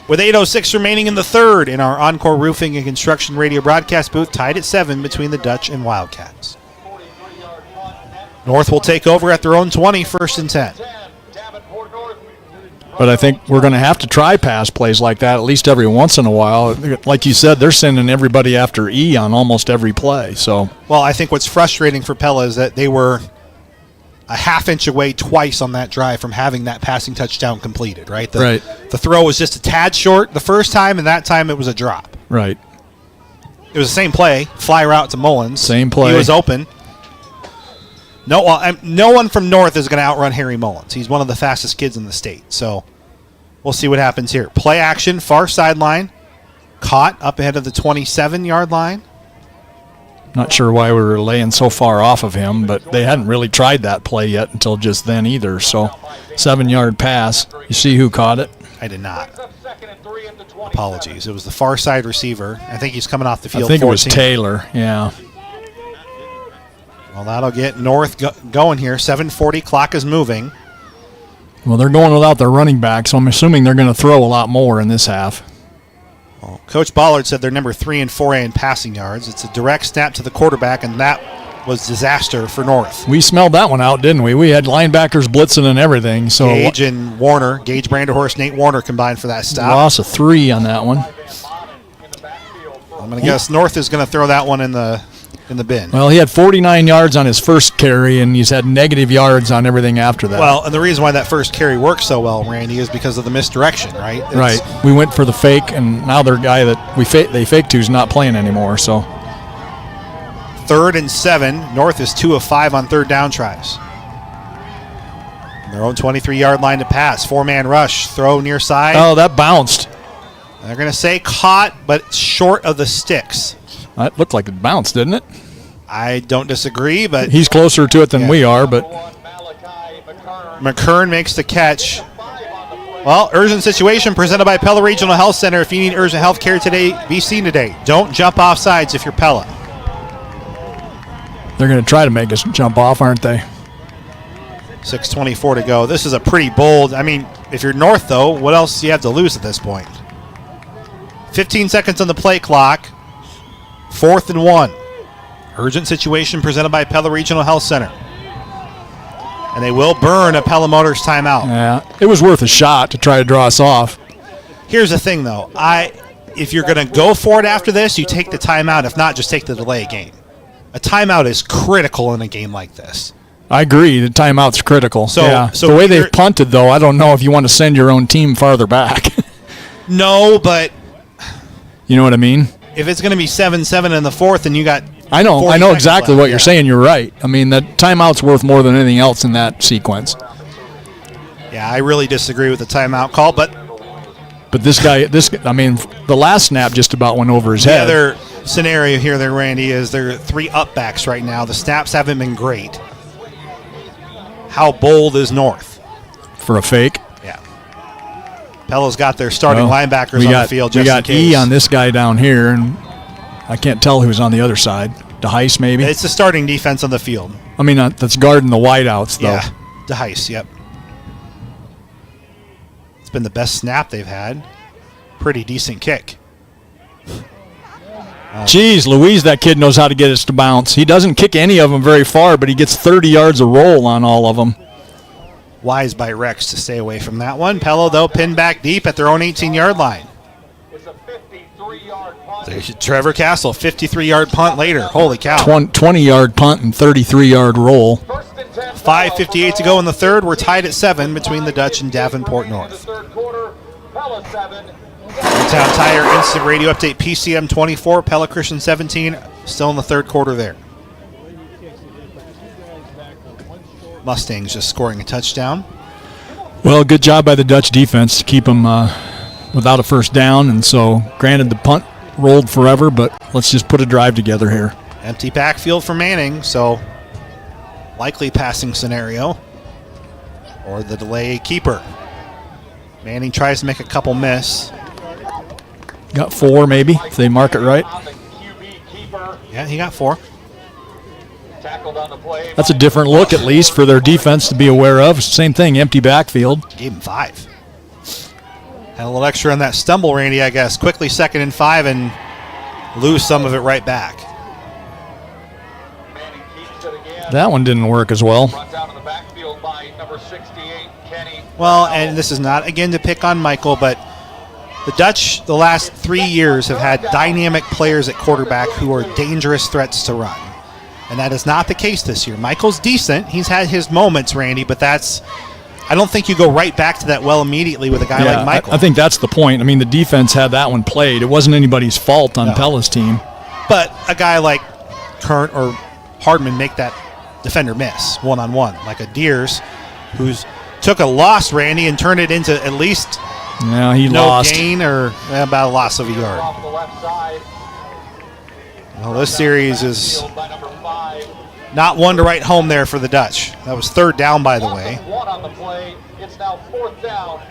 With 8:06 remaining in the third in our Encore Roofing and Construction radio broadcast booth, tied at 7 between the Dutch and Wildcats. North will take over at their own 20, 1st and 10. But I think we're going to have to try pass plays like that at least every once in a while. Like you said, they're sending everybody after E on almost every play. So, well, I think what's frustrating for Pella is that they were a half-inch away twice on that drive from having that passing touchdown completed, right? The throw was just a tad short the first time, and that time it was a drop. Right. It was the same play, fly route to Mullins. Same play. He was open. No one from North is going to outrun Harry Mullins. He's one of the fastest kids in the state. So we'll see what happens here. Play action, far sideline. Caught up ahead of the 27-yard line. Not sure why we were laying so far off of him, but they hadn't really tried that play yet until just then either. So 7-yard pass. You see who caught it? I did not. Apologies. It was the far side receiver. I think he's coming off the field. I think 14. it was Taylor, yeah. Well, that'll get North going here. 7:40, clock is moving. Well, they're going without their running back, so I'm assuming they're going to throw a lot more in this half. Well, Coach Ballard said they're number 3 and 4A in passing yards. It's a direct snap to the quarterback, and that was disaster for North. We smelled that one out, didn't we? We had linebackers blitzing and everything. So Gage and Warner, Gage Branderhorst, Nate Warner combined for that stop. Loss of 3 on that one. I'm going to guess North is going to throw that one in the bin. Well, he had 49 yards on his first carry, and he's had negative yards on everything after that. Well, and the reason why that first carry worked so well, Randy, is because of the misdirection, right? Right. We went for the fake, and now their guy that they faked to is not playing anymore. So 3rd and 7. North is 2 of 5 on third down tries. Their own 23-yard line to pass. 4-man rush. Throw near side. Oh, that bounced. They're going to say caught, but short of the sticks. That looked like it bounced, didn't it? I don't disagree, but he's closer to it than we are. But McKern makes the catch. Well, urgent situation presented by Pella Regional Health Center. If you need urgent health care today, be seen today. Don't jump off sides if you're Pella. They're going to try to make us jump off, aren't they? 6:24 to go. This is a pretty bold. I mean, if you're North, though, what else do you have to lose at this point? 15 seconds on the play clock. 4th and 1. Urgent situation presented by Pella Regional Health Center. And they will burn a Pella Motors timeout. Yeah, it was worth a shot to try to draw us off. Here's the thing, though. If you're going to go for it after this, you take the timeout. If not, just take the delay game. A timeout is critical in a game like this. I agree. The timeout's critical. So the way they've punted, though, I don't know if you want to send your own team farther back. No, but you know what I mean? If it's going to be 7-7 in the 4th and you got I know exactly what you're saying. You're right. I mean, that timeout's worth more than anything else in that sequence. Yeah, I really disagree with the timeout call, but this guy, the last snap just about went over his head. The other scenario here there, Randy, is there are 3 upbacks right now. The snaps haven't been great. How bold is North? For a fake? Yeah. Pella's got their starting linebackers on the field just in We got case. E on this guy down here, and I can't tell who's on the other side. DeHeis, maybe? It's the starting defense on the field. I mean, that's guarding the wideouts, though. Yeah, DeHeis, yep. It's been the best snap they've had. Pretty decent kick. Jeez Louise, that kid knows how to get us to bounce. He doesn't kick any of them very far, but he gets 30 yards a roll on all of them. Wise by Rex to stay away from that one. Pella, though, pinned back deep at their own 18-yard line. There's Trevor Castle, 53-yard punt later. Holy cow. 20-yard punt and 33-yard roll. 5:58 to go in the third. We're tied at 7 between the Dutch and Davenport North. Town Tire Instant Radio Update PCM 24, Pella Christian 17, still in the third quarter there. Mustangs just scoring a touchdown. Well, good job by the Dutch defense to keep them without a first down, and so granted the punt rolled forever, but let's just put a drive together here. Empty backfield for Manning, so likely passing scenario or the delay keeper. Manning tries to make a couple miss. Got 4 maybe, if they mark it right. Yeah, he got 4. That's a different look at least for their defense to be aware of. Same thing, empty backfield. Gave him 5. Had a little extra on that stumble, Randy, I guess. Quickly 2nd and 5 and lose some of it right back. That one didn't work as well. Well, and this is not, again, to pick on Michael, but the Dutch, the last 3 years, have had dynamic players at quarterback who are dangerous threats to run. And that is not the case this year. Michael's decent. He's had his moments, Randy, but that's, I don't think you go right back to that well immediately with a guy like Michael. I think that's the point. I mean, the defense had that one played. It wasn't anybody's fault on Pella's team. But a guy like Current or Hardman make that defender miss one-on-one, like a Deers who's took a loss, Randy, and turned it into at least no lost. Gain or about a loss of a yard. Well, this series is not one to write home there for the Dutch. That was 3rd down, by the way.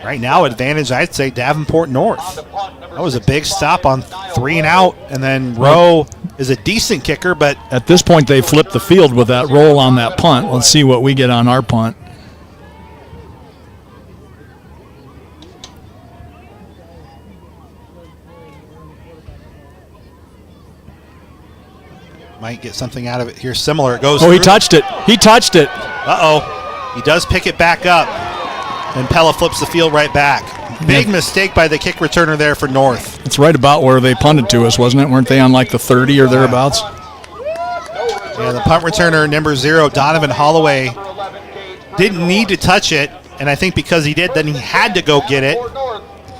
Right now, advantage, I'd say, Davenport North. That was a big stop on 3 and out, and then Rowe is a decent kicker, but at this point they flipped the field with that roll on that punt. Let's see what we get on our punt. Might get something out of it here similar. It goes through. He touched it. He touched it. Uh-oh. He does pick it back up, and Pella flips the field right back. Big mistake by the kick returner there for North. It's right about where they punted to us, wasn't it? Weren't they on like the 30 or thereabouts? Yeah, the punt returner, number 0, Donovan Holloway, didn't need to touch it, and I think because he did, then he had to go get it.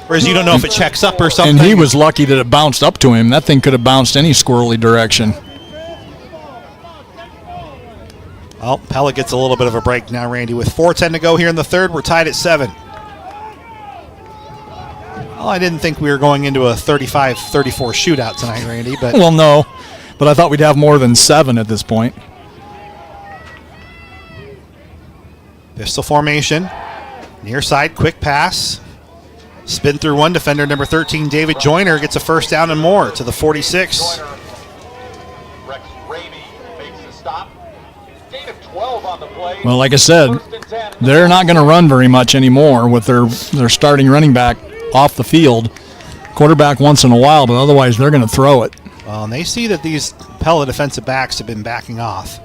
Whereas you don't know if it checks up or something. And he was lucky that it bounced up to him. That thing could have bounced any squirrely direction. Well, Pella gets a little bit of a break now, Randy. With 4:10 to go here in the third, we're tied at 7. Well, I didn't think we were going into a 35-34 shootout tonight, Randy. But well, no. But I thought we'd have more than 7 at this point. Pistol formation. Near side, quick pass. Spin through one defender. Number 13, David Joyner, gets a first down and more to the 46. Well, like I said, they're not going to run very much anymore with their starting running back off the field. Quarterback once in a while, but otherwise they're going to throw it. Well, and they see that these Pella defensive backs have been backing off.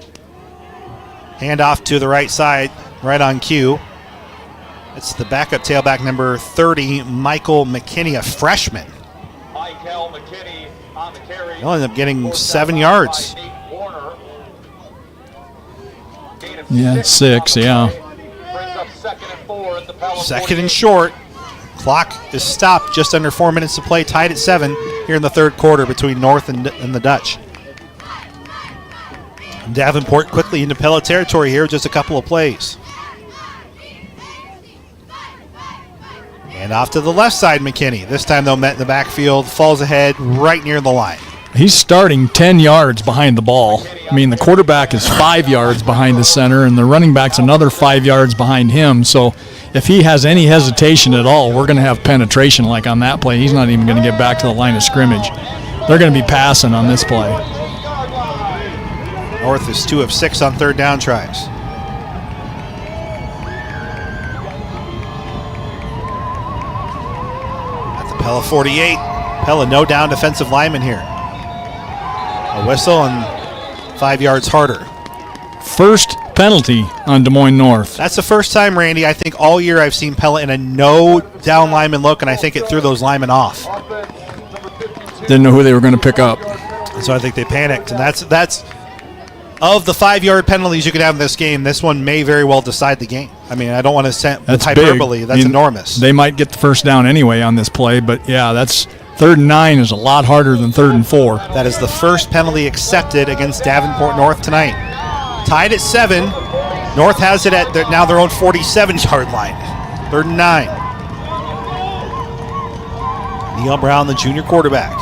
Hand off to the right side, right on cue. It's the backup tailback, number 30, Michael McKinney, a freshman. He'll end up getting 7 yards. Yeah, 6, yeah. 2nd and short. Clock is stopped, just under 4 minutes to play, tied at 7 here in the third quarter between North and the Dutch. Davenport quickly into Pella territory here, just a couple of plays. And off to the left side, McKinney. This time, though, met in the backfield, falls ahead right near the line. He's starting 10 yards behind the ball. I mean, the quarterback is 5 yards behind the center, and the running back's another 5 yards behind him. So if he has any hesitation at all, we're going to have penetration like on that play. He's not even going to get back to the line of scrimmage. They're going to be passing on this play. North is 2 of 6 on 3rd down tries. At the Pella 48. Pella no down defensive lineman here. A whistle and 5 yards harder. First penalty on Des Moines North. That's the first time, Randy, I think all year I've seen Pella in a no down lineman look, and I think it threw those linemen off. Didn't know who they were going to pick up. So I think they panicked, and that's of the 5-yard penalties you could have in this game, this one may very well decide the game. I mean, I don't want to say That's hyperbole. big. That's enormous. They might get the first down anyway on this play, but yeah, that's 3rd and 9 is a lot harder than 3rd and 4. That is the first penalty accepted against Davenport North tonight. Tied at 7. North has it at now their own 47-yard line. 3rd and 9. Neil Brown, the junior quarterback.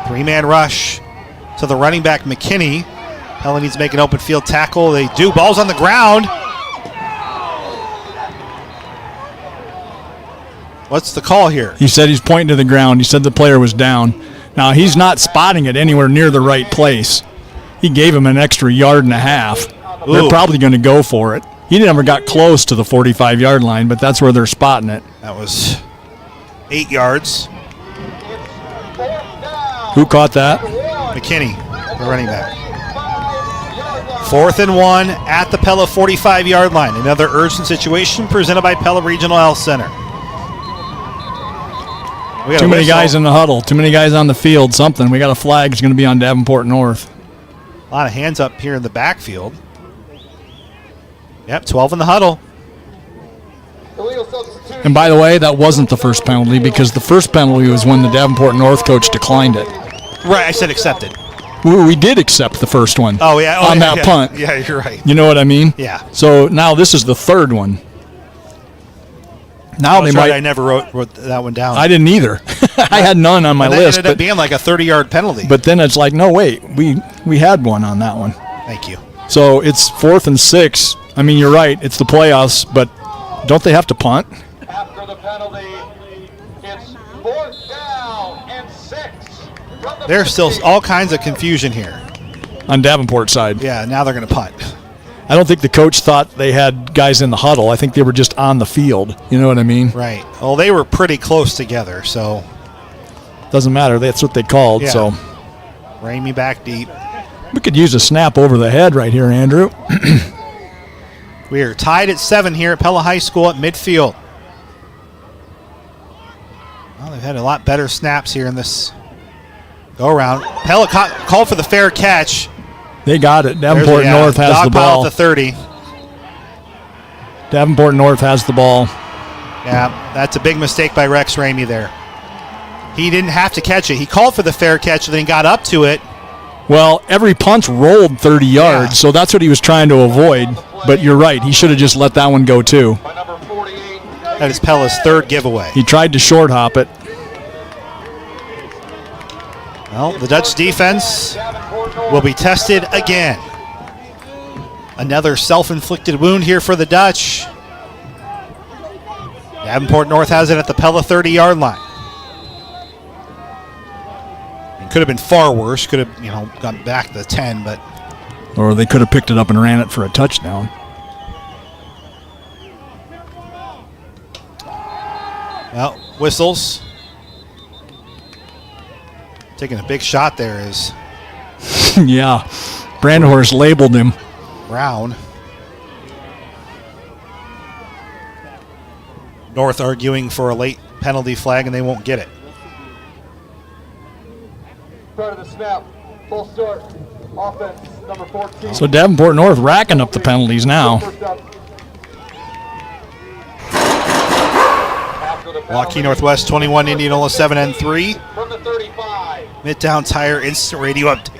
3-man rush to the running back, McKinney. Pella needs to make an open field tackle. They do. Ball's on the ground. What's the call here? He said he's pointing to the ground. He said the player was down. Now, he's not spotting it anywhere near the right place. He gave him an extra 1.5 yards. They're probably going to go for it. He never got close to the 45-yard line, but that's where they're spotting it. That was 8 yards. Who caught that? McKinney, the running back. 4th and 1 at the Pella 45-yard line. Another urgent situation presented by Pella Regional Health Center. Too many guys in the huddle. Too many guys on the field. Something. We got a flag. It's going to be on Davenport North. A lot of hands up here in the backfield. Yep, 12 in the huddle. And by the way, that wasn't the first penalty because the first penalty was when the Davenport North coach declined it. Right, I said accepted. We did accept the first one. Oh, yeah. On that punt. Yeah, you're right. You know what I mean? Yeah. So now this is the third one. Now they might. I never wrote that one down. I didn't either. I had none on my list. It ended up being like a 30-yard penalty. But then it's like, no, wait, we had one on that one. Thank you. So it's 4th and 6. I mean, you're right. It's the playoffs, but don't they have to punt? After the penalty, it's 4th down and 6. There's still all kinds of confusion here. On Davenport side. Yeah, now they're going to punt. I don't think the coach thought they had guys in the huddle. I think they were just on the field. You know what I mean? Right. Well, they were pretty close together, so. Doesn't matter. That's what they called, Yeah. so. Ramey back deep. We could use a snap over the head right here, Andrew. We are tied at 7 here at Pella High School at midfield. Well, they've had a lot better snaps here in this go-around. Pella called for the fair catch. They got it. Davenport North has the ball. At the 30. Davenport North has the ball. Yeah, that's a big mistake by Rex Ramey there. He didn't have to catch it. He called for the fair catch, and then he got up to it. Well, every punt rolled 30 yards, so that's what he was trying to avoid. But you're right. He should have just let that one go, too. That is Pella's third giveaway. He tried to short hop it. Well, the Dutch defense will be tested again. Another self-inflicted wound here for the Dutch. Davenport North has it at the Pella 30-yard line. It could have been far worse. Could have, gone back to the 10, but. Or they could have picked it up and ran it for a touchdown. Well, whistles. Taking a big shot there is Yeah. Brandhorst labeled him. Brown. North arguing for a late penalty flag, and they won't get it. Start of the snap. Full start. Offense, number 14. So Davenport North racking up the penalties now. Waukee Northwest 21, Indianola 7 and 3. From the 35. Midtown Tire Instant Radio Update.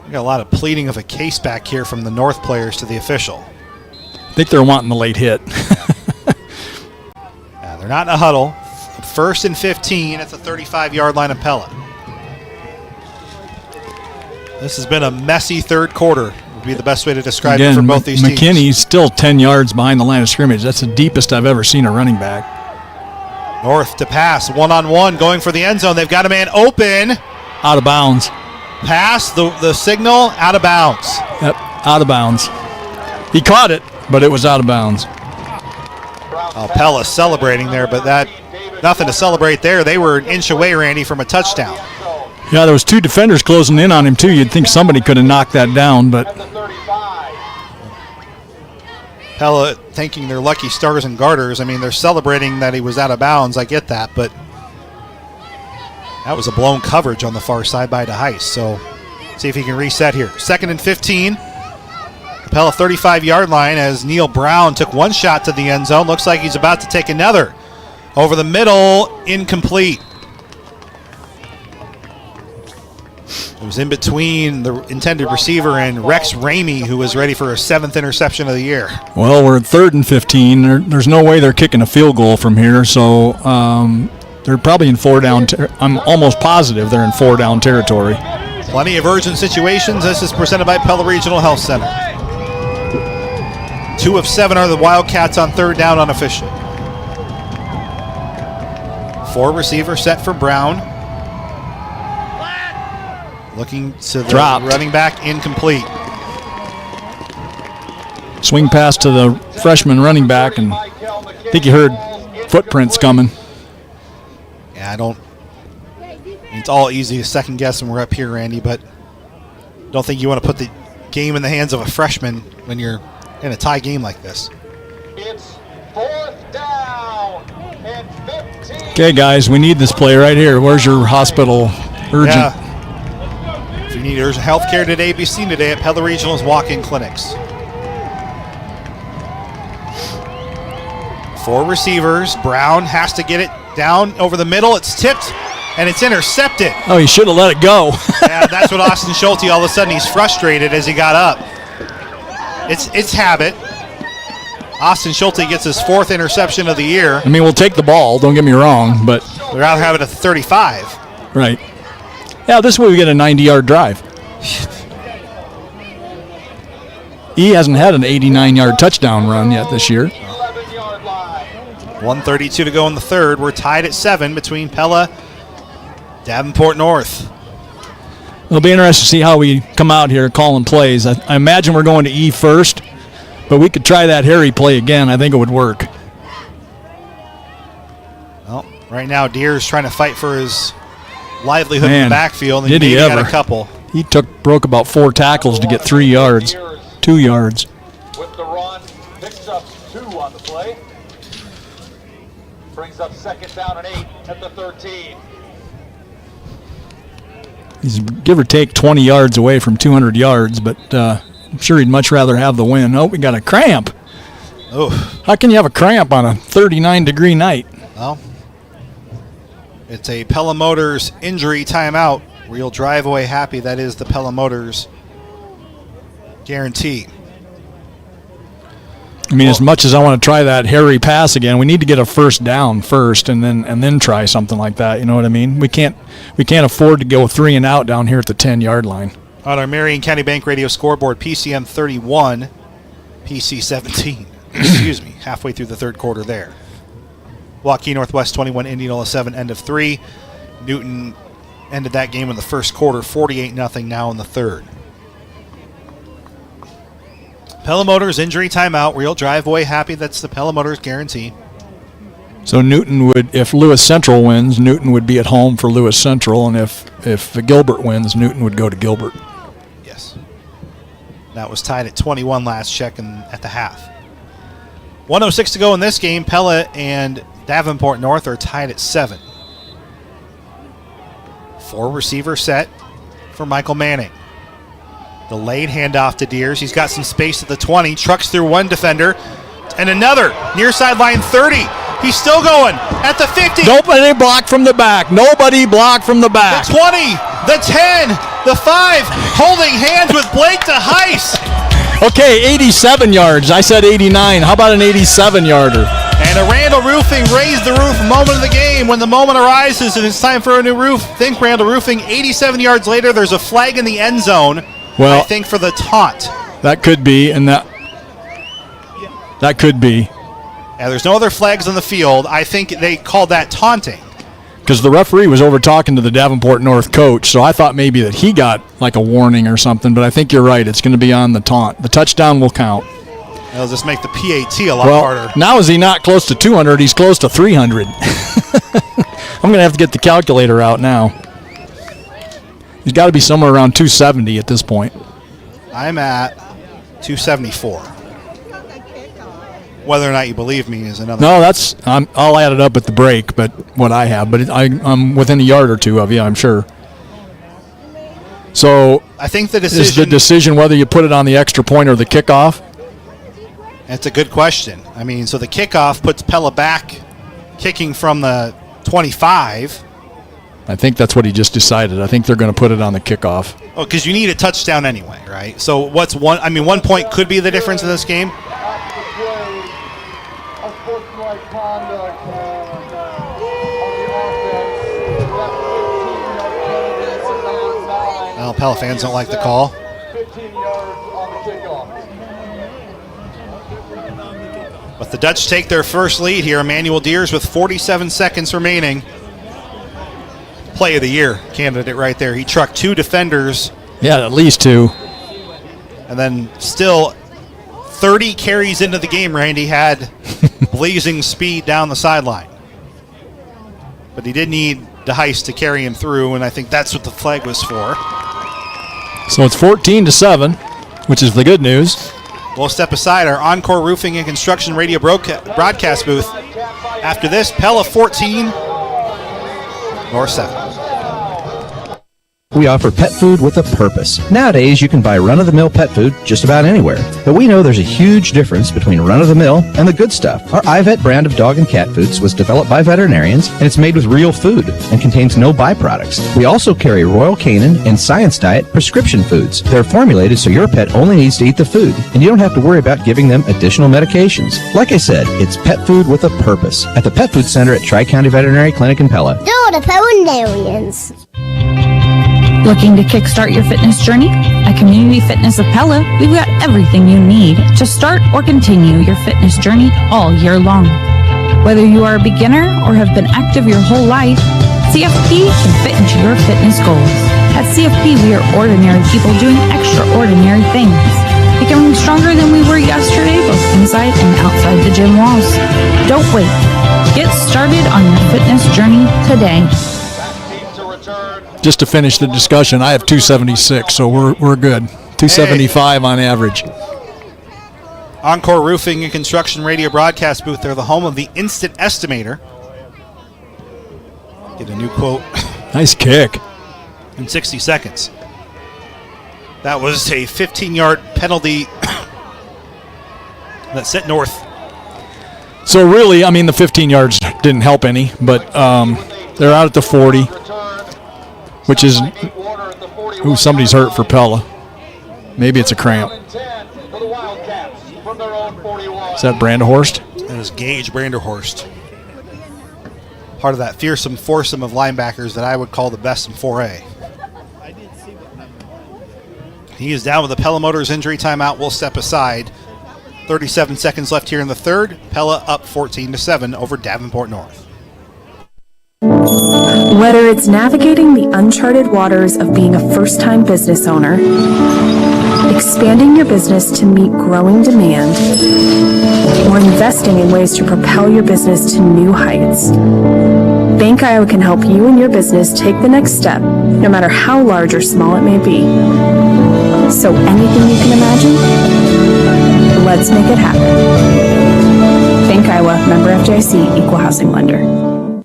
We got a lot of pleading of a case back here from the North players to the official. I think they're wanting the late hit. Yeah, they're not in a huddle. 1st and 15 at the 35-yard line of Pella. This has been a messy third quarter, would be the best way to describe it for both these teams. McKinney's still 10 yards behind the line of scrimmage. That's the deepest I've ever seen a running back. North to pass, one-on-one, going for the end zone. They've got a man open. Out of bounds. Pass, the signal, out of bounds. Yep, out of bounds. He caught it, but it was out of bounds. Oh, Pella celebrating there, but that nothing to celebrate there. They were an inch away, Randy, from a touchdown. Yeah, there was two defenders closing in on him, too. You'd think somebody could have knocked that down, but Pella thanking their lucky stars and garters. I mean, they're celebrating that he was out of bounds. I get that, but That was a blown coverage on the far side by DeHeist. So see if he can reset here. 2nd and 15. Pella 35-yard line as Neil Brown took one shot to the end zone. Looks like he's about to take another. Over the middle, incomplete. It was in between the intended receiver and Rex Ramey, who was ready for a 7th interception of the year. Well, we're at 3rd and 15. There's no way they're kicking a field goal from here, so they're probably in 4-down. I'm almost positive they're in 4-down territory. Plenty of urgent situations. This is presented by Pella Regional Health Center. 2 of 7 are the Wildcats on 3rd down unofficial. 4 receiver set for Brown. Looking to the running back, incomplete. Swing pass to the freshman running back, and I think you heard footprints coming. Yeah, it's all easy to second guess when we're up here, Randy, but don't think you want to put the game in the hands of a freshman when you're in a tie game like this. It's 4th down and 15. Okay, guys, we need this play right here. Where's your hospital urgent? Yeah. If you need urgent health care today, be seen today at Pella Regional's walk-in clinics. 4 receivers. Brown has to get it down over the middle. It's tipped, and it's intercepted. Oh, you should have let it go. Yeah, that's what Austin Schulte, all of a sudden, he's frustrated as he got up. It's habit. Austin Schulte gets his 4th interception of the year. I mean, we'll take the ball, don't get me wrong, but we'd rather have it at the 35. Right. Yeah, this way we get a 90-yard drive. He hasn't had an 89-yard touchdown run yet this year. 1:32 to go in the 3rd. We're tied at 7 between Pella, Davenport North. It'll be interesting to see how we come out here calling plays. I imagine we're going to E first, but we could try that Harry play again. I think it would work. Well, right now Deere's trying to fight for his livelihood in Man, the backfield, and did he maybe ever? got a couple. He broke about 4 tackles to get 3 yards, 2 yards. With the run, picks up 2 on the play. Brings up 2nd down and 8 at the 13. He's give or take 20 yards away from 200 yards, but I'm sure he'd much rather have the win. Oh, we got a cramp. Oh. How can you have a cramp on a 39-degree night? Well, it's a Pella Motors injury timeout. Real drive away happy. That is the Pella Motors guarantee. I mean, as much as I want to try that Harry pass again, we need to get a 1st down first, and then try something like that. You know what I mean? We can't afford to go 3 and out down here at the 10-yard line. On our Marion County Bank Radio scoreboard, PCM 31, PC 17. Excuse me. Halfway through the 3rd quarter there. Waukee Northwest 21, Indianola 7, end of 3. Newton ended that game in the 1st quarter, 48-0 now in the 3rd. Pella Motors injury timeout. Real drive away happy. That's the Pella Motors guarantee. So Newton would, if Lewis Central wins, Newton would be at home for Lewis Central, and if Gilbert wins, Newton would go to Gilbert. Yes. That was tied at 21 last check at the half. 1:06 to go in this game. Pella and Davenport North are tied at 7. 4 receiver set for Michael Manning. Delayed handoff to Deers. He's got some space at the 20. Trucks through one defender and another near sideline 30. He's still going at the 50. Nobody blocked from the back. Nobody blocked from the back. The 20, the 10, the 5, holding hands with Blake DeHeist. Okay, 87 yards. I said 89. How about an 87-yarder? And a Randall Roofing raised the roof moment of the game. When the moment arises and it's time for a new roof, think Randall Roofing. 87 yards later, there's a flag in the end zone. Well, I think for the taunt. That could be, and that could be. Yeah, there's no other flags on the field. I think they called that taunting. Because the referee was over talking to the Davenport North coach, so I thought maybe that he got like a warning or something, but I think you're right. It's going to be on the taunt. The touchdown will count. That'll just make the PAT a lot harder. Now is he not close to 200? He's close to 300. I'm going to have to get the calculator out now. He's got to be somewhere around 270 at this point. I'm at 274. Whether or not you believe me is another. No, I'll add it up at the break, but what I have. But I'm within a yard or two of you, I'm sure. So I think the decision is the decision whether you put it on the extra point or the kickoff. That's a good question. I mean, so the kickoff puts Pella back kicking from the 25. I think that's what he just decided. I think they're going to put it on the kickoff. Oh, because you need a touchdown anyway, right? So what's one? I mean, 1 point could be the difference in this game. Well, Pella fans don't like the call. 15 yards on the kickoff. But the Dutch take their first lead here. Emmanuel Deers with 47 seconds remaining. Play of the year candidate right there. He trucked 2 defenders. Yeah, at least 2. And then still 30 carries into the game, Randy had blazing speed down the sideline. But he did need DeHeist to carry him through, and I think that's what the flag was for. So it's 14-7, which is the good news. We'll step aside our Encore Roofing and Construction radio broadcast booth. After this, Pella 14, North 7. We offer pet food with a purpose. Nowadays, you can buy run-of-the-mill pet food just about anywhere. But we know there's a huge difference between run-of-the-mill and the good stuff. Our iVet brand of dog and cat foods was developed by veterinarians, and it's made with real food and contains no byproducts. We also carry Royal Canin and Science Diet prescription foods. They're formulated so your pet only needs to eat the food, and you don't have to worry about giving them additional medications. Like I said, it's pet food with a purpose. At the Pet Food Center at Tri-County Veterinary Clinic in Pella. Go to veterinarians. Looking to kickstart your fitness journey? At Community Fitness of Pella, we've got everything you need to start or continue your fitness journey all year long. Whether you are a beginner or have been active your whole life, CFP can fit into your fitness goals. At CFP, we are ordinary people doing extraordinary things, becoming stronger than we were yesterday, both inside and outside the gym walls. Don't wait. Get started on your fitness journey today. Just to finish the discussion, I have 276, so we're good. 275 on average. Encore Roofing and Construction radio broadcast booth. They're the home of the Instant Estimator. Get a new quote. Nice kick. In 60 seconds. That was a 15-yard penalty that set North. So really, I mean, the 15 yards didn't help any, but they're out at the 40. Which is, somebody's hurt for Pella. Maybe it's a cramp. Is that Branderhorst? That is Gage Branderhorst. Part of that fearsome foursome of linebackers that I would call the best in 4A. He is down with a Pella Motors injury timeout. We'll step aside. 37 seconds left here in the third. Pella up 14-7 over Davenport North. Whether it's navigating the uncharted waters of being a first-time business owner, expanding your business to meet growing demand, or investing in ways to propel your business to new heights, Bank Iowa can help you and your business take the next step, no matter how large or small it may be. So anything you can imagine, let's make it happen. Bank Iowa, member FDIC, equal housing lender.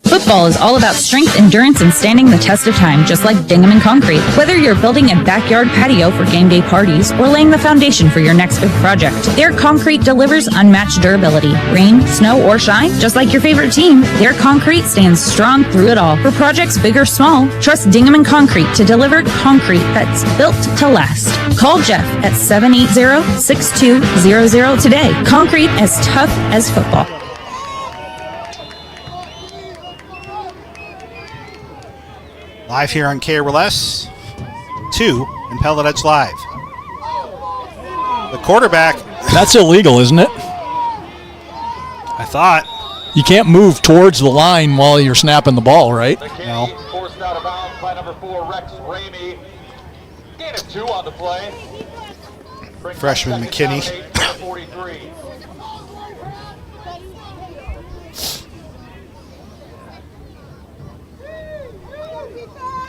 Football is all about strength, endurance, and standing the test of time, just like Dingham & Concrete. Whether you're building a backyard patio for game day parties or laying the foundation for your next big project, their concrete delivers unmatched durability. Rain, snow, or shine, just like your favorite team, their concrete stands strong through it all. For projects big or small, trust Dingham & Concrete to deliver concrete that's built to last. Call Jeff at 780-6200 today. Concrete as tough as football. Live here on KRLS 2 and Pella Dutch Live. The quarterback. That's illegal, isn't it? I thought. You can't move towards the line while you're snapping the ball, right? No. Forced out of bounds by number 4, Rex Ramey. Gain of 2 on the play. Freshman McKinney. 43.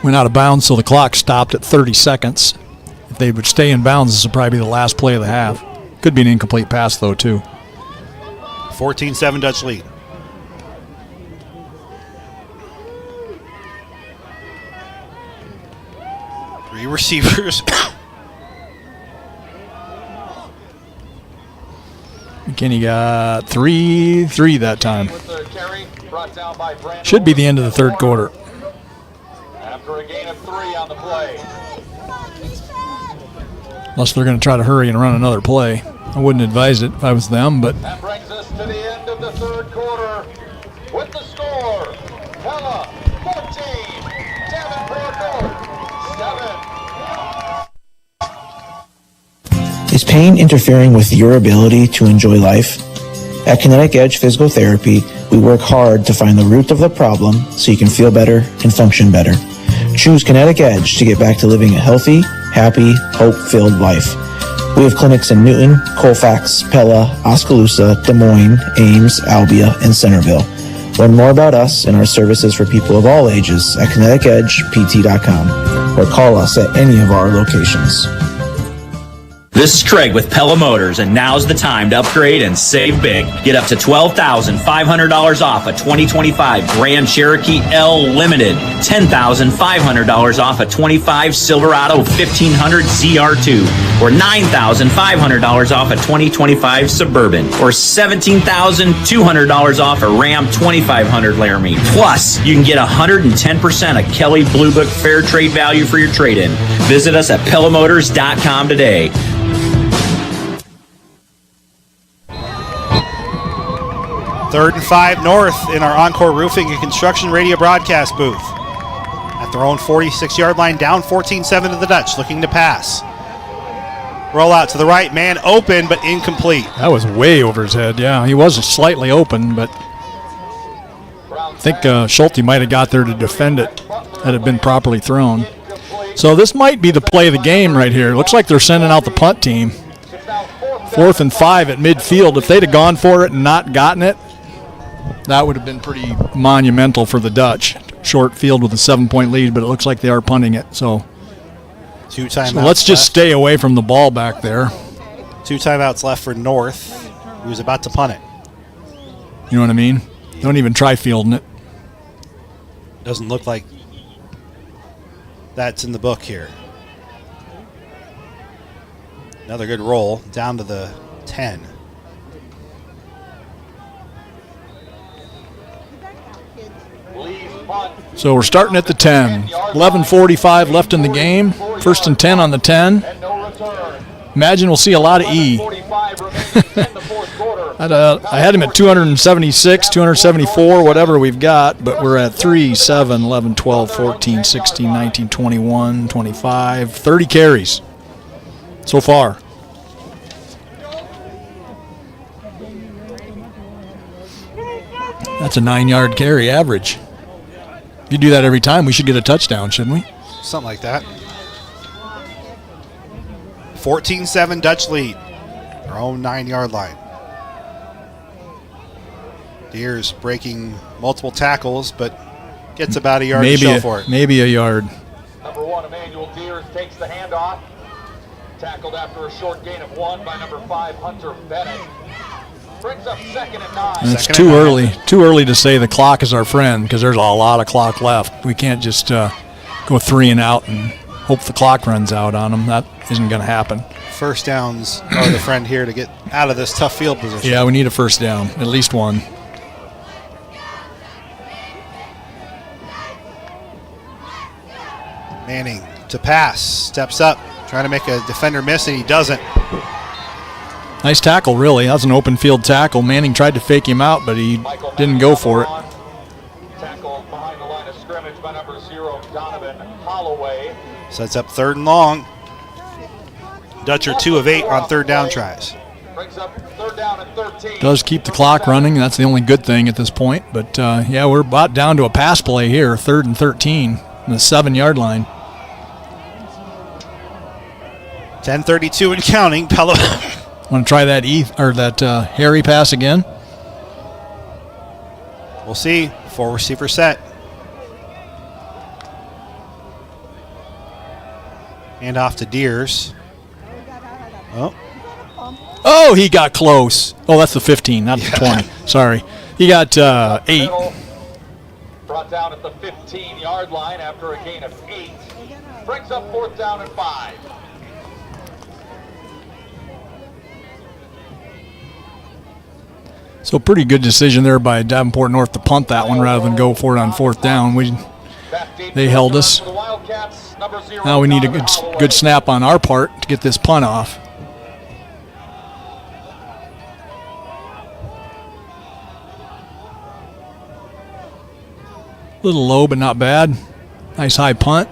Went out of bounds, so the clock stopped at 30 seconds. If they would stay in bounds, this would probably be the last play of the half. Could be an incomplete pass, though, too. 14-7 Dutch lead. Three receivers. McKinney got 3 that time. Should be the end of the third quarter. After a gain of 3 on the play. Unless they're going to try to hurry and run another play. I wouldn't advise it if I was them, but That brings us to the end of the third quarter with the score. Pella 14, Davenport North 7. Is pain interfering with your ability to enjoy life? At Kinetic Edge Physical Therapy, we work hard to find the root of the problem so you can feel better and function better. Choose Kinetic Edge to get back to living a healthy, happy, hope-filled life. We have clinics in Newton, Colfax, Pella, Oskaloosa, Des Moines, Ames, Albia, and Centerville. Learn more about us and our services for people of all ages at kineticedgept.com or call us at any of our locations. This is Craig with Pella Motors, and now's the time to upgrade and save big. Get up to $12,500 off a 2025 Grand Cherokee L Limited, $10,500 off a 25 Silverado 1500 ZR2, or $9,500 off a 2025 Suburban, or $17,200 off a Ram 2500 Laramie. Plus, you can get 110% of Kelly Blue Book Fair Trade value for your trade-in. Visit us at PellaMotors.com today. Third and 5 North in our Encore Roofing and Construction radio broadcast booth. At their own 46-yard line, down 14-7 to the Dutch, looking to pass. Roll out to the right, man open, but incomplete. that was way over his head. Yeah, he was slightly open, but I think Schulte might have got there to defend it had it been properly thrown. So this might be the play of the game right here. Looks like they're sending out the punt team. 4th and 5 at midfield. If they'd have gone for it and not gotten it, that would have been pretty monumental for the Dutch. Short field with a 7-point lead, but it looks like they are punting it. So, Two timeouts let's just left. stay away from the ball back there. 2 timeouts left for North. He was about to punt it. You know what I mean? Don't even try fielding it. Doesn't look like that's in the book here. Another good roll down to the 10. So we're starting at the 10. 11:45 left in the game. 1st and 10 on the 10. Imagine we'll see a lot of E. I had him at 276, 274, whatever we've got, but we're at 3, 7, 11, 12, 14, 16, 19, 21, 25, 30 carries so far. That's a 9-yard carry average. If you do that every time, we should get a touchdown, shouldn't we? Something like that. 14-7 Dutch lead. Our own 9-yard line. Deers breaking multiple tackles, but gets about a yard to show for it. Maybe a yard. Number 1, Emmanuel Deers takes the handoff. Tackled after a short gain of 1 by number 5, Hunter Bennett. Brings up 2nd and 9. And it's too early. Too early to say the clock is our friend because there's a lot of clock left. We can't just go 3 and out and hope the clock runs out on them. That isn't going to happen. First downs are the friend here to get out of this tough field position. Yeah, we need a first down, at least one. Manning to pass, steps up, trying to make a defender miss, and he doesn't. Nice tackle, really. That was an open field tackle. Manning tried to fake him out, but he didn't go for it. Tackled behind the line of scrimmage by number 0, Donovan Holloway. Sets up 3rd and long. Dutch are 2 of 8 on 3rd down tries. Brings up 3rd down and 13. Does keep the clock running. That's the only good thing at this point. But, yeah, we're about down to a pass play here, 3rd and 13 on the 7-yard line. 10:32 and counting. Pella. Want to try that Harry pass again? We'll see. 4 receiver set. Hand off to Deers. Oh. Oh, he got close. Oh, that's the 15, not the 20. Sorry. He got 8. Brought down at the 15-yard line after a gain of 8. Brings up 4th down and 5. So pretty good decision there by Davenport North to punt that one rather than go for it on 4th down. They held us. Now we need a good snap on our part to get this punt off. A little low, but not bad. Nice high punt.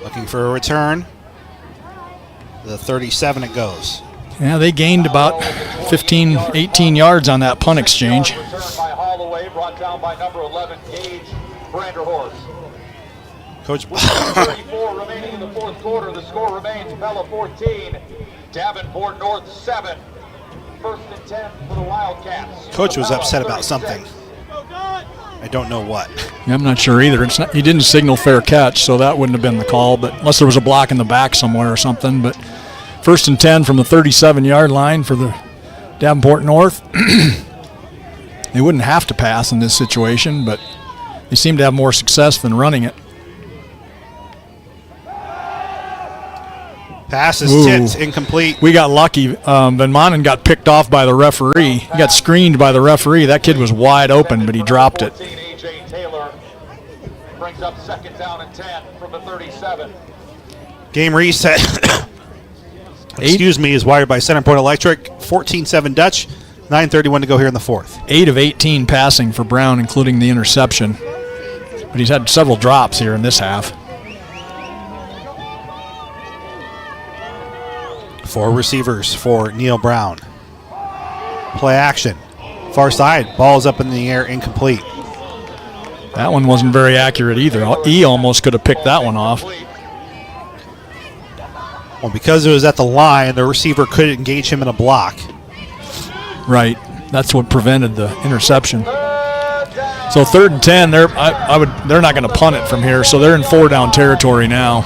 Looking for a return. The 37 it goes. Yeah, they gained about 15, 18 yards on that punt exchange. Return by Holloway, brought down by number 11, Gage Branderhorst. Coach. 34 remaining in the 4th quarter. The score remains Pella 14, Davenport North 7. 1st and 10 for the Wildcats. Coach was upset about something. I don't know what. Yeah, I'm not sure either. He didn't signal fair catch, so that wouldn't have been the call, but unless there was a block in the back somewhere or something. But 1st and 10 from the 37-yard line for the Davenport North. They wouldn't have to pass in this situation, but they seem to have more success than running it. Pass is tipped, incomplete. We got lucky. Van Manen got picked off by the referee. He got screened by the referee. That kid was wide open, but he dropped it. A.J. Taylor brings up 2nd down and 10 from the 37. Game reset. Excuse me, is wired by Center Point Electric. 14-7 Dutch. 9:31 to go here in the 4th. 8 of 18 passing for Brown, including the interception. But he's had several drops here in this half. 4 receivers for Neil Brown. Play action. Far side. Ball's up in the air, incomplete. That one wasn't very accurate either. He almost could have picked that one off. Well, because it was at the line, the receiver couldn't engage him in a block. Right. That's what prevented the interception. So 3rd and 10, they're not going to punt it from here, so they're in 4-down territory now.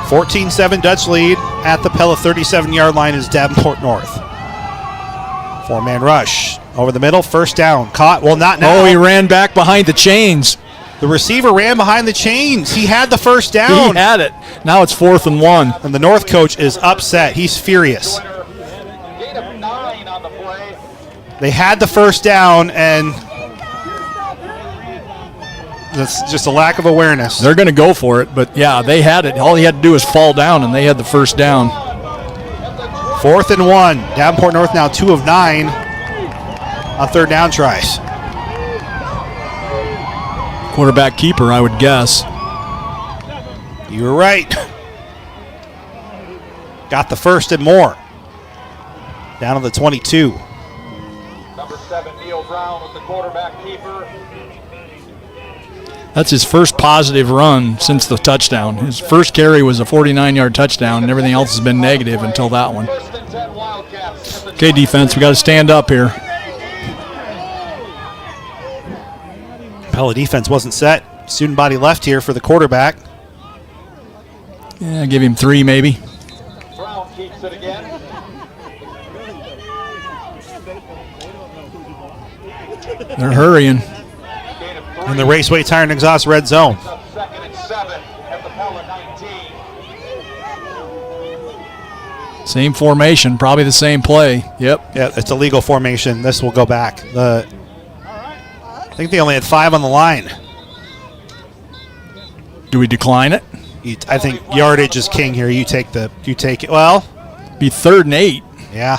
14-7 Dutch lead at the Pella 37-yard line is Davenport North. 4-man rush over the middle, 1st down. Caught. Well, not now. Oh, he ran back behind the chains. The receiver ran behind the chains. He had the 1st down. He had it. Now it's 4th and 1. And the North coach is upset. He's furious. They had the 1st down, and that's just a lack of awareness. They're going to go for it, but yeah, they had it. All he had to do was fall down, and they had the 1st down. 4th and 1. Davenport North now 2 of 9 on 3rd down tries. Quarterback keeper, I would guess. You were right. Got the 1st and more. Down to the 22. Number 7, Neil Brown with the quarterback keeper. That's his first positive run since the touchdown. His first carry was a 49-yard touchdown, and everything else has been negative until that one. Okay, defense, we got to stand up here. Pella defense wasn't set. Student body left here for the quarterback. Yeah, give him 3 maybe. Brown keeps it again. They're hurrying. In the Raceway Tire and Exhaust red zone. 2nd and 7 at the Pella 19. Same formation, probably the same play. Yep. Yeah, it's a legal formation. This will go back. I think they only had 5 on the line. Do we decline it? I think yardage is king here. You take it. Well, be 3rd and 8. Yeah.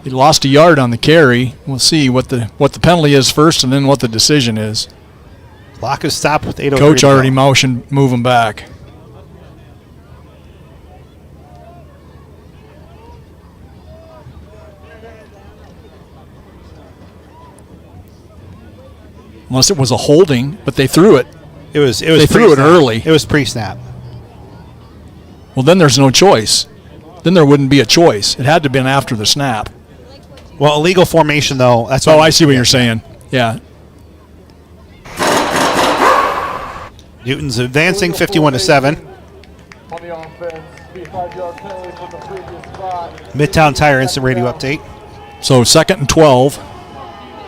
He lost a yard on the carry. We'll see what the penalty is first, and then what the decision is. Clock is stopped with 8:03. Coach already motioned, move him back. Unless it was a holding, but they threw it. They threw it early. It was pre-snap. Well, then there's no choice. Then there wouldn't be a choice. It had to have been after the snap. Well, illegal formation, though. That's I see what you're saying. Yeah. Newton's advancing 51-7. On the offense, be a 5-yard penalty from the previous spot. Midtown Tire Instant Radio Update. So 2nd and 12.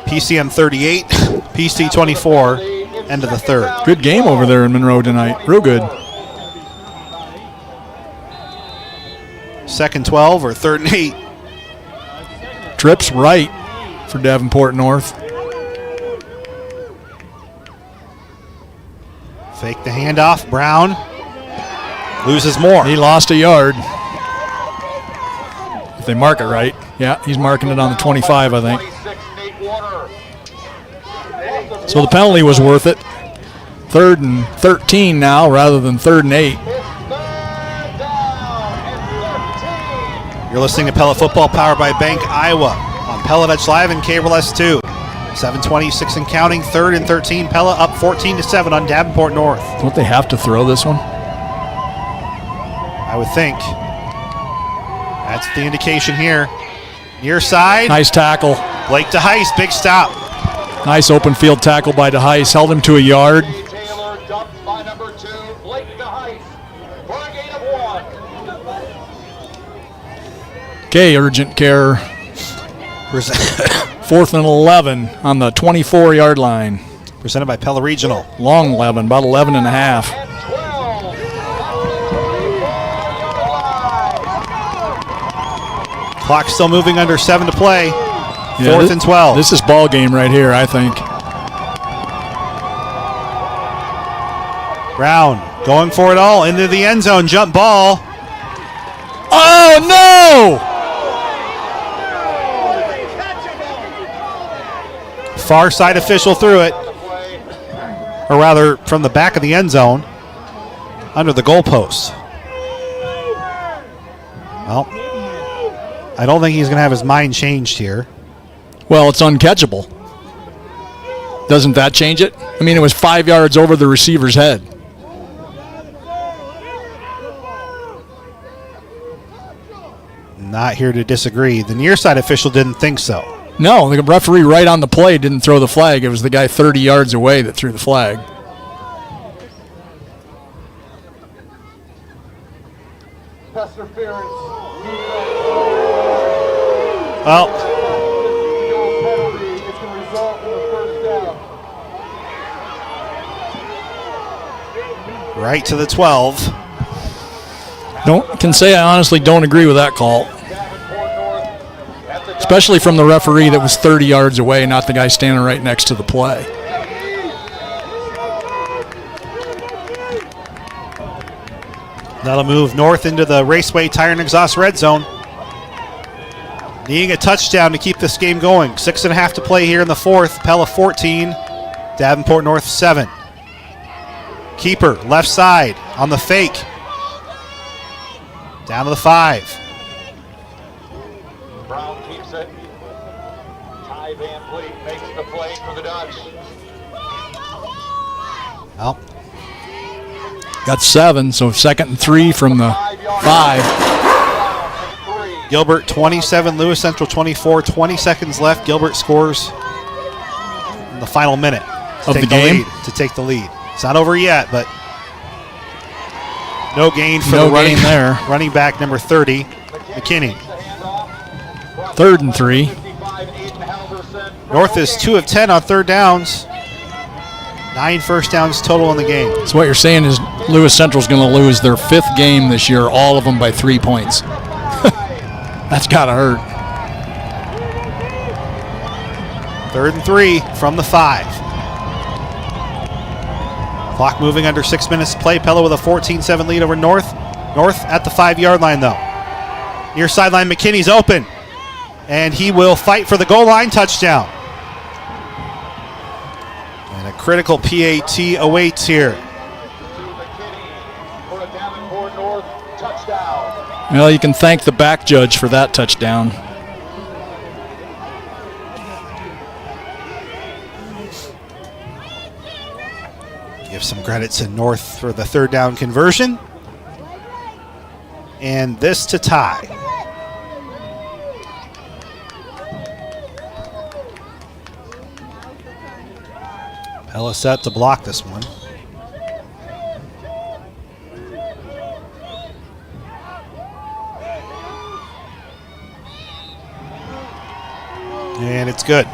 PCM 38, PC 24, end of the third. Good game over there in Monroe tonight. Real good. 2nd 12 or 3rd and 8. Trips right for Davenport North. Fake the handoff. Brown loses more. He lost a yard. If they mark it right. Yeah, he's marking it on the 25, I think. So the penalty was worth it. 3rd and 13 now rather than 3rd and 8. You're listening to Pella Football powered by Bank Iowa on Pella Dutch Live and Cable S2. 7:26 and counting, 3rd and 13. Pella up 14-7 on Davenport North. Don't they have to throw this one? I would think. That's the indication here. Near side. Nice tackle. Blake DeHeist, big stop. Nice open field tackle by DeHeist. Held him to a yard. Taylor dumped by number 2, Blake DeHeist, for a gain of 1. Okay, urgent care. 4th and 11 on the 24-yard line. Presented by Pella Regional. Long 11, about 11 and a half. Clock still moving, under 7 to play. Yeah, 4th and 12. This is ball game right here, I think. Brown going for it all into the end zone. Jump ball. Oh, no! Far side official threw it. Or rather, from the back of the end zone, under the goalpost. Well, I don't think he's going to have his mind changed here. Well, it's uncatchable. Doesn't that change it? I mean, it was 5 yards over the receiver's head. Not here to disagree. The near side official didn't think so. No, the referee right on the play didn't throw the flag. It was the guy 30 yards away that threw the flag. Well, right to the 12. Can say I honestly don't agree with that call. Especially from the referee that was 30 yards away, not the guy standing right next to the play. That'll move North into the Raceway Tire and Exhaust red zone. Needing a touchdown to keep this game going. 6.5 to play here in the 4th. Pella 14, Davenport North 7. Keeper, left side, on the fake. Down to the 5. Brown keeps it. Ty Van Vliet makes the play for the Dutch. Well, got 7, so 2nd and 3 from the 5. Gilbert 27, Lewis Central 24, 20 seconds left. Gilbert scores in the final minute Of the game? to take the lead. It's not over yet, but no gain for No the gain there. running back number 30, McKinney. 3rd and 3. North is 2 of 10 on 3rd downs. 9 first downs total in the game. So what you're saying is Lewis Central's going to lose their 5th game this year, all of them by 3 points. That's got to hurt. 3rd and 3 from the 5. Clock moving, under 6 minutes to play. Pella with a 14-7 lead over North. North at the 5-yard line, though. Near sideline, McKinney's open. And he will fight for the goal line touchdown. And a critical PAT awaits here. Well, you can thank the back judge for that touchdown. Give some credit to North for the 3rd down conversion. And this to tie. Pella set to block this one. And it's good.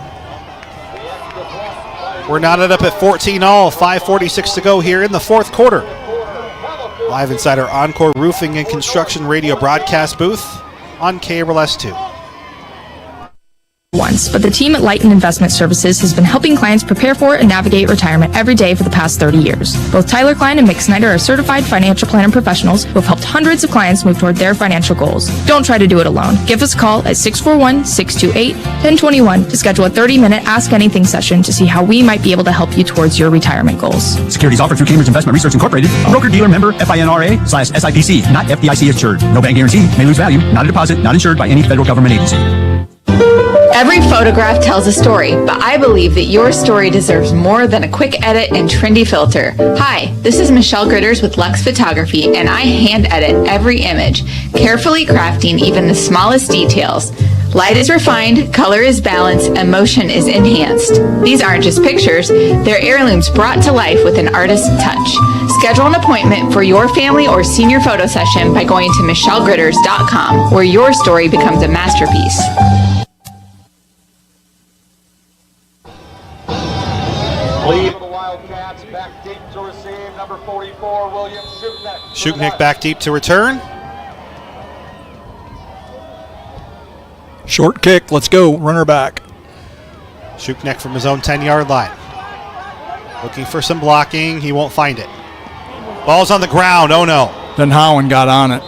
We're knotted up at 14-all, 5:46 to go here in the fourth quarter. Live inside our Encore Roofing and Construction radio broadcast booth on KRLS 2. Once, but the team at Lighten Investment Services has been helping clients prepare for and navigate retirement every day for the past 30 years. Both Tyler Klein and Mick Snyder are certified financial planner professionals who have helped hundreds of clients move toward their financial goals. Don't try to do it alone. Give us a call at 641-628-1021 to schedule a 30-minute Ask Anything session to see how we might be able to help you towards your retirement goals. Securities offered through Cambridge Investment Research Incorporated, broker-dealer member FINRA/SIPC, not FDIC insured. No bank guarantee, may lose value, not a deposit, not insured by any federal government agency. Every photograph tells a story, but I believe that your story deserves more than a quick edit and trendy filter. Hi, this is Michelle Gritters with Lux Photography, and I hand edit every image, carefully crafting even the smallest details. Light is refined, color is balanced, emotion is enhanced. These aren't just pictures, they're heirlooms brought to life with an artist's touch. Schedule an appointment for your family or senior photo session by going to michellegritters.com, where your story becomes a masterpiece. Lead for the Wildcats, back deep to receive, number 44, William Shuknik. Shuknik back deep to return. Short kick, let's go, runner back. Shuknik from his own 10-yard line. Looking for some blocking, he won't find it. Ball's on the ground, oh no. Then Howen got on it.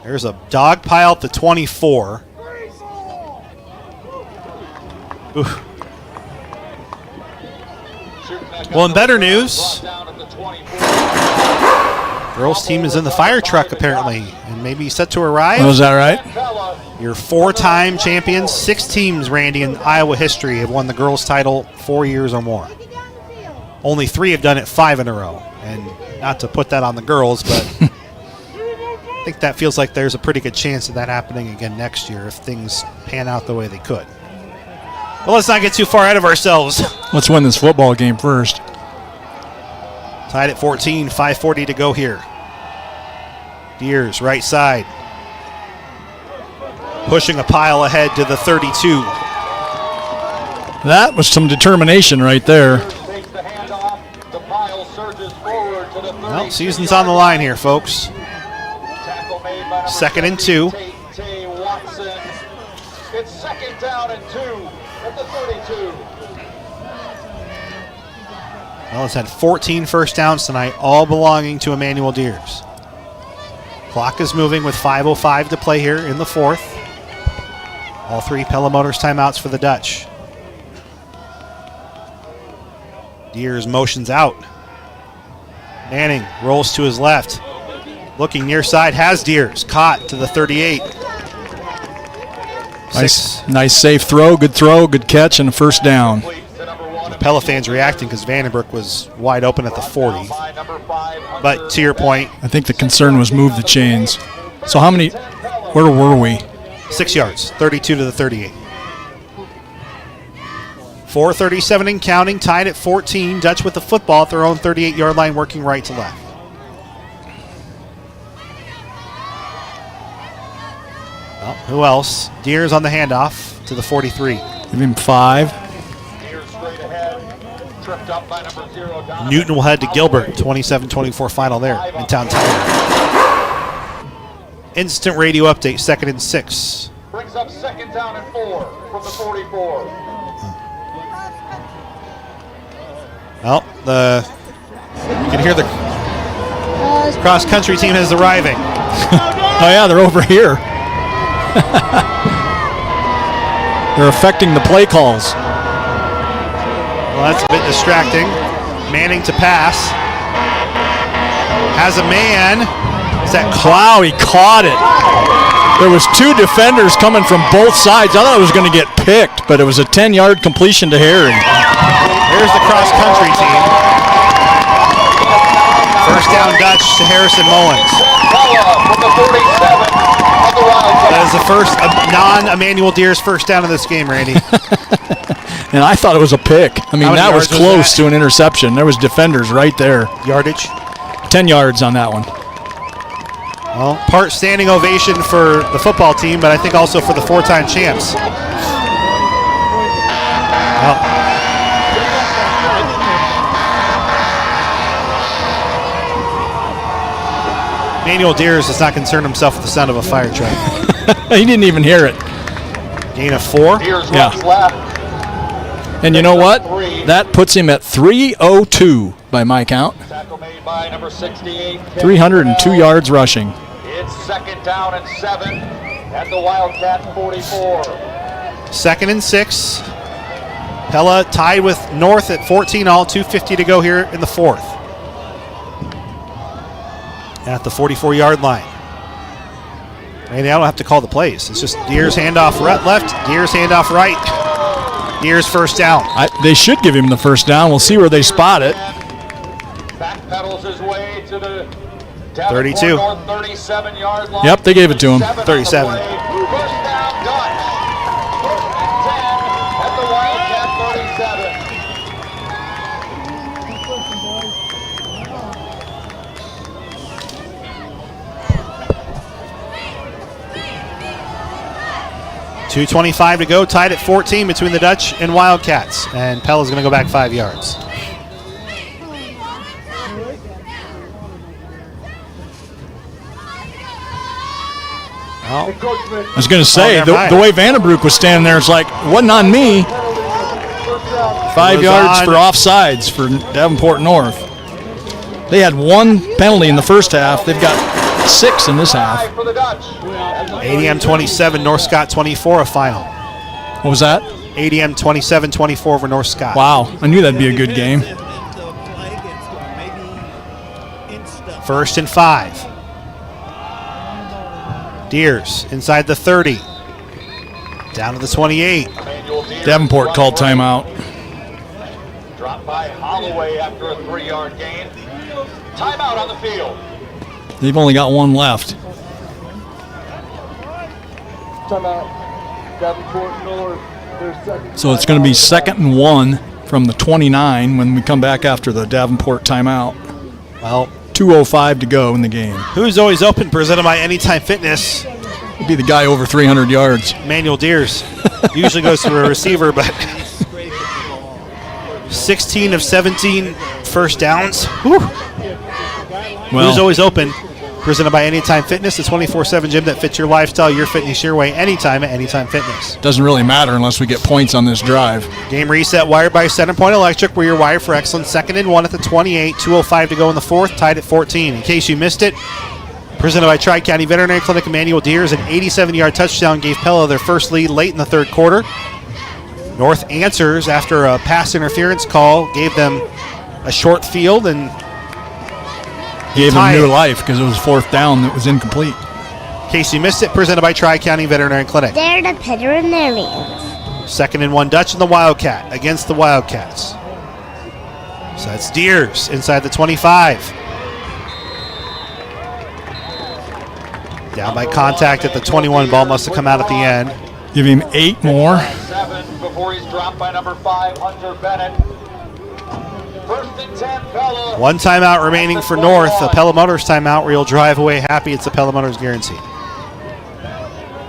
There's a dog pile at the 24. Oof. Well, in better news, girls team is in the fire truck apparently, and maybe set to arrive. Oh, is that right? Your 4-time champions, 6 teams, Randy, in Iowa history have won the girls title 4 years or more. Only 3 have done it 5 in a row, and not to put that on the girls, but I think that feels like there's a pretty good chance of that happening again next year if things pan out the way they could. Well, let's not get too far ahead of ourselves. Let's win this football game first. Tied at 14, 5:40 to go here. Deers, right side. Pushing a pile ahead to the 32. That was some determination right there. Well, season's on the line here, folks. 2nd and 2. It's 2nd down and 2. At the 32. Well, it's had 14 first downs tonight, all belonging to Emmanuel Deers. Clock is moving with 5:05 to play here in the fourth. All 3 Pella Motors timeouts for the Dutch. Deers motions out. Manning rolls to his left. Looking near side, has Deers. Caught to the 38. Nice safe throw, good catch, and a first down. The Pella fans reacting because Vandenbroek was wide open at the 40. But to your point, I think the concern was move the chains. So where were we? 6 yards, 32 to the 38. 4:37 and counting, tied at 14. Dutch with the football at their own 38-yard line, working right to left. Well, who else? Deers on the handoff to the 43. Give him 5. Newton will head to Gilbert. 27-24 final there in town Tyler. Instant radio update, 2nd and 6. Brings up 2nd down and 4 from the 44. Well, you can hear the cross-country team is arriving. Oh yeah, they're over here. They're affecting the play calls. Well, that's a bit distracting. Manning to pass. Has a man. Is that wow, he caught it. There was 2 defenders coming from both sides. I thought it was going to get picked, but it was a 10-yard completion to Harry. There's the cross-country team. First down Dutch to Harrison Mullins. That is the first non-Emmanuel Deers first down of this game, Randy. And I thought it was a pick. I mean, that was close to an interception. There was defenders right there. Yardage? 10 yards on that one. Well, part standing ovation for the football team, but I think also for the 4-time champs. Well, Manuel Deers does not concern himself with the sound of a fire truck. He didn't even hear it. Gain of 4. Yeah. And you know what? That puts him at 302 by my count. Tackle made by number 68. 302 yards rushing. It's 2nd down and 7 at the Wildcat 44. 2nd and 6. Pella tied with North at 14 all, 2:50 to go here in the 4th. At the 44-yard line. Maybe I don't have to call the plays. It's just Deers handoff left, Deers handoff right. Deers first down. They should give him the first down. We'll see where they spot it. Backpedals his way to the 32. 37-yard line. Yep, they gave it to him. 37. First down, Dutch. 10 at the Wildcat 37. .225 to go, tied at 14 between the Dutch and Wildcats. And Pella's going to go back 5 yards. I was going to say, the way Vandenbroek was standing there, it's like, it wasn't on me. 5 yards for offsides for Davenport North. They had 1 penalty in the first half. They've got 6 in this half. ADM 27, North Scott 24, a final. What was that? ADM 27-24 over North Scott. Wow, I knew that'd be a good game. 1st and 5. Deers inside the 30. Down to the 28. Davenport called timeout. Dropped by Holloway after a 3-yard gain. Timeout on the field. They've only got 1 left. Timeout. Davenport North. So it's going to be 2nd and 1 from the 29 when we come back after the Davenport timeout. Well, 2:05 to go in the game. Who's always open, presented by Anytime Fitness. It'd be the guy over 300 yards. Manuel Deers. Usually goes to a receiver, but 16 of 17 first downs. Whew. Well, who's always open? Presented by Anytime Fitness, the 24/7 gym that fits your lifestyle, your fitness your way, anytime at Anytime Fitness. Doesn't really matter unless we get points on this drive. Game reset wired by Centerpoint Electric, where you're wired for excellence. 2nd and 1 at the 28, 2:05 to go in the 4th, tied at 14. In case you missed it, presented by Tri-County Veterinary Clinic, Emmanuel Deers, an 87-yard touchdown gave Pella their first lead late in the 3rd quarter. North answers after a pass interference call, gave them a short field and gave him new life because it was 4th down that was incomplete. In case you missed it, presented by Tri-County Veterinary Clinic. They're the veterinarians. 2nd and 1 Dutch and the Wildcat against the Wildcats. So that's Deers inside the 25. Down by contact at the 21. Ball must have come out at the end. Give him 8 more. 7 before he's dropped by number 5, Hunter Bennett. 1st and 10, Pella. 1 timeout remaining for North. A Pella Motors timeout where you'll drive away happy. It's a Pella Motors guarantee.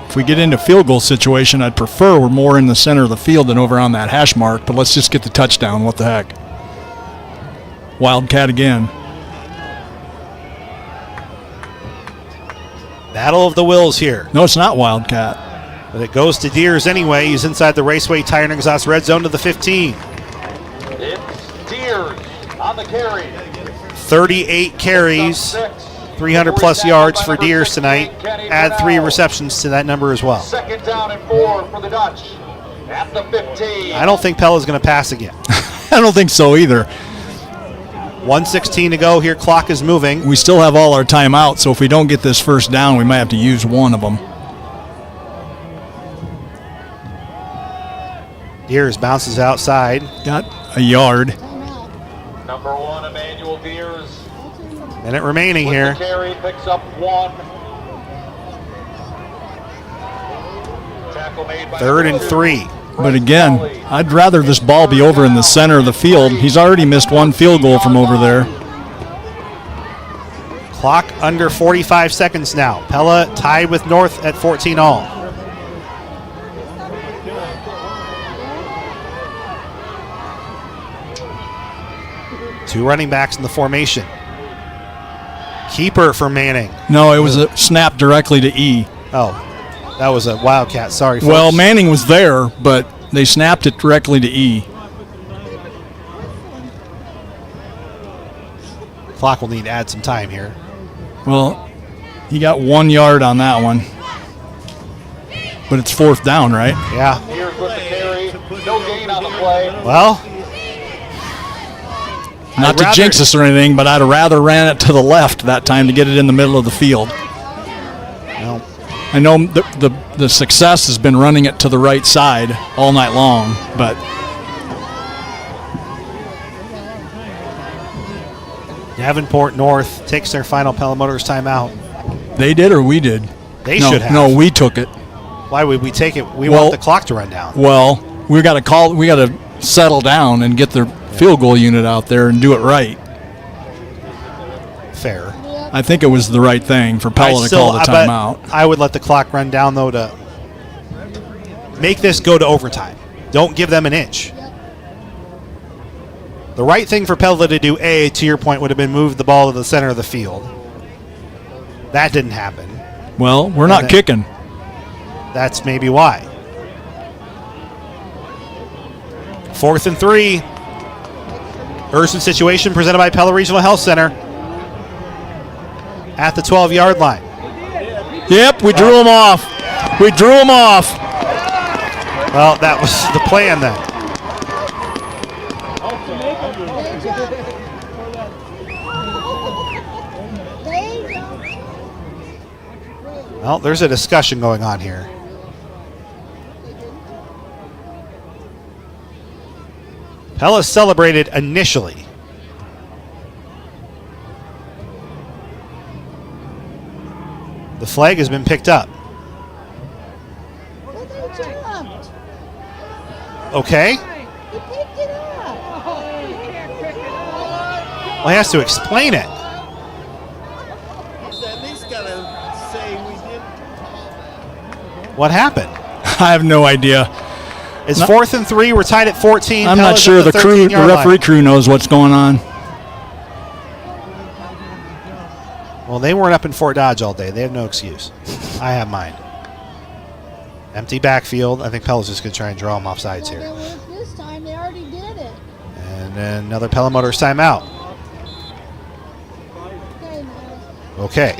If we get into field goal situation, I'd prefer we're more in the center of the field than over on that hash mark, but let's just get the touchdown. What the heck? Wildcat again. Battle of the wills here. No, it's not Wildcat. But it goes to Deers anyway. He's inside the Raceway Tire and Exhaust red zone to the 15. It's Deers on the carry. 38 carries, 300-plus yards for Deers tonight. Add 3 receptions to that number as well. 2nd down and 4 for the Dutch at the 15. I don't think Pella's going to pass again. I don't think so either. 1:16 to go here. Clock is moving. We still have all our timeouts, so if we don't get this first down, we might have to use one of them. Deers bounces outside. Got a yard. Number 1, Emmanuel Deers. Minute remaining With here. the carry, picks up 1. Tackle made by 3rd and 3. But again, I'd rather this ball be over in the center of the field. He's already missed 1 field goal from over there. Clock under 45 seconds now. Pella tied with North at 14 all. Two running backs in the formation. Keeper for Manning. No, it was a snap directly to E. Oh, that was a Wildcat. Sorry, folks. Well, Manning was there, but they snapped it directly to E. Clock will need to add some time here. Well, he got 1 yard on that one. But it's 4th down, right? Yeah. Here's with the carry. No gain on the play. Well, not to jinx us or anything, but I'd have rather ran it to the left that time to get it in the middle of the field. No. I know the success has been running it to the right side all night long, but Davenport North takes their final Pella Motors timeout. They did or we did? They should have. No, we took it. Why would we take it? We want the clock to run down. Well, we got to settle down and get the field goal unit out there and do it right. Fair. I think it was the right thing for Pella to call the timeout. I would let the clock run down, though, to make this go to overtime. Don't give them an inch. The right thing for Pella to do, to your point, would have been move the ball to the center of the field. That didn't happen. Well, we're not kicking. That's maybe why. 4th and 3. Urgent situation presented by Pella Regional Health Center at the 12-yard line. Yep, we drew him off. We drew him off. Well, that was the plan then. Well, there's a discussion going on here. Pella celebrated initially. The flag has been picked up. Okay. Well, he has to explain it. What happened? I have no idea. It's 4th and 3. We're tied at 14. I'm not sure the referee crew knows what's going on. Well, they weren't up in Fort Dodge all day. They have no excuse. I have mine. Empty backfield. I think Pella's just going to try and draw them off sides here. This time they already did it. And then another Pella Motors timeout. Okay.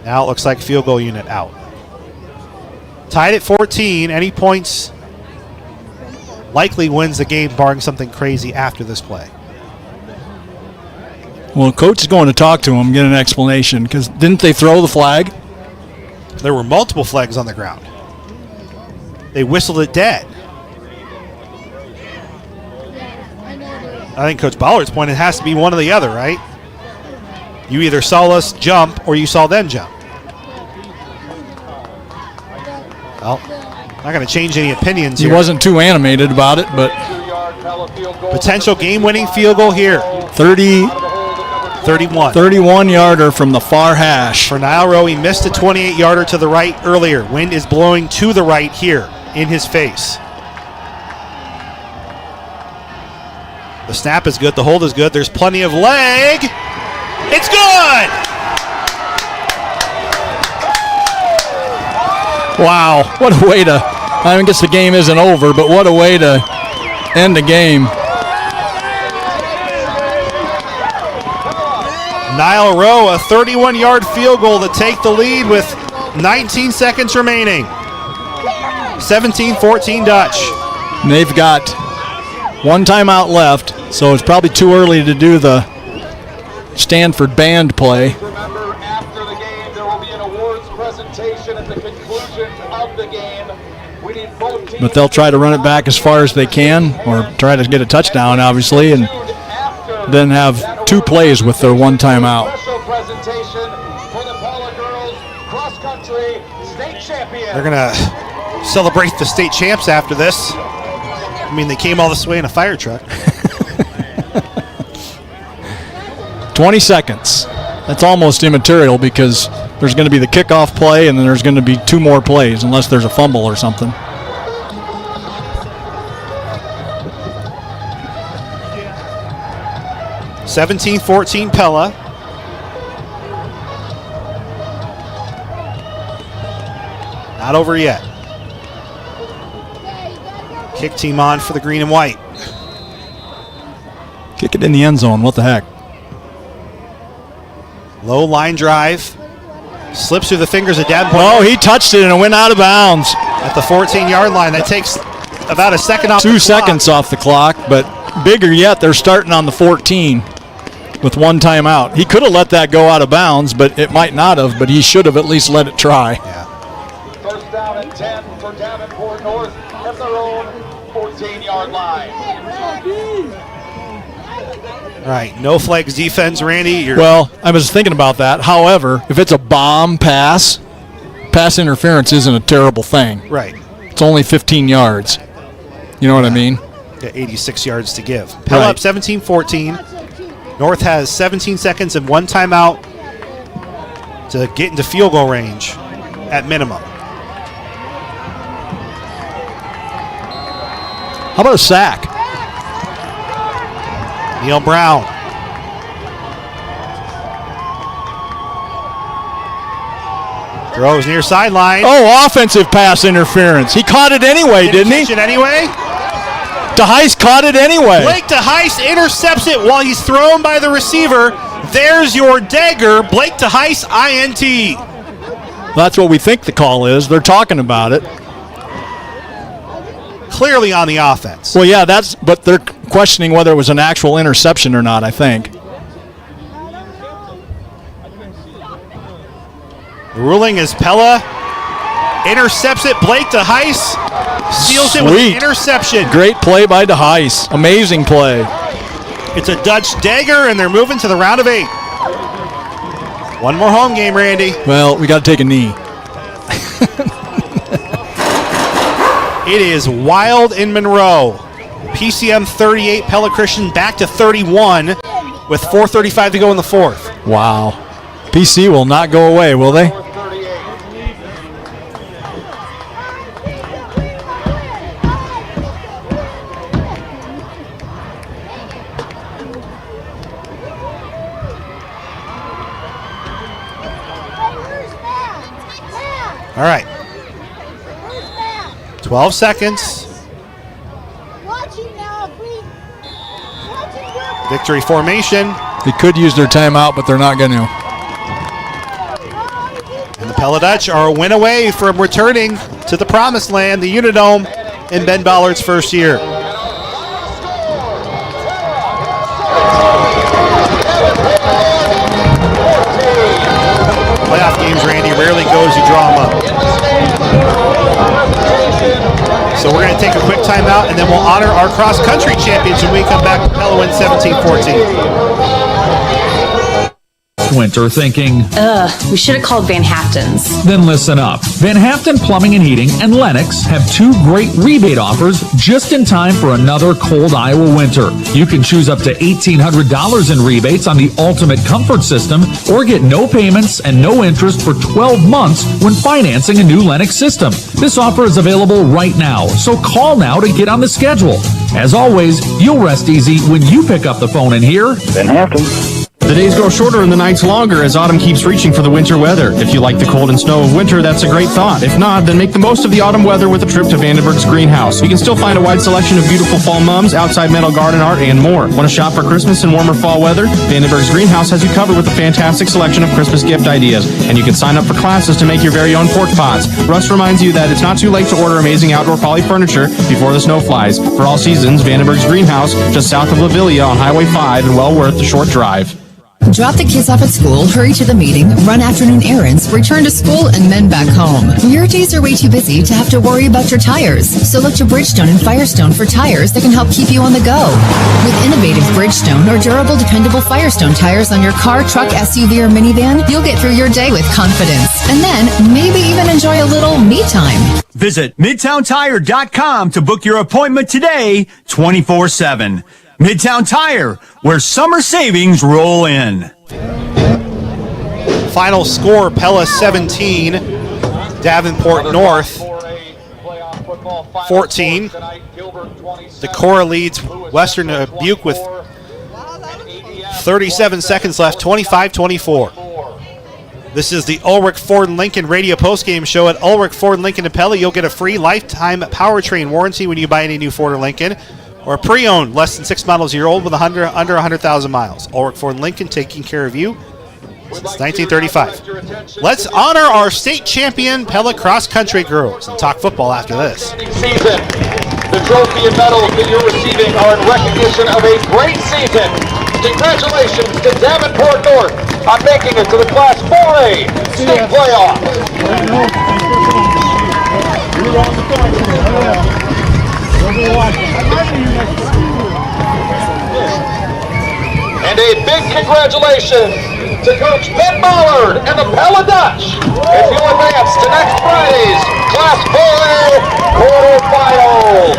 Now it looks like field goal unit out. Tied at 14. Any points likely wins the game, barring something crazy after this play. Well, coach is going to talk to him, get an explanation, because didn't they throw the flag? There were multiple flags on the ground. They whistled it dead. I think Coach Ballard's point, it has to be one or the other, right? You either saw us jump or you saw them jump. Well, not going to change any opinions here. He wasn't too animated about it, but potential game-winning field goal here. 31-yarder from the far hash. For Niall Rowe, he missed a 28-yarder to the right earlier. Wind is blowing to the right here in his face. The snap is good. The hold is good. There's plenty of leg. It's good! Wow, what a way to, I guess the game isn't over, but what a way to end the game. Niall Rowe, a 31-yard field goal to take the lead with 19 seconds remaining. 17-14 Dutch. And they've got one timeout left, so it's probably too early to do the Stanford band play. Remember, after the game, there will be an awards presentation at the conclusion of the game. We need both teams. But they'll try to run it back as far as they can, or try to get a touchdown, obviously, and then have two plays with their one timeout. Special presentation for the Pella girls cross country state champions. They're going to celebrate the state champs after this. I mean, they came all this way in a fire truck. 20 seconds. That's almost immaterial because there's going to be the kickoff play and then there's going to be 2 more plays unless there's a fumble or something. (17-14) Pella. Not over yet. Kick team on for the green and white. Kick it in the end zone. What the heck? Low line drive. Slips through the fingers of Davenport. Oh, he touched it and it went out of bounds. At the 14-yard line. That takes about a second off the clock. 2 seconds off the clock, but bigger yet, they're starting on the 14 with 1 timeout. He could have let that go out of bounds, but it might not have, but he should have at least let it try. Yeah. First down and 10 for Davenport North at their own 14-yard line. All right, no flags defense, Randy. Well, I was thinking about that. However, if it's a bomb pass interference isn't a terrible thing. Right. It's only 15 yards. You know what I mean? Got 86 yards to give. Pella up 17-14. North has 17 seconds and 1 timeout to get into field goal range at minimum. How about a sack? Neil Brown. Throws near sideline. Oh, offensive pass interference. He caught it anyway, didn't he? Catch it anyway. DeHeist caught it anyway. Blake DeHeist intercepts it while he's thrown by the receiver. There's your dagger. Blake DeHeist, INT. That's what we think the call is. They're talking about it. Clearly on the offense. Well, yeah, but they're questioning whether it was an actual interception or not, I think. The ruling is Pella intercepts it. Blake DeHeist steals it with an interception. Great play by DeHeist. Amazing play. It's a Dutch dagger, and they're moving to the round of 8. One more home game, Randy. Well, we got to take a knee. It is wild in Monroe. PCM 38, Pella Christian back to 31 with 4:35 to go in the 4th. Wow. PC will not go away, will they? All right. 12 seconds. Victory formation. They could use their timeout, but they're not going to. And the Pella Dutch are a win away from returning to the promised land, the Unidome, in Ben Ballard's first year. Playoff games, Randy, rarely go as you draw them up. So we're going to take a quick timeout, and then we'll honor our cross-country champions when we come back to Pella win 17-14. Winter thinking, we should have called Van Haften's. Then listen up. Van Haften Plumbing and Heating and Lennox have 2 great rebate offers just in time for another cold Iowa winter. You can choose up to $1,800 in rebates on the Ultimate Comfort System or get no payments and no interest for 12 months when financing a new Lennox system. This offer is available right now, so call now to get on the schedule. As always, you'll rest easy when you pick up the phone and hear Van Haften. The days grow shorter and the nights longer as autumn keeps reaching for the winter weather. If you like the cold and snow of winter, that's a great thought. If not, then make the most of the autumn weather with a trip to Vandenberg's Greenhouse. You can still find a wide selection of beautiful fall mums, outside metal garden art, and more. Want to shop for Christmas and warmer fall weather? Vandenberg's Greenhouse has you covered with a fantastic selection of Christmas gift ideas. And you can sign up for classes to make your very own pork pots. Russ reminds you that it's not too late to order amazing outdoor poly furniture before the snow flies. For all seasons, Vandenberg's Greenhouse, just south of Lavilia on Highway 5 and well worth the short drive. Drop the kids off at school, hurry to the meeting, run afternoon errands, return to school, and then back home. Your days are way too busy to have to worry about your tires. So look to Bridgestone and Firestone for tires that can help keep you on the go. With innovative Bridgestone or durable, dependable Firestone tires on your car, truck, SUV, or minivan, you'll get through your day with confidence. And then maybe even enjoy a little me time. Visit MidtownTire.com to book your appointment today, 24/7. Midtown Tire, where summer savings roll in. Final score, Pella 17, Davenport North 14. Decorah leads Western Dubuque with 37 seconds left, 25-24. This is the Ulrich Ford Lincoln Radio Postgame Show at Ulrich Ford Lincoln in Pella. You'll get a free lifetime powertrain warranty when you buy any new Ford or Lincoln, or a pre-owned, less than 6 models a year old with under 100,000 miles. Ulrich Ford Lincoln, taking care of you since 1935. Let's honor our state champion Pella cross country girls and talk football after this. Season. The trophy and medals that you're receiving are in recognition of a great season. Congratulations to Davenport North on making it to the Class 4A state playoff. And a big congratulations to Coach Ben Ballard and the Pella Dutch as you advance to next Friday's Class 4A quarterfinals.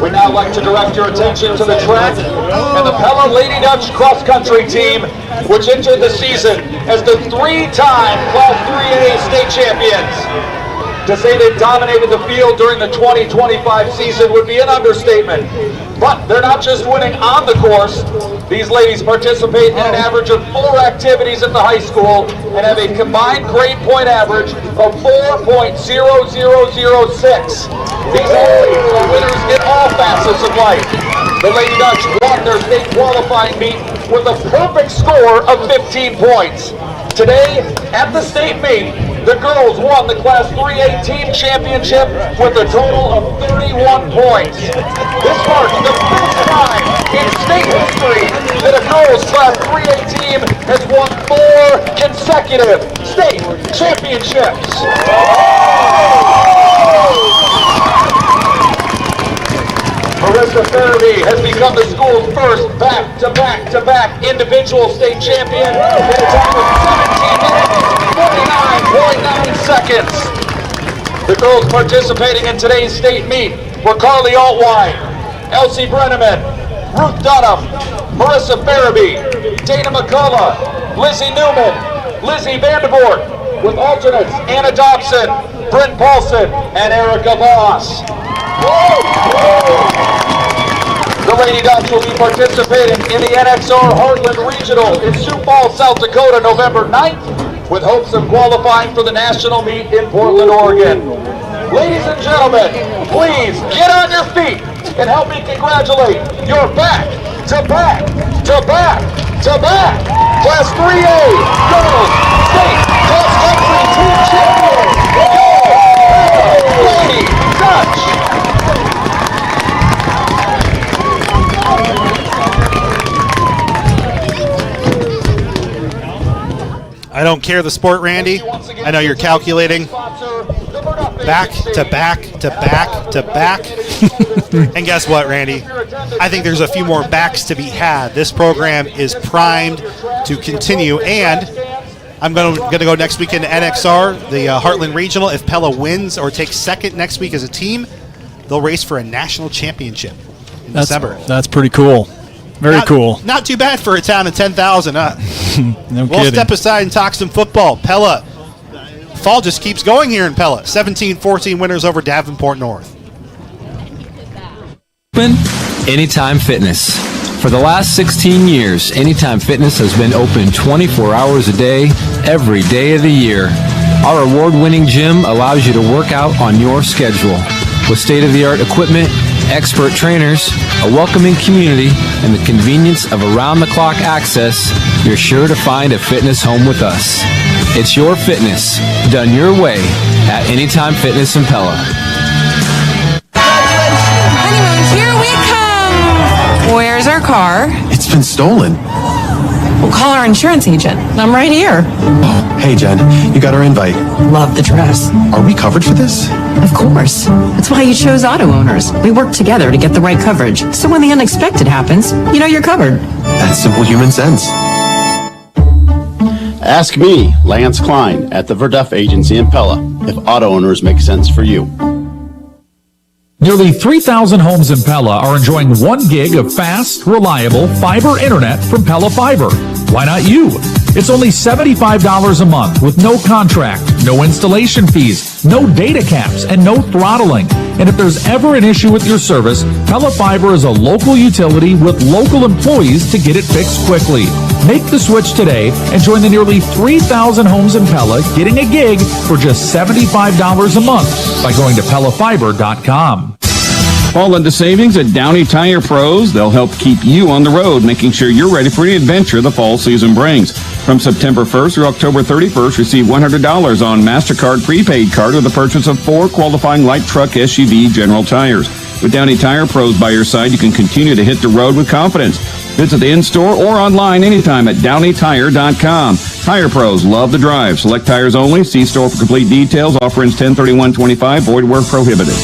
We'd now like to direct your attention to the track and the Pella Lady Dutch cross country team, which entered the season as the 3-time Class 3A state champions. To say they dominated the field during the 2025 season would be an understatement. But they're not just winning on the course. These ladies participate in an average of 4 activities at the high school and have a combined grade point average of 4.0006. These athletes are winners in all facets of life. The Lady Dutch won their state qualifying meet with a perfect score of 15 points. Today, at the state meet, the girls won the Class 3A team championship with a total of 31 points. This marks the first time in state history that a girls Class 3A team has won 4 consecutive state championships. Marissa Farabee has become the school's first back-to-back individual state champion in a time of 17 minutes, 49.9 seconds. The girls participating in today's state meet were Carly Altwine, Elsie Brenneman, Ruth Dunham, Marissa Farabee, Dana McCullough, Lizzie Newman, Lizzie Vandervoort, with alternates Anna Dobson, Brent Paulson, and Erica Voss. The Lady Dutch will be participating in the NXR Heartland Regional in Sioux Falls, South Dakota, November 9th, with hopes of qualifying for the national meet in Portland, Oregon. Ladies and gentlemen, please get on your feet and help me congratulate your back-to-back Class 3A Girls State Cross Country Team Champion, Lady Dutch. I don't care the sport, Randy. I know you're calculating. Back to back to back to back. And guess what, Randy? I think there's a few more backs to be had. This program is primed to continue, and I'm going to go next week into NXR, the Heartland Regional. If Pella wins or takes second next week as a team, they'll race for a national championship in December. That's pretty cool. Very cool. Not too bad for a town of 10,000, huh? No we'll kidding. step aside and talk some football. Pella, fall just keeps going here in Pella. 17-14 winners over Davenport North. Anytime Fitness. For the last 16 years, Anytime Fitness has been open 24 hours a day, every day of the year. Our award-winning gym allows you to work out on your schedule. With state-of-the-art equipment, expert trainers, a welcoming community, and the convenience of around-the-clock access, you're sure to find a fitness home with us. It's your fitness, done your way, at Anytime Fitness in Pella. Honeymoon, here we come! Where's our car? It's been stolen. We'll call our insurance agent. I'm right here. Oh, hey, Jen, you got our invite. Love the dress. Are we covered for this? Of course. That's why you chose auto owners. We work together to get the right coverage. So when the unexpected happens, you know you're covered. That's simple human sense. Ask me, Lance Klein, at the Verduff Agency in Pella, if auto owners make sense for you. Nearly 3,000 homes in Pella are enjoying 1 gig of fast, reliable fiber internet from Pella Fiber. Why not you? It's only $75 a month with no contract, no installation fees, no data caps, and no throttling. And if there's ever an issue with your service, Pella Fiber is a local utility with local employees to get it fixed quickly. Make the switch today and join the nearly 3,000 homes in Pella getting a gig for just $75 a month by going to PellaFiber.com. Fall into savings at Downey Tire Pros. They'll help keep you on the road, making sure you're ready for any adventure the fall season brings. From September 1st through October 31st, receive $100 on MasterCard prepaid card with the purchase of 4 qualifying light truck SUV General tires. With Downey Tire Pros by your side, you can continue to hit the road with confidence. Visit the in-store or online anytime at DowneyTire.com. Tire Pros love the drive. Select tires only. See store for complete details. Offer ends 10/31/25. Void where prohibited.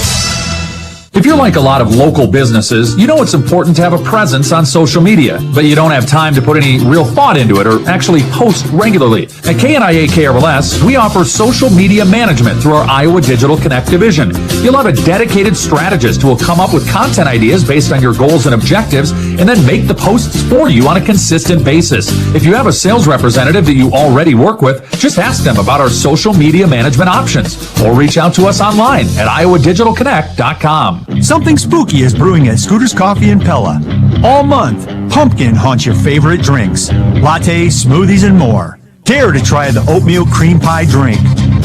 If you're like a lot of local businesses, you know it's important to have a presence on social media, but you don't have time to put any real thought into it or actually post regularly. At KNIA KRLS, we offer social media management through our Iowa Digital Connect division. You'll have a dedicated strategist who will come up with content ideas based on your goals and objectives and then make the posts for you on a consistent basis. If you have a sales representative that you already work with, just ask them about our social media management options or reach out to us online at iowadigitalconnect.com. Something spooky is brewing at Scooter's Coffee in Pella. All month, pumpkin haunts your favorite drinks, lattes, smoothies, and more. Dare to try the oatmeal cream pie drink,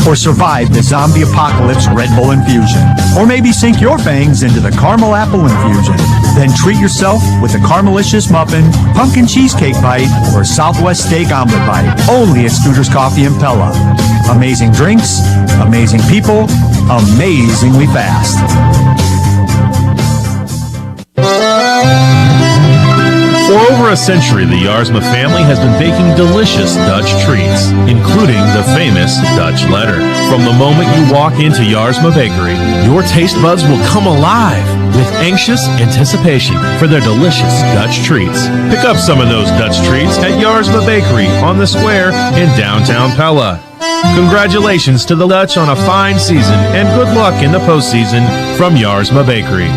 or survive the zombie apocalypse Red Bull infusion, or maybe sink your fangs into the caramel apple infusion. Then treat yourself with a caramelicious muffin, pumpkin cheesecake bite, or Southwest steak omelet bite. Only at Scooter's Coffee in Pella. Amazing drinks, amazing people, amazingly fast. For over a century, the Jarsma family has been baking delicious Dutch treats, including the famous Dutch letter. From the moment you walk into Jarsma Bakery, your taste buds will come alive with anxious anticipation for their delicious Dutch treats. Pick up some of those Dutch treats at Jarsma Bakery on the square in downtown Pella. Congratulations to the Dutch on a fine season and good luck in the postseason from Jarsma Bakery.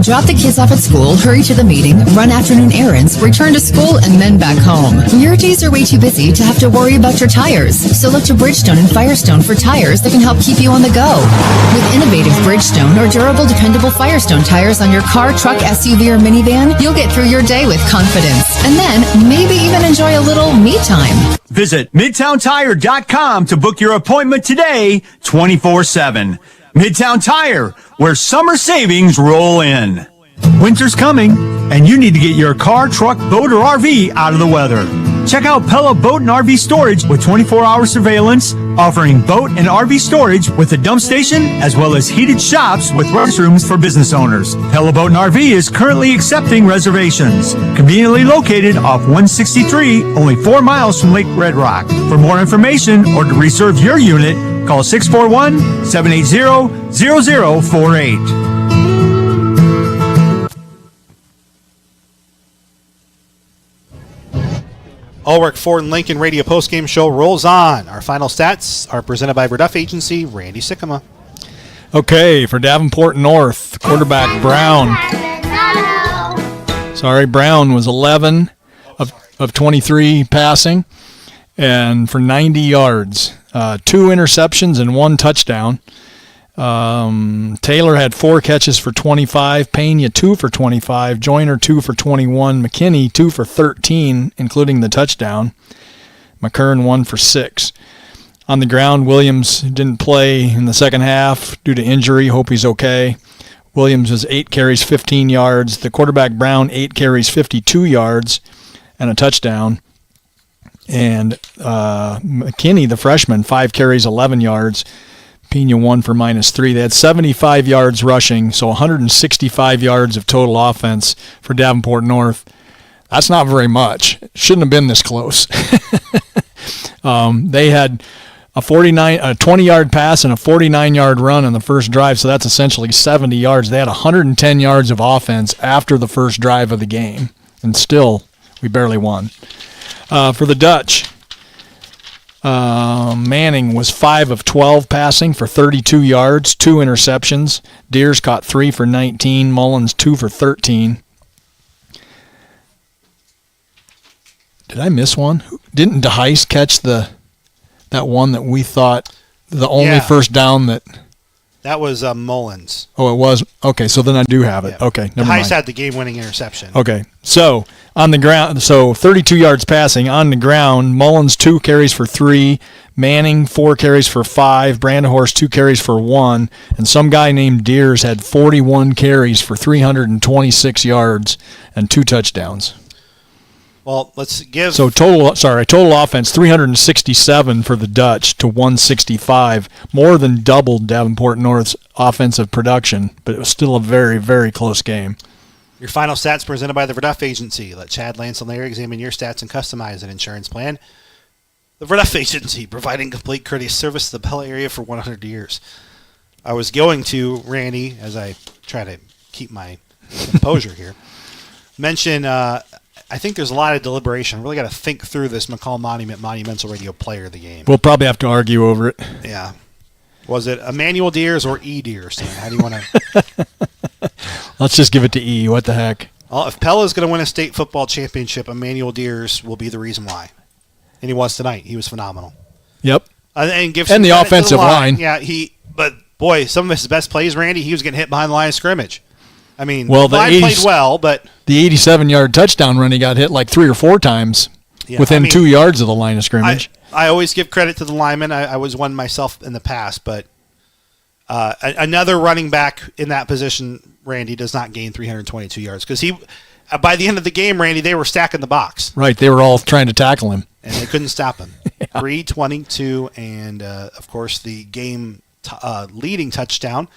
Drop the kids off at school, hurry to the meeting, run afternoon errands, return to school, and then back home. Your days are way too busy to have to worry about your tires. So look to Bridgestone and Firestone for tires that can help keep you on the go. With innovative Bridgestone or durable, dependable Firestone tires on your car, truck, SUV, or minivan, you'll get through your day with confidence. And then maybe even enjoy a little me time. Visit MidtownTire.com to book your appointment today, 24/7. Midtown Tire, where summer savings roll in. Winter's coming, and you need to get your car, truck, boat, or RV out of the weather. Check out Pella Boat and RV Storage with 24-hour surveillance, offering boat and RV storage with a dump station, as well as heated shops with restrooms for business owners. Pella Boat and RV is currently accepting reservations. Conveniently located off 163, only 4 miles from Lake Red Rock. For more information or to reserve your unit, call 641-780-0048. Ulrich Ford and Lincoln Radio Postgame Show rolls on. Our final stats are presented by Verduff Agency, Randy Sikkema. Okay, for Davenport North, quarterback Brown. Brown was 11 of 23 passing, and for 90 yards. 2 interceptions and 1 touchdown. Taylor had 4 catches for 25, Pena 2 for 25, Joyner 2 for 21, McKinney 2 for 13, including the touchdown. McKern 1 for 6. On the ground, Williams didn't play in the second half due to injury. Hope he's okay. Williams was 8 carries, 15 yards. The quarterback Brown, 8 carries, 52 yards, and a touchdown. And McKinney, the freshman, 5 carries, 11 yards. Pena 1 for -3. They had 75 yards rushing, so 165 yards of total offense for Davenport North. That's not very much. Shouldn't have been this close. They had a 20-yard pass and a 49-yard run in the first drive, so that's essentially 70 yards. They had 110 yards of offense after the first drive of the game, and still we barely won. For the Dutch, Manning was 5 of 12 passing for 32 yards, 2 interceptions. Deers caught 3 for 19. Mullins 2 for 13. Did I miss one? Didn't DeHeist catch that one that we thought the only first down that? That was Mullins. Oh, it was? Okay, so then I do have it. Yeah. Okay, never mind. DeHeist had the game-winning interception. Okay, so on the ground, 32 yards passing. On the ground, Mullins 2 carries for 3, Manning 4 carries for 5, Brandenhorst 2 carries for 1, and some guy named Deers had 41 carries for 326 yards and 2 touchdowns. Well, let's give... So total offense, 367 for the Dutch to 165, more than doubled Davenport North's offensive production, but it was still a very, very close game. Your final stats presented by the Verduff Agency. Let Chad, Lance, and Larry examine your stats and customize an insurance plan. The Verduff Agency, providing complete courteous service to the Pella area for 100 years. I was going to, Randy, as I try to keep my composure here, mention... I think there's a lot of deliberation. I really got to think through this McCall Monumental Radio Player of the Game. We'll probably have to argue over it. Yeah. Was it Emmanuel Deers or E. Deers? How do you want to... Let's just give it to E. What the heck? Well, if Pella is going to win a state football championship, Emmanuel Deers will be the reason why. And he was tonight. He was phenomenal. Yep. And the offensive line. Yeah, but boy, some of his best plays, Randy, he was getting hit behind the line of scrimmage. I mean, well, the line played well, but... The 87-yard touchdown run, he got hit like 3 or 4 times within 2 yards of the line of scrimmage. I always give credit to the lineman. I was one myself in the past, but another running back in that position, Randy, does not gain 322 yards. Because by the end of the game, Randy, they were stacking the box. Right, they were all trying to tackle him. And they couldn't stop him. 322, and, of course, the game leading touchdown.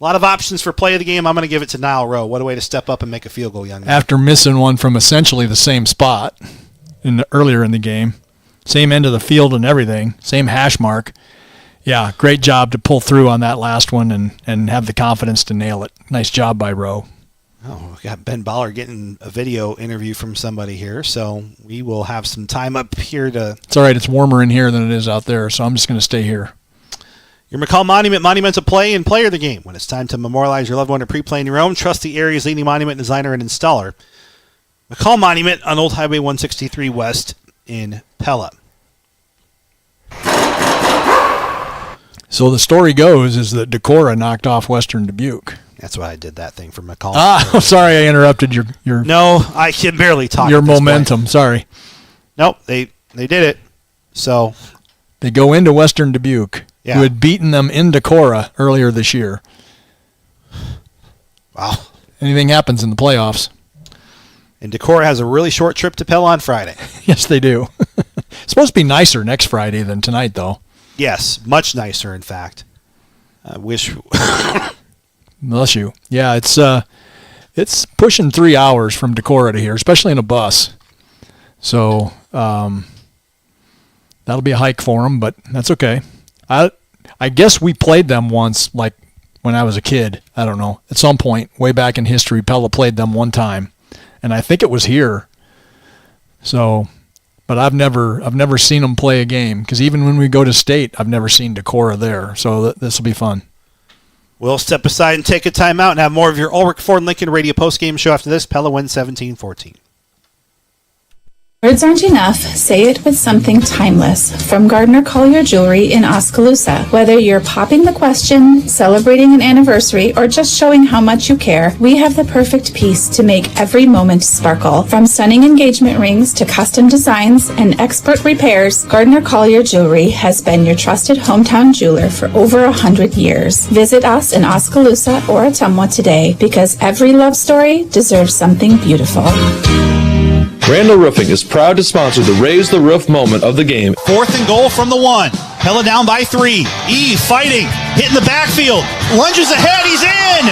A lot of options for play of the game. I'm going to give it to Niall Rowe. What a way to step up and make a field goal, young man. After missing one from essentially the same spot earlier in the game. Same end of the field and everything. Same hash mark. Yeah, great job to pull through on that last one and have the confidence to nail it. Nice job by Rowe. Oh, we got Ben Ballard getting a video interview from somebody here, so we will have some time up here to... It's all right. It's warmer in here than it is out there, so I'm just going to stay here. Your McCall Monumental Play and Player of the Game. When it's time to memorialize your loved one or pre-playing your own, trust the area's leading monument designer and installer. McCall Monument on Old Highway 163 West in Pella. So the story goes is that Decorah knocked off Western Dubuque. That's why I did that thing for McCall. Sorry I interrupted your No, I can barely talk. Your momentum, point. Sorry. Nope, they did it. So they go into Western Dubuque. Yeah. Who had beaten them in Decorah earlier this year. Wow. Anything happens in the playoffs. And Decorah has a really short trip to Pella on Friday. Yes, they do. It's supposed to be nicer next Friday than tonight, though. Yes, much nicer, in fact. I wish... Bless you. Yeah, it's pushing 3 hours from Decorah to here, especially in a bus. So that'll be a hike for them, but that's okay. I guess we played them once, like when I was a kid. I don't know. At some point, way back in history, Pella played them one time, and I think it was here. So, but I've never seen them play a game because even when we go to state, I've never seen Decorah there. So this will be fun. We'll step aside and take a timeout and have more of your Ulrich Ford Lincoln Radio postgame show after this. Pella wins 17-14. Words aren't enough. Say it with something timeless. From Gardner Collier Jewelry in Oskaloosa. Whether you're popping the question, celebrating an anniversary, or just showing how much you care, we have the perfect piece to make every moment sparkle. From stunning engagement rings to custom designs and expert repairs, Gardner Collier Jewelry has been your trusted hometown jeweler for over 100 years. Visit us in Oskaloosa or Ottumwa today because every love story deserves something beautiful. Randall Roofing is proud to sponsor the Raise the Roof moment of the game. 4th and goal from the 1. Pella down by 3. E fighting. Hitting the backfield. Lunges ahead. He's in.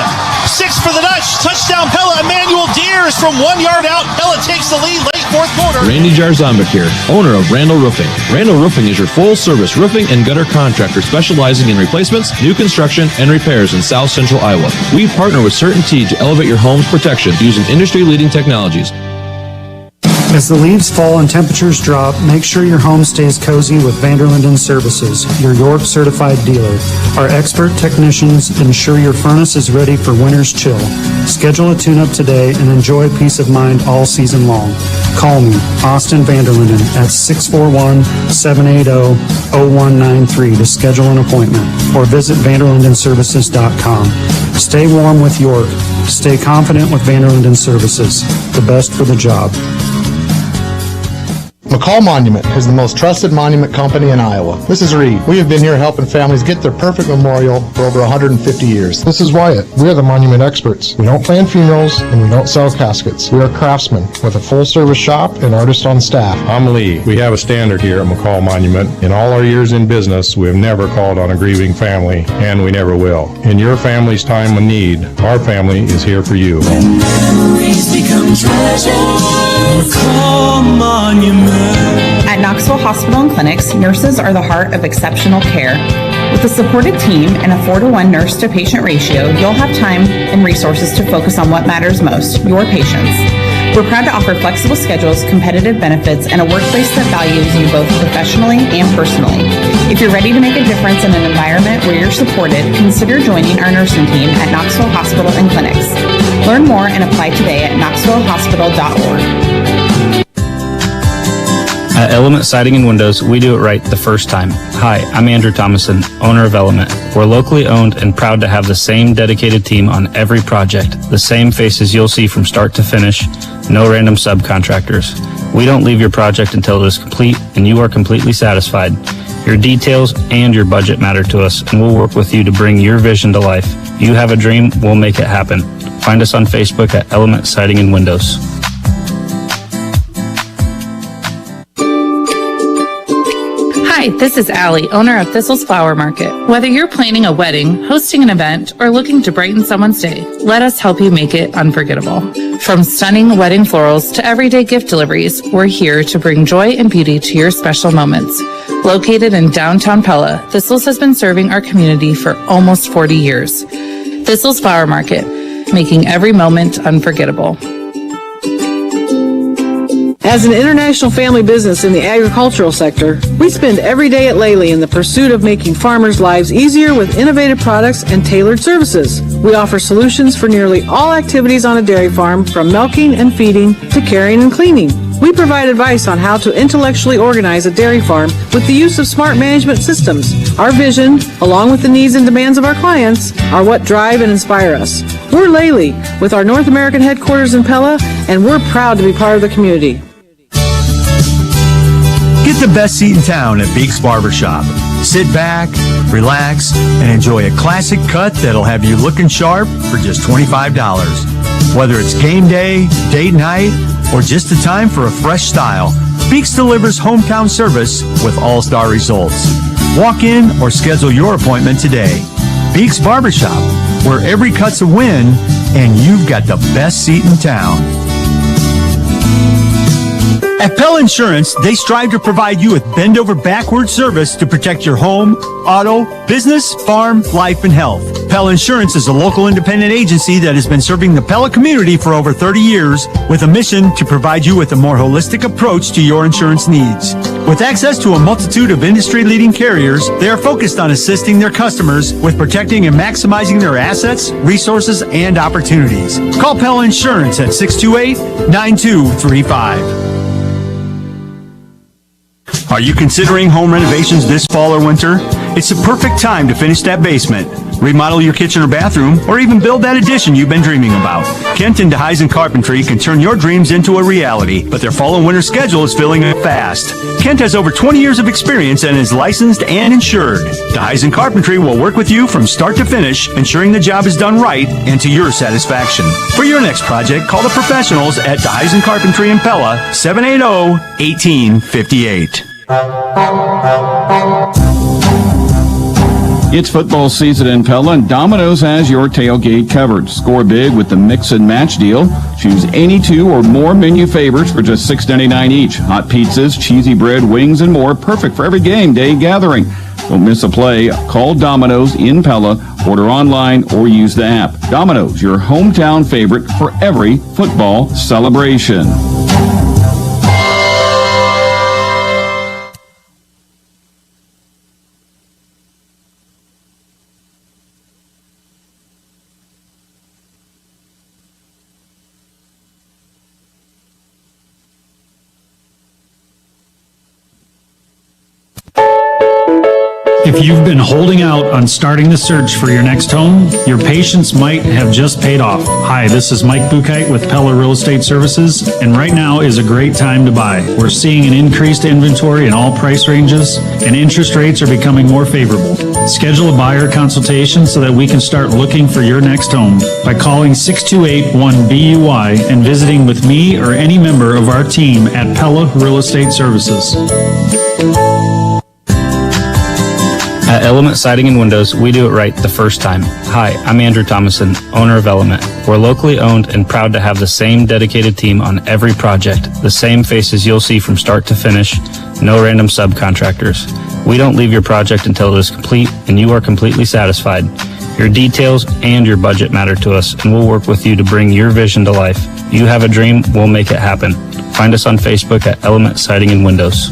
6 for the Dutch. Touchdown Pella. Emmanuel Deers from 1 yard out. Pella takes the lead late 4th quarter. Randy Jarzambek here, owner of Randall Roofing. Randall Roofing is your full-service roofing and gutter contractor specializing in replacements, new construction, and repairs in South Central Iowa. We partner with CertainTeed to elevate your home's protection using industry-leading technologies. As the leaves fall and temperatures drop, make sure your home stays cozy with Vanderlinden Services, your York certified dealer. Our expert technicians ensure your furnace is ready for winter's chill. Schedule a tune-up today and enjoy peace of mind all season long. Call me, Austin Vanderlinden, at 641-780-0193 to schedule an appointment, or visit vanderlindenservices.com. Stay warm with York. Stay confident with Vanderlinden Services, the best for the job. McCall Monument is the most trusted monument company in Iowa. This is Reed. We have been here helping families get their perfect memorial for over 150 years. This is Wyatt. We are the monument experts. We don't plan funerals and we don't sell caskets. We are craftsmen with a full-service shop and artists on staff. I'm Lee. We have a standard here at McCall Monument. In all our years in business, we have never called on a grieving family, and we never will. In your family's time of need, our family is here for you. When memories become treasure, McCall Monument. At Knoxville Hospital and Clinics, nurses are the heart of exceptional care. With a supported team and a 4-to-1 nurse-to-patient ratio, you'll have time and resources to focus on what matters most, your patients. We're proud to offer flexible schedules, competitive benefits, and a workplace that values you both professionally and personally. If you're ready to make a difference in an environment where you're supported, consider joining our nursing team at Knoxville Hospital and Clinics. Learn more and apply today at knoxvillehospital.org. At Element Siding and Windows, we do it right the first time. Hi, I'm Andrew Thomason, owner of Element. We're locally owned and proud to have the same dedicated team on every project, the same faces you'll see from start to finish, no random subcontractors. We don't leave your project until it is complete and you are completely satisfied. Your details and your budget matter to us, and we'll work with you to bring your vision to life. You have a dream, we'll make it happen. Find us on Facebook at Element Siding and Windows. Hi, this is Allie, owner of Thistle's Flower Market. Whether you're planning a wedding, hosting an event, or looking to brighten someone's day, let us help you make it unforgettable. From stunning wedding florals to everyday gift deliveries, we're here to bring joy and beauty to your special moments. Located in downtown Pella, Thistle's has been serving our community for almost 40 years. Thistle's Flower Market, making every moment unforgettable. As an international family business in the agricultural sector, we spend every day at Lely in the pursuit of making farmers' lives easier with innovative products and tailored services. We offer solutions for nearly all activities on a dairy farm, from milking and feeding to caring and cleaning. We provide advice on how to intellectually organize a dairy farm with the use of smart management systems. Our vision, along with the needs and demands of our clients, are what drive and inspire us. We're Lely, with our North American headquarters in Pella, and we're proud to be part of the community. Get the best seat in town at Beek's Barbershop. Sit back, relax, and enjoy a classic cut that'll have you looking sharp for just $25. Whether it's game day, date night, or just a time for a fresh style, Beek's delivers hometown service with all-star results. Walk in or schedule your appointment today. Beek's Barbershop, where every cut's a win, and you've got the best seat in town. At Pella Insurance, they strive to provide you with bend-over-backward service to protect your home, auto, business, farm, life, and health. Pella Insurance is a local independent agency that has been serving the Pella community for over 30 years with a mission to provide you with a more holistic approach to your insurance needs. With access to a multitude of industry-leading carriers, they are focused on assisting their customers with protecting and maximizing their assets, resources, and opportunities. Call Pella Insurance at 628-9235. Are you considering home renovations this fall or winter? It's the perfect time to finish that basement, remodel your kitchen or bathroom, or even build that addition you've been dreaming about. Kent and DeHeisen Carpentry can turn your dreams into a reality, but their fall and winter schedule is filling up fast. Kent has over 20 years of experience and is licensed and insured. DeHeisen Carpentry will work with you from start to finish, ensuring the job is done right and to your satisfaction. For your next project, call the professionals at DeHeisen Carpentry in Pella, 780-1858. It's football season in Pella, and Domino's has your tailgate covered. Score big with the mix and match deal. Choose any two or more menu favorites for just $6.99 each. Hot pizzas, cheesy bread, wings, and more. Perfect for every game day gathering. Don't miss a play. Call Domino's in Pella, order online, or use the app. Domino's, your hometown favorite for every football celebration. If you've been holding out on starting the search for your next home, your patience might have just paid off. Hi, this is Mike Bukite with Pella Real Estate Services, and right now is a great time to buy. We're seeing an increased inventory in all price ranges, and interest rates are becoming more favorable. Schedule a buyer consultation so that we can start looking for your next home by calling 628-1BUY and visiting with me or any member of our team at Pella Real Estate Services. At Element Siding and Windows, we do it right the first time. Hi, I'm Andrew Thomason, owner of Element. We're locally owned and proud to have the same dedicated team on every project, the same faces you'll see from start to finish, no random subcontractors. We don't leave your project until it is complete and you are completely satisfied. Your details and your budget matter to us, and we'll work with you to bring your vision to life. You have a dream, we'll make it happen. Find us on Facebook at Element Siding and Windows.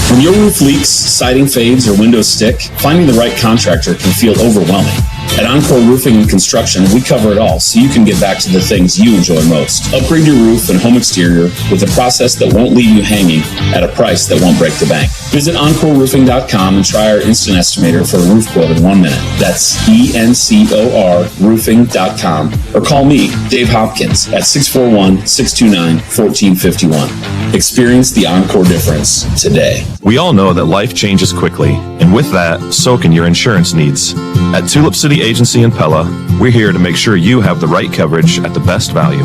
When your roof leaks, siding fades, or windows stick, finding the right contractor can feel overwhelming. At Encore Roofing and Construction, we cover it all so you can get back to the things you enjoy most. Upgrade your roof and home exterior with a process that won't leave you hanging at a price that won't break the bank. Visit EncoreRoofing.com and try our instant estimator for a roof quote in 1 minute. That's ENCORRoofing.com. Or call me, Dave Hopkins, at 641-629-1451. Experience the Encore difference today. We all know that life changes quickly, and with that, so can your insurance needs. At Tulip City Agency in Pella, we're here to make sure you have the right coverage at the best value.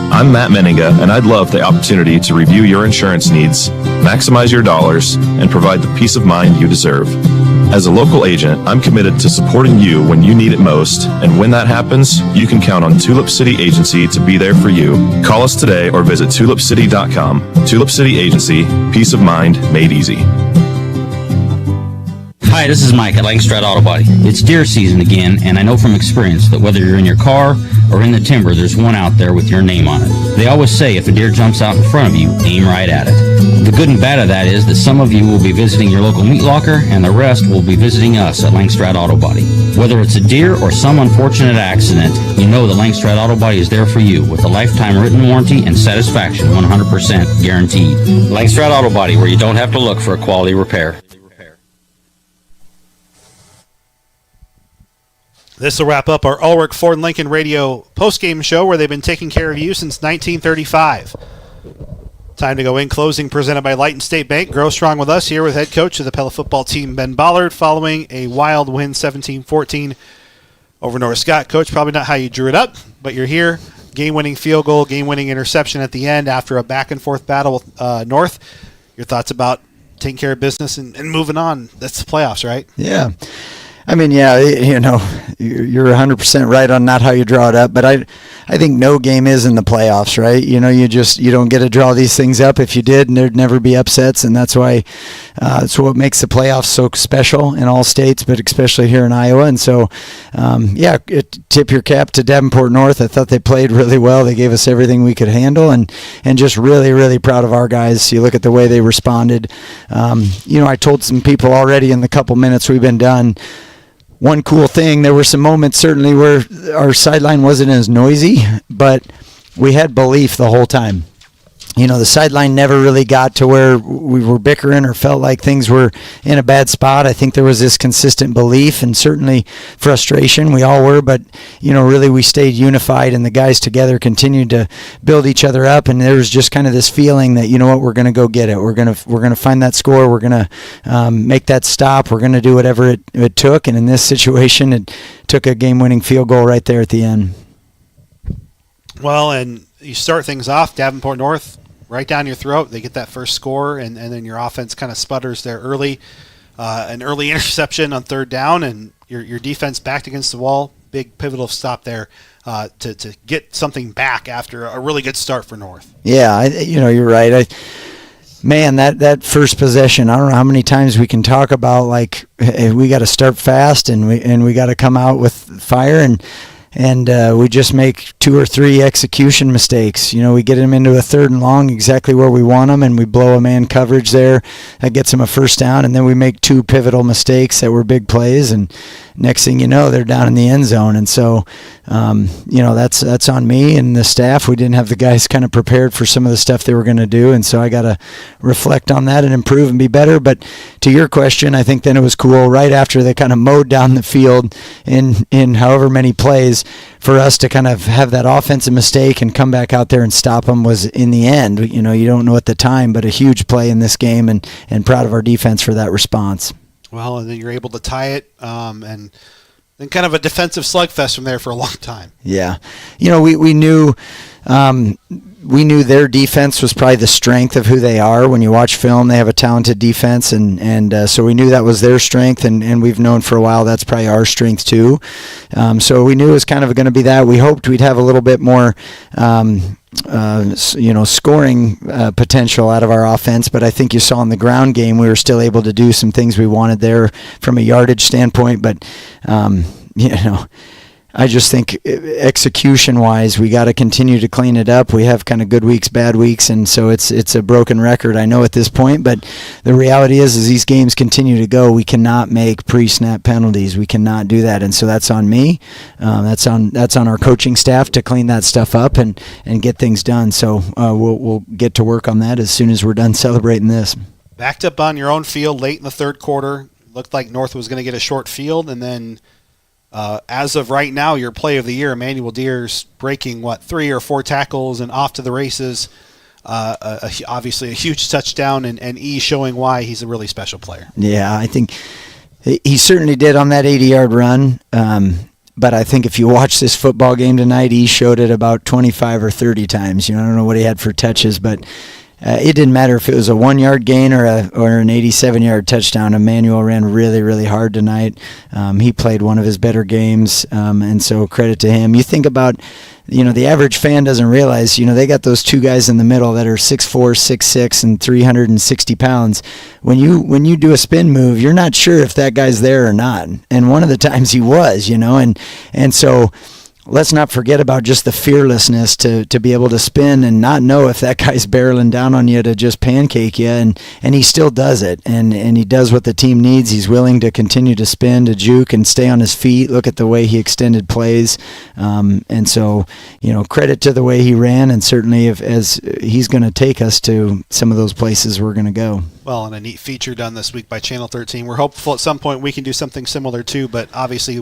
I'm Matt Menninga, and I'd love the opportunity to review your insurance needs, maximize your dollars, and provide the peace of mind you deserve. As a local agent, I'm committed to supporting you when you need it most, and when that happens, you can count on Tulip City Agency to be there for you. Call us today or visit tulipcity.com. Tulip City Agency, peace of mind made easy. Hi, this is Mike at Langstrad Auto Body. It's deer season again, and I know from experience that whether you're in your car or in the timber, there's one out there with your name on it. They always say if a deer jumps out in front of you, aim right at it. The good and bad of that is that some of you will be visiting your local meat locker, and the rest will be visiting us at Langstrad Auto Body. Whether it's a deer or some unfortunate accident, you know that Langstrad Auto Body is there for you with a lifetime written warranty and satisfaction 100% guaranteed. Langstrad Auto Body, where you don't have to look for a quality repair. This will wrap up our Ulrich Ford Lincoln Radio postgame show where they've been taking care of you since 1935. Time to go in. Closing presented by Light and State Bank. Grow strong with us here with head coach of the Pella football team, Ben Ballard, following a wild win 17-14 over North Scott. Coach, probably not how you drew it up, but you're here. Game-winning field goal, game-winning interception at the end after a back-and-forth battle with North. Your thoughts about taking care of business and moving on? That's the playoffs, right? Yeah. I mean, yeah, you know, you're 100% right on not how you draw it up, but I think no game is in the playoffs, right? You know, you don't get to draw these things up. If you did, and there'd never be upsets, and that's why it's what makes the playoffs so special in all states, but especially here in Iowa. And so, tip your cap to Davenport North. I thought they played really well. They gave us everything we could handle, and just really, really proud of our guys. You look at the way they responded. I told some people already in the couple minutes we've been done. One cool thing, there were some moments certainly where our sideline wasn't as noisy, but we had belief the whole time. You know, the sideline never really got to where we were bickering or felt like things were in a bad spot. I think there was this consistent belief and certainly frustration. We all were, but, really we stayed unified and the guys together continued to build each other up. And there was just kind of this feeling that, we're going to go get it. We're going to find that score. We're going to make that stop. We're going to do whatever it took. And in this situation, it took a game-winning field goal right there at the end. Well, and you start things off, Davenport North, right down your throat. They get that first score, and then your offense kind of sputters there early. An early interception on third down, and your defense backed against the wall. Big pivotal stop there to get something back after a really good start for North. Yeah, you're right. That first possession, I don't know how many times we can talk about, like, hey, we got to start fast and we got to come out with fire, and we just make 2 or 3 execution mistakes. We get them into a 3rd and long exactly where we want them, and we blow a man coverage there. That gets them a first down, and then we make 2 pivotal mistakes that were big plays, and next thing you know, they're down in the end zone. And so, that's on me and the staff. We didn't have the guys kind of prepared for some of the stuff they were going to do. And so I got to reflect on that and improve and be better. But to your question, I think then it was cool right after they kind of mowed down the field in however many plays, for us to kind of have that offensive mistake and come back out there and stop them was, in the end, you don't know at the time, but a huge play in this game, and proud of our defense for that response. Well, and then you're able to tie it, and then kind of a defensive slugfest from there for a long time. Yeah. We knew their defense was probably the strength of who they are. When you watch film, they have a talented defense, and so we knew that was their strength, and we've known for a while that's probably our strength too. So we knew it was kind of going to be that. We hoped we'd have a little bit more scoring potential out of our offense, but I think you saw in the ground game we were still able to do some things we wanted there from a yardage standpoint. But I just think execution-wise, we got to continue to clean it up. We have kind of good weeks, bad weeks, and so it's a broken record, I know, at this point. But the reality is these games continue to go. We cannot make pre-snap penalties. We cannot do that, and so that's on me. That's on our coaching staff to clean that stuff up and get things done. So we'll get to work on that as soon as we're done celebrating this. Backed up on your own field late in the third quarter. Looked like North was going to get a short field, and then as of right now, your play of the year, Emmanuel Deers breaking, 3 or 4 tackles and off to the races. Obviously a huge touchdown, and E showing why he's a really special player. Yeah, I think he certainly did on that 80-yard run. But I think if you watch this football game tonight, E showed it about 25 or 30 times. I don't know what he had for touches, but it didn't matter if it was a 1-yard gain or an 87-yard touchdown. Emmanuel ran really, really hard tonight. He played one of his better games, and so credit to him. You think about, the average fan doesn't realize, they got those two guys in the middle that are 6'4", 6'6", and 360 pounds. When you do a spin move, you're not sure if that guy's there or not. And one of the times he was, and so let's not forget about just the fearlessness to be able to spin and not know if that guy's barreling down on you to just pancake you, and he still does it, and he does what the team needs. He's willing to continue to spin, to juke, and stay on his feet. Look at the way he extended plays, and so credit to the way he ran, and certainly as he's going to take us to some of those places we're going to go. Well, and a neat feature done this week by Channel 13. We're hopeful at some point we can do something similar too, but obviously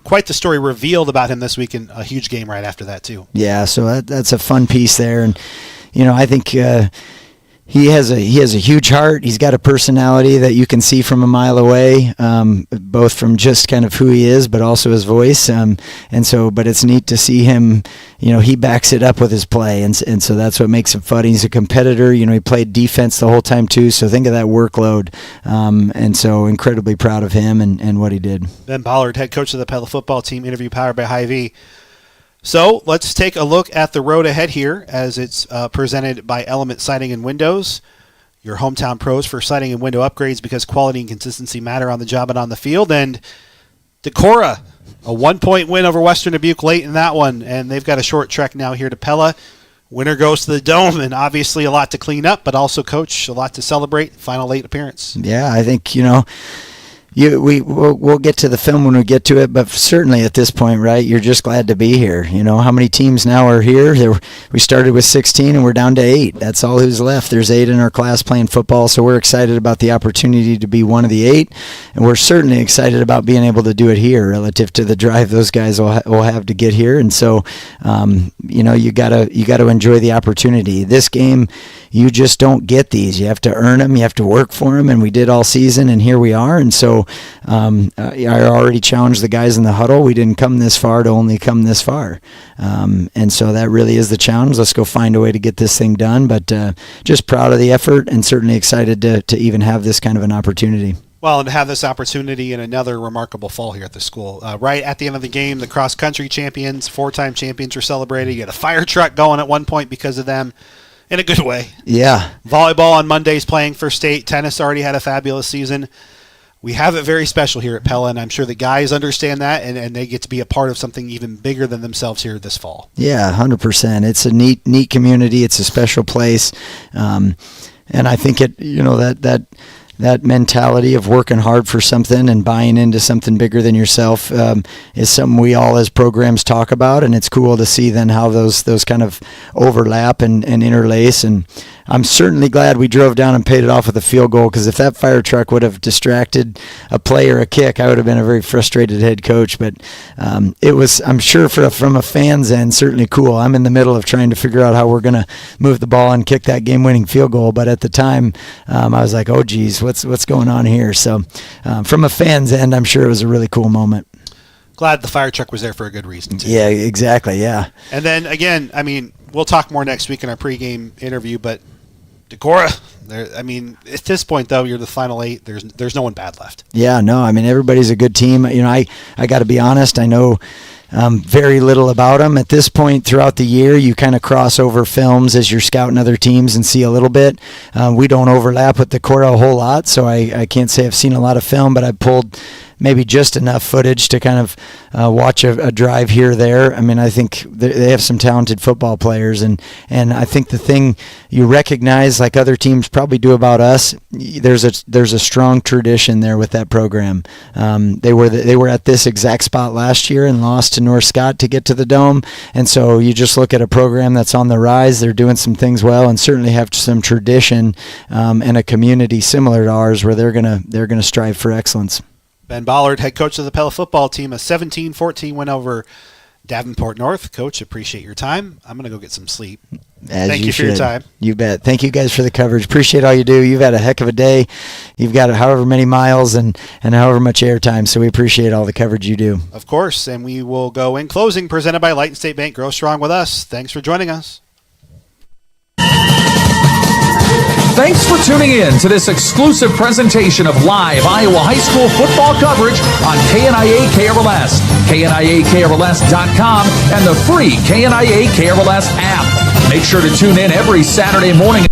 quite the story revealed about him this week, in a huge game right after that too. Yeah, so that's a fun piece there, and I think he has a huge heart. He's got a personality that you can see from a mile away, both from just kind of who he is, but also his voice. But it's neat to see him. He backs it up with his play, and so that's what makes him fun. He's a competitor. He played defense the whole time too. So think of that workload, and so incredibly proud of him and what he did. Ben Ballard, head coach of the Pella football team, interview powered by Hy-Vee. So let's take a look at the road ahead here as it's presented by Element Siding and Windows, your hometown pros for siding and window upgrades, because quality and consistency matter on the job and on the field. And Decorah, a 1-point win over Western Dubuque late in that one, and they've got a short trek now here to Pella. Winner goes to the Dome, and obviously a lot to clean up, but also, Coach, a lot to celebrate. Final late appearance. Yeah, I think, we'll get to the film when we get to it, but certainly at this point, right, you're just glad to be here. How many teams now are here? We started with 16 and we're down to 8. That's all who's left. There's 8 in our class playing football, so we're excited about the opportunity to be one of the 8, and we're certainly excited about being able to do it here relative to the drive those guys will have to get here. And so, you gotta enjoy the opportunity. This game, you just don't get these. You have to earn them. You have to work for them, and we did all season, and here we are. And so I already challenged the guys in the huddle. We didn't come this far to only come this far. And so that really is the challenge. Let's go find a way to get this thing done. But just proud of the effort and certainly excited to even have this kind of an opportunity. Well, and to have this opportunity in another remarkable fall here at the school. Right at the end of the game, the cross-country champions, 4-time champions, were celebrated. You had a fire truck going at one point because of them. In a good way. Yeah. Volleyball on Mondays playing for state. Tennis already had a fabulous season. We have it very special here at Pella, and I'm sure the guys understand that, and they get to be a part of something even bigger than themselves here this fall. Yeah, 100%. It's a neat community. It's a special place, and I think it, that mentality of working hard for something and buying into something bigger than yourself is something we all as programs talk about, and it's cool to see then how those kind of overlap and interlace. And I'm certainly glad we drove down and paid it off with a field goal, because if that fire truck would have distracted a play or a kick, I would have been a very frustrated head coach. But it was, I'm sure, from a fan's end, certainly cool. I'm in the middle of trying to figure out how we're going to move the ball and kick that game-winning field goal. But at the time, I was like, oh, geez, what's going on here? So from a fan's end, I'm sure it was a really cool moment. Glad the fire truck was there for a good reason, too. Yeah, exactly, yeah. And then, again, I mean, we'll talk more next week in our pregame interview, but Decorah, I mean, at this point, though, you're the final 8. There's no one bad left. Yeah, no, I mean, everybody's a good team. You know, I got to be honest, I know very little about them. At this point throughout the year, you kind of cross over films as you're scouting other teams and see a little bit. We don't overlap with Decorah a whole lot, so I can't say I've seen a lot of film, but I've pulled maybe just enough footage to kind of watch a drive here or there. I mean, I think they have some talented football players, and I think the thing you recognize, like other teams probably do about us, there's a strong tradition there with that program. They were at this exact spot last year and lost to North Scott to get to the Dome, and so you just look at a program that's on the rise. They're doing some things well, and certainly have some tradition and a community similar to ours where they're gonna strive for excellence. Ben Ballard, head coach of the Pella football team, a 17-14 win over Davenport North. Coach, appreciate your time. I'm going to go get some sleep. Thank you for your time. You bet. Thank you guys for the coverage. Appreciate all you do. You've had a heck of a day. You've got however many miles and however much airtime, so we appreciate all the coverage you do. Of course, and we will go in closing, presented by Light and State Bank. Grow strong with us. Thanks for joining us. Thanks for tuning in to this exclusive presentation of live Iowa high school football coverage on KNIA KRLS, KNIAKRLS.com, and the free KNIA KRLS app. Make sure to tune in every Saturday morning.